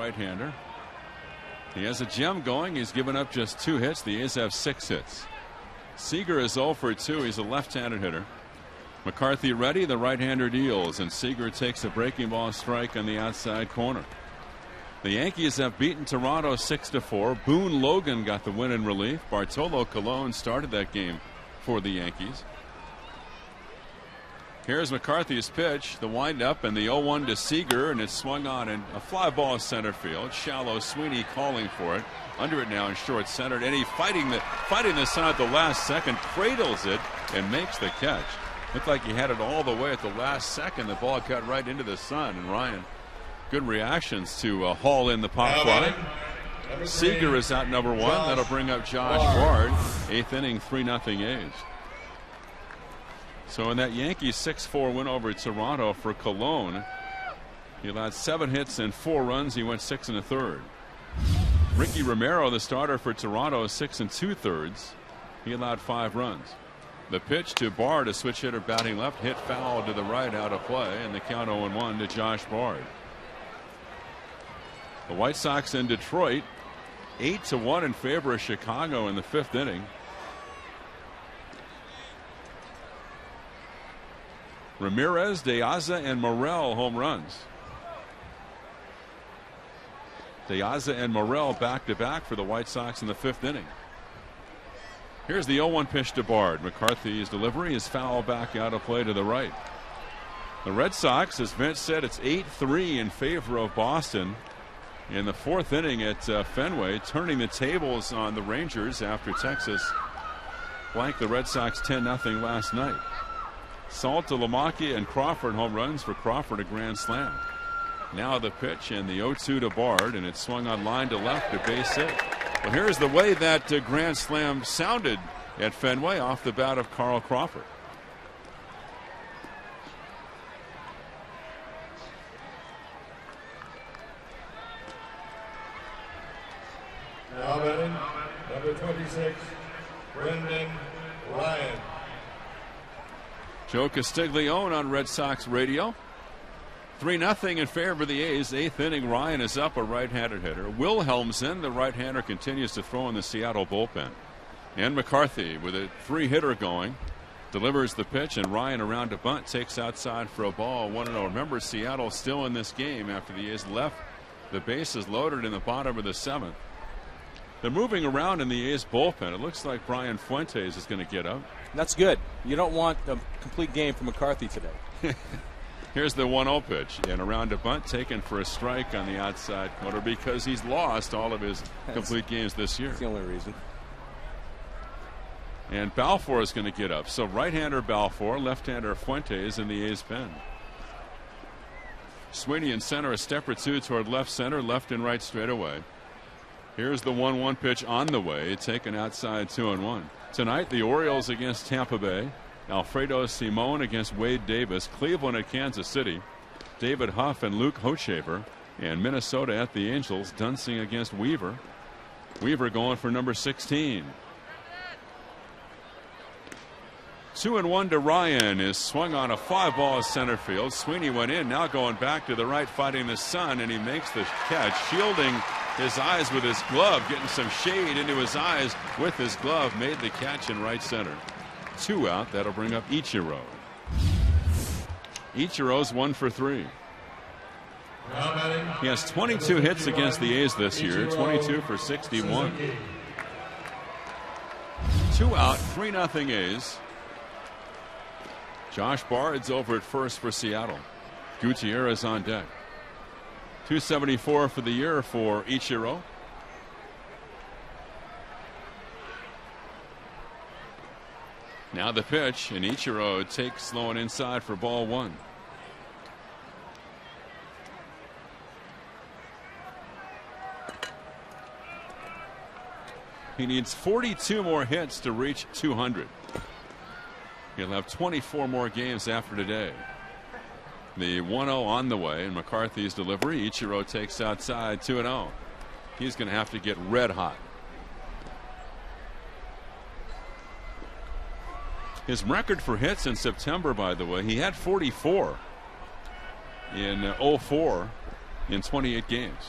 right-hander. He has a gem going. He's given up just 2 hits. The A's have 6 hits. Seager is 0 for 2. He's a left-handed hitter. McCarthy ready. The right-hander deals, and Seager takes a breaking ball strike on the outside corner. The Yankees have beaten Toronto 6-4. Boone Logan got the win in relief. Bartolo Colon started that game for the Yankees. Here's McCarthy's pitch, the windup, and the 0-1 to Seager, and it's swung on in a fly ball center field. Shallow. Sweeney calling for it. Under it now in short center, and he fighting the sun at the last second, cradles it and makes the catch. Looked like he had it all the way at the last second. The ball cut right into the sun, and Ryan, good reactions to haul in the pop fly. Seager is out number 1. That'll bring up Josh Bard. 8th inning, 3-0 A's. So in that Yankees 6-4 win over Toronto for Colon, he allowed 7 hits and 4 runs. He went 6 1/3. Ricky Romero, the starter for Toronto, 6 2/3. He allowed 5 runs. The pitch to Bard, a switch hitter batting left, hit foul to the right, out of play, and the count 0-1 to Josh Bard. The White Sox in Detroit, 8-1 in favor of Chicago in the 5th inning. Ramirez, De Aza, and Morel home runs. De Aza and Morel back-to-back for the White Sox in the 5th inning. Here's the 0-1 pitch to Bard. McCarthy's delivery is foul back out of play to the right. The Red Sox, as Vince said, it's 8-3 in favor of Boston in the 4th inning at Fenway, turning the tables on the Rangers after Texas blanked the Red Sox 10-0 last night. Salt to LaMacchia and Crawford home runs. For Crawford, a grand slam. Now the pitch and the 0-2 to Bard, and it's swung on line to left to base hit. Well, here's the way that grand slam sounded at Fenway off the bat of Carl Crawford. Now batting, number 26, Brendan Ryan. Joe Castiglione on Red Sox radio. 3-0 in favor of the A's. 8th inning, Ryan is up, a right-handed hitter. Wilhelmsen, the right-hander, continues to throw in the Seattle bullpen. And McCarthy with a 3-hitter going. Delivers the pitch, and Ryan around to bunt, takes outside for a ball. 1-0. Remember, Seattle still in this game after the A's left the bases loaded in the bottom of the 7th. They're moving around in the A's bullpen. It looks like Brian Fuentes is going to get up. That's good. You don't want a complete game from McCarthy today. Here's the 1-0 pitch, and around to bunt, taken for a strike on the outside corner because he's lost all of his complete games this year. That's the only reason. And Balfour is going to get up. So right-hander Balfour, left-hander Fuentes in the A's pen. Sweeney in center, a step or 2 toward left center, left and right straightaway. Here's the 1-1 pitch on the way, taken outside 2-1. Tonight, the Orioles against Tampa Bay, Alfredo Simon against Wade Davis, Cleveland at Kansas City, David Huff and Luke Hochevar, and Minnesota at the Angels, Dunsing against Weaver. Weaver going for number 16. 2-1 to Ryan is swung on a fly ball center field. Sweeney went in, now going back to the right, fighting the sun, and he makes the catch, shielding his eyes with his glove, getting some shade into his eyes with his glove, made the catch in right center. 2 out. That'll bring up Ichiro. Ichiro's 1 for 3. He has 22 hits against the A's this year, 22 for 61. 2 out, 3-0 A's. Josh Bard's over at first for Seattle. Gutierrez on deck. 274 for the year for Ichiro. Now the pitch, and Ichiro takes slow and inside for ball 1. He needs 42 more hits to reach 200. He'll have 24 more games after today. The 1-0 on the way, and McCarthy's delivery. Ichiro takes outside 2-0. He's going to have to get red hot. His record for hits in September, by the way, he had 44 in 04 in 28 games.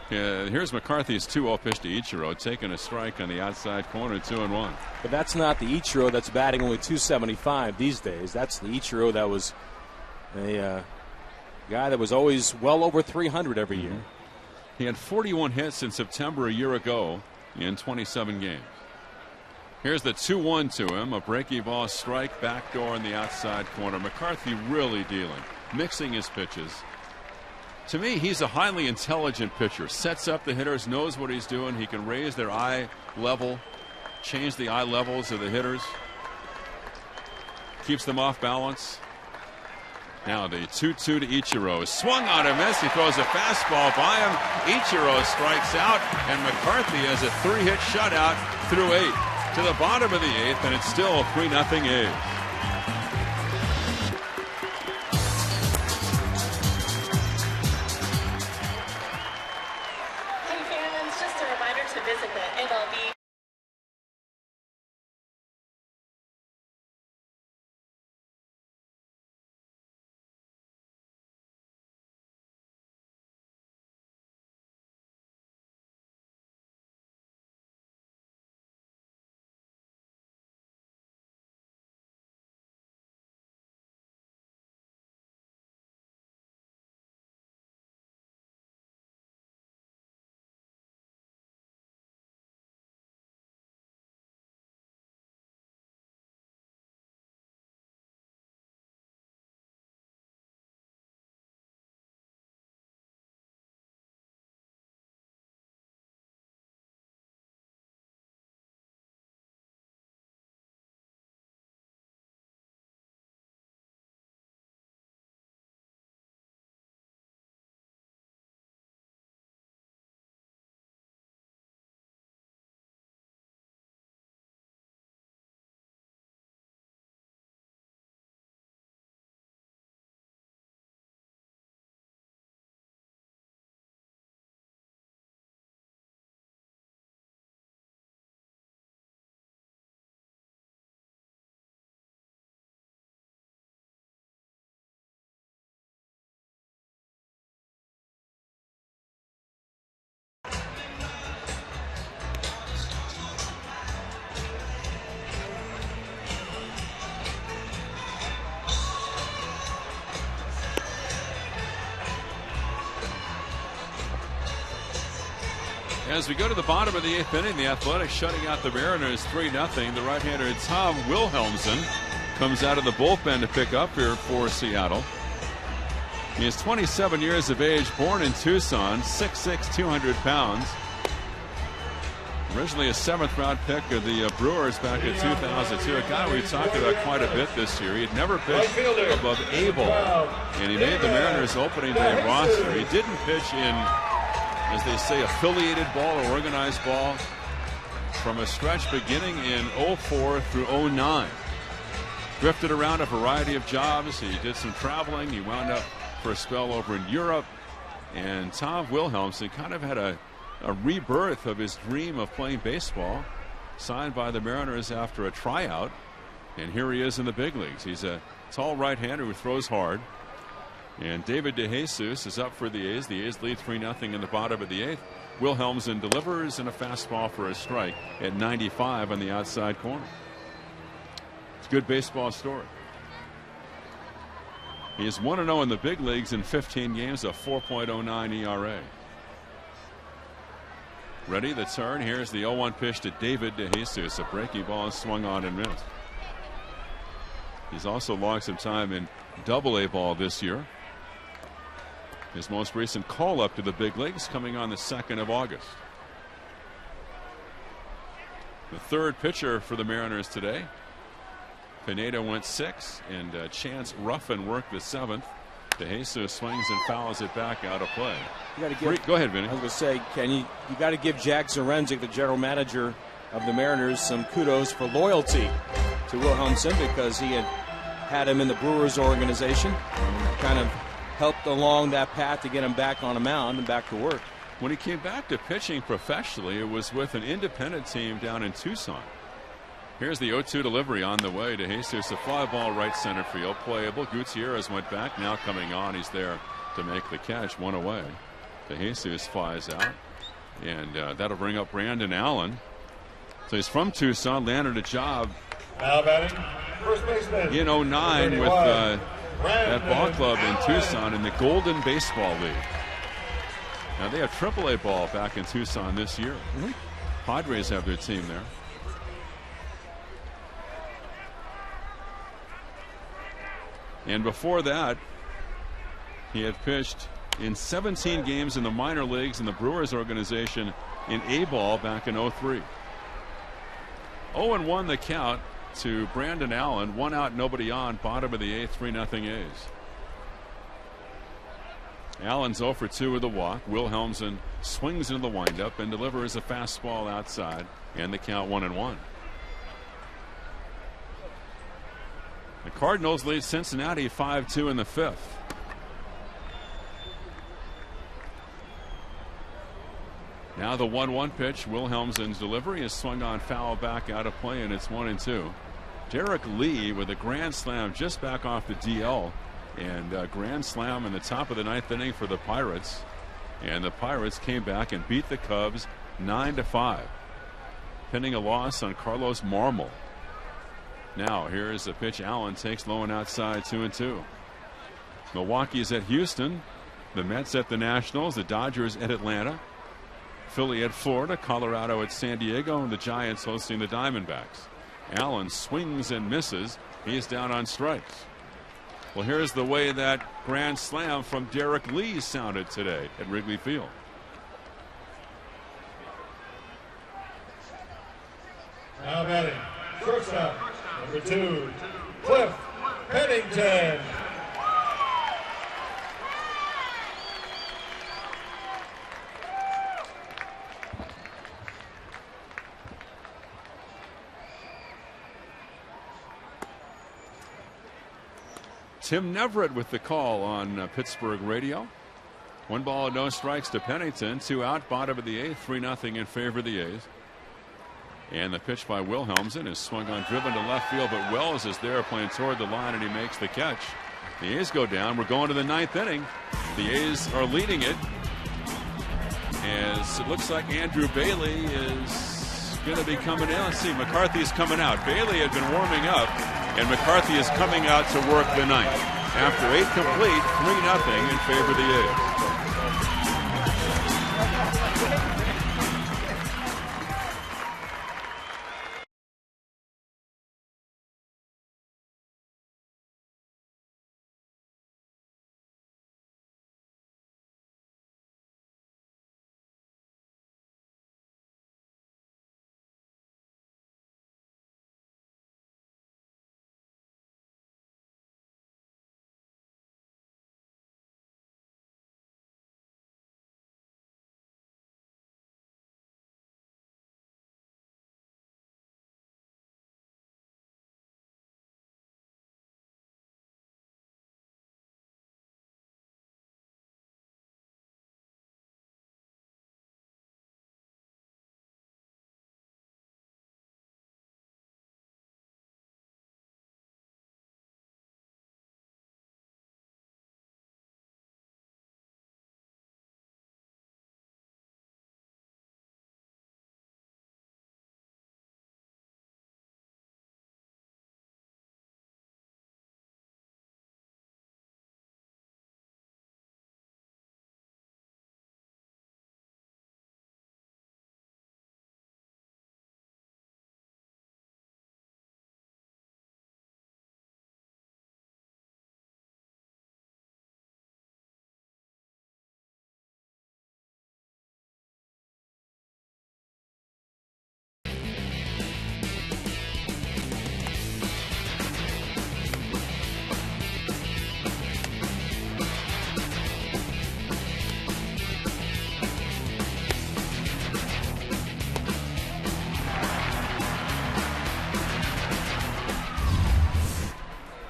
Here's McCarthy's 2-0 pitch to Ichiro, taking a strike on the outside corner, 2-1. But that's not the Ichiro that's batting only .275 these days. That's the Ichiro that was a guy that was always well over 300 every year. He had 41 hits in September a year ago in 27 games. Here's the 2-1 to him, a breaky ball strike, backdoor in the outside corner. McCarthy really dealing, mixing his pitches. To me, he's a highly intelligent pitcher. Sets up the hitters, knows what he's doing. He can raise their eye level, change the eye levels of the hitters. Keeps them off balance. Now the 2-2 to Ichiro. Swung on a miss. He throws a fastball by him. Ichiro strikes out, and McCarthy has a 3-hit shutout through 8. To the bottom of the 8th, and it's still 3-0 A's. Visit the MLB. As we go to the bottom of the 8th inning, the Athletics shutting out the Mariners 3-0. The right-hander Tom Wilhelmsen comes out of the bullpen to pick up here for Seattle. He is 27 years of age, born in Tucson, 6'6", 200 pounds. Originally a 7th-round pick of the Brewers back in 2002. A guy we've talked about quite a bit this year. He'd never pitched above A ball, and he made the Mariners opening day roster. He didn't pitch in, as they say, affiliated ball or organized ball from a stretch beginning in 04 through 09. Drifted around a variety of jobs. He did some traveling. He wound up for a spell over in Europe. And Tom Wilhelmsen kind of had a rebirth of his dream of playing baseball. Signed by the Mariners after a tryout. And here he is in the big leagues. He's a tall right-hander who throws hard. And David DeJesus is up for the A's. The A's lead 3-0 in the bottom of the 8th. Wilhelmsen delivers and a fastball for a strike at 95 on the outside corner. It's a good baseball story. He is 1-0 in the big leagues in 15 games, a 4.09 ERA. Ready, the turn. Here's the 0-1 pitch to David DeJesus. A breaking ball swung on and missed. He's also logged some time in Double-A ball this year. His most recent call up to the big leagues coming on the 2nd of August. The third pitcher for the Mariners today. Pineda went 6, and Chance Ruffin worked the 7th. DeJesus swings and fouls it back out of play. Go ahead, Vinny. I was going to say, Ken, you got to give Jack Zarenzik, the general manager of the Mariners, some kudos for loyalty to Wilhelmsen, because he had him in the Brewers organization and kind of helped along that path to get him back on a mound and back to work. When he came back to pitching professionally, it was with an independent team down in Tucson. Here's the 0-2 delivery on the way to Jesus. A fly ball right center field, playable. Gutierrez went back, now coming on. He's there to make the catch, one away. DeJesus flies out, and that'll bring up Brandon Allen. So he's from Tucson, landed a job Now batting, first baseman. in 09 with that ball club in Tucson in the Golden Baseball League. Now they have AAA ball back in Tucson this year. Padres have their team there. And before that, he had pitched in 17 games in the minor leagues in the Brewers organization in A-ball back in 03. 0-1 the count to Brandon Allen. 1 out, nobody on. Bottom of the 8th, 3-0 A's. Allen's 0 for 2 with a walk. Wilhelmsen swings into the windup and delivers a fastball outside, and the count 1-1. The Cardinals lead Cincinnati 5-2 in the 5th. Now the 1-1 pitch. Wilhelmsen's delivery is swung on foul back out of play, and it's 1-2. Derek Lee with a grand slam just back off the DL, and a grand slam in the top of the 9th inning for the Pirates. And the Pirates came back and beat the Cubs 9-5, pinning a loss on Carlos Marmol. Now here's the pitch. Allen takes low and outside, 2-2. Milwaukee's at Houston. The Mets at the Nationals. The Dodgers at Atlanta. Philly at Florida. Colorado at San Diego. And the Giants hosting the Diamondbacks. Allen swings and misses. He's down on strikes. Well, here's the way that grand slam from Derek Lee sounded today at Wrigley Field. Now batting, shortstop, number 2, Cliff Pennington. Tim Neverett with the call on Pittsburgh radio. 1 ball, no strikes to Pennington. 2 out, bottom of the 8th, 3-0 in favor of the A's. And the pitch by Wilhelmsen is swung on, driven to left field, but Wells is there playing toward the line, and he makes the catch. The A's go down. We're going to the 9th inning. The A's are leading it, as it looks like Andrew Bailey is going to be coming in. Let's see, McCarthy's coming out. Bailey had been warming up, and McCarthy is coming out to work the 9th. After 8 complete, 3-0 in favor of the A's.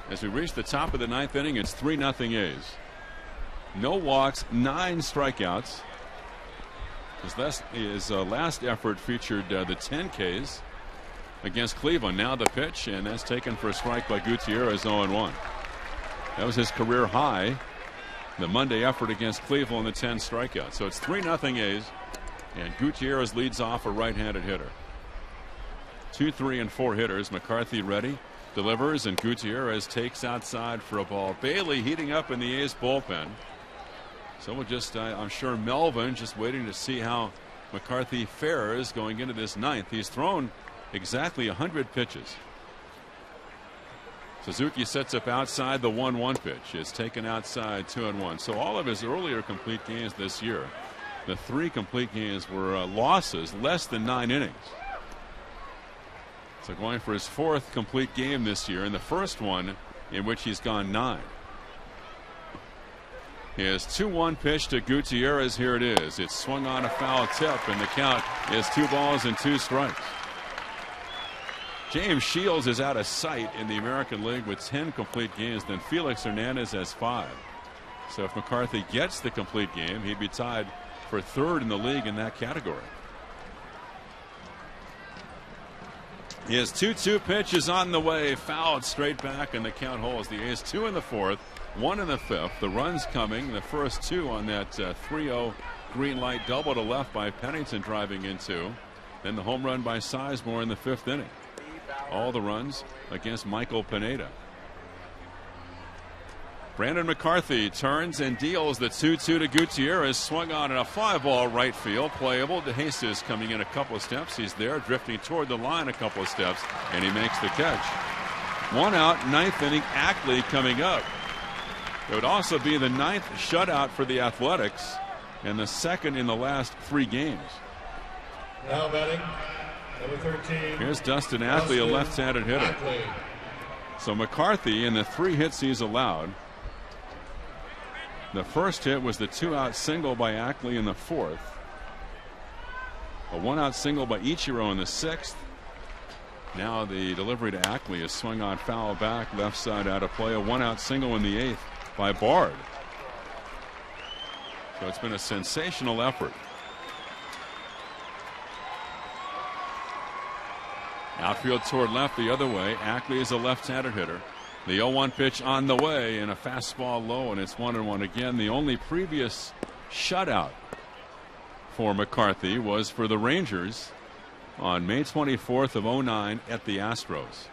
As we reach the top of the 9th inning, it's 3-0 A's. No walks, 9 strikeouts. His last effort featured the 10 Ks against Cleveland. Now the pitch, and that's taken for a strike by Gutierrez, 0-1. That was his career high the Monday effort against Cleveland, the 10 strikeouts. So it's 3-0 A's, and Gutierrez leads off a right-handed hitter. 2, 3, and 4 hitters. McCarthy ready, delivers, and Gutierrez takes outside for a ball. Bailey heating up in the A's bullpen. So we'll just, I'm sure Melvin just waiting to see how McCarthy fares going into this ninth. He's thrown exactly 100 pitches. Suzuki sets up outside the 1-1 pitch. It's taken outside 2-1. So all of his earlier complete games this year, the 3 complete games were losses less than 9 innings. So going for his 4th complete game this year, and the first one in which he's gone 9. His 2-1 pitch to Gutierrez. Here it is. It's swung on a foul tip, and the count is 2 balls and 2 strikes. James Shields is out of sight in the American League with 10 complete games. Then Felix Hernandez has 5. So if McCarthy gets the complete game, he'd be tied for 3rd in the league in that category. His 2-2 pitch is on the way, fouled straight back, and the count holds. The A's 2 in the 4th, 1 in the 5th. The runs coming, the first 2 on that 3-0 green light double to left by Pennington driving in 2. Then the home run by Sizemore in the 5th inning. All the runs against Michael Pineda. Brandon McCarthy turns and deals the 2-2 to Gutierrez. Swung on in a fly ball right field. Playable. DeJesus coming in a couple of steps. He's there, drifting toward the line a couple of steps, and he makes the catch. 1 out, 9th inning. Ackley coming up. It would also be the 9th shutout for the Athletics and the 2nd in the last 3 games. Now batting, number 13. Here's Dustin Ackley, a left-handed hitter. Ackley. So McCarthy, in the 3 hits he's allowed, the first hit was the 2-out single by Ackley in the 4th. A 1-out single by Ichiro in the 6th. Now the delivery to Ackley is swung on foul back, left side out of play. A 1-out single in the 8th by Bard. So it's been a sensational effort. Outfield toward left the other way. Ackley is a left-handed hitter. The 0-1 pitch on the way, and a fastball low, and it's 1-1 again. The only previous shutout for McCarthy was for the Rangers on May 24th of 09 at the Astros.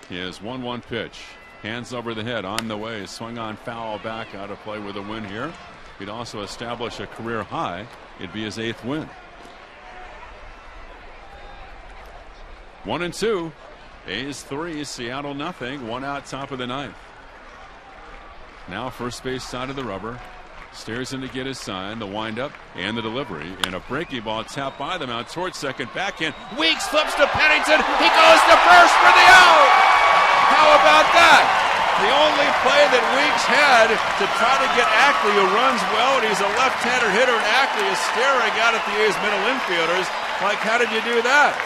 His 1-1 pitch, hands over the head, on the way, swung on foul back, out of play with a win here. He'd also establish a career high. It'd be his 8th win. 1-2. A's 3, Seattle nothing. 1 out, top of the 9th. Now first base side of the rubber. Stares in to get his sign. The windup and the delivery. And a breaking ball tapped by them out towards second. Backhand. Weeks flips to Pennington. He goes to first for the out. How about that? The only play that Weeks had to try to get Ackley, who runs well, and he's a left-hander hitter, and Ackley is staring out at the A's middle infielders like, how did you do that?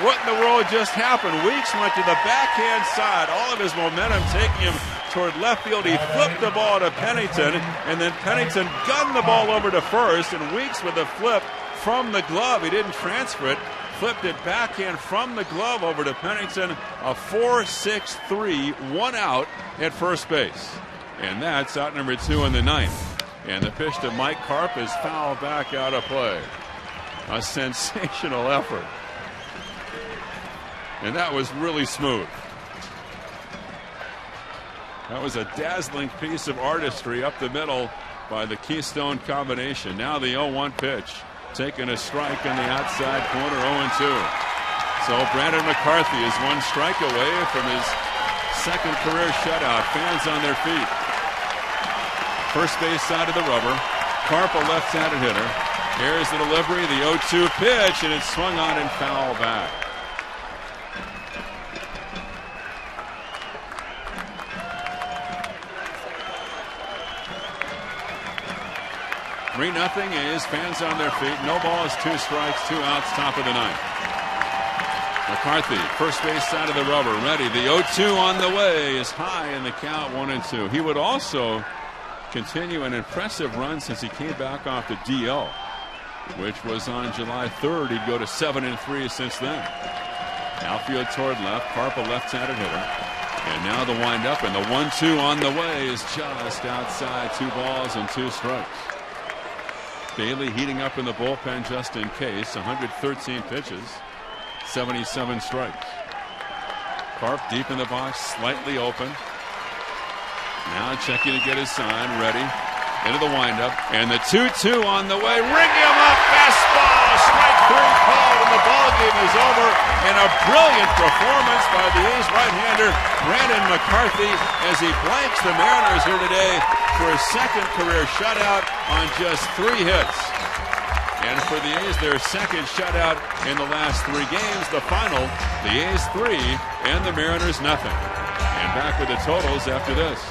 What in the world just happened? Weeks went to the backhand side, all of his momentum taking him toward left field. He flipped the ball to Pennington, and then Pennington gunned the ball over to first, and Weeks with a flip from the glove. He didn't transfer it, flipped it backhand from the glove over to Pennington. A 4-6-3, 1 out at first base. And that's out number 2 in the 9th. And the pitch to Mike Karp is foul back, out of play. A sensational effort. And that was really smooth. That was a dazzling piece of artistry up the middle by the Keystone combination. Now the 0-1 pitch, taking a strike in the outside corner, 0-2. So Brandon McCarthy is 1 strike away from his 2nd career shutout. Fans on their feet. First base side of the rubber. Karp, a left-handed hitter. Here's the delivery, the 0-2 pitch, and it's swung on and foul back. 3-0 A's, fans on their feet. No balls, 2 strikes, 2 outs, top of the 9th. McCarthy, first base side of the rubber, ready. The 0-2 on the way is high in the count, 1-2. He would also continue an impressive run since he came back off the DL, which was on July 3rd. He'd go to 7-3 since then. Outfield toward left. Karp, a left-handed hitter. And now the windup, and the 1-2 on the way is just outside. 2 balls and 2 strikes. Bailey heating up in the bullpen just in case. 113 pitches, 77 strikes. Carp deep in the box, slightly open. Now checking to get his sign, ready. Into the windup, and the 2-2 on the way. Ring him up, fastball, strike 3 called, and the ball game is over. And a brilliant performance by the A's right-hander Brandon McCarthy as he blanks the Mariners here today for his second career shutout on just 3 hits. And for the A's, their second shutout in the last 3 games. The final, the A's 3 and the Mariners nothing. And back with the totals after this.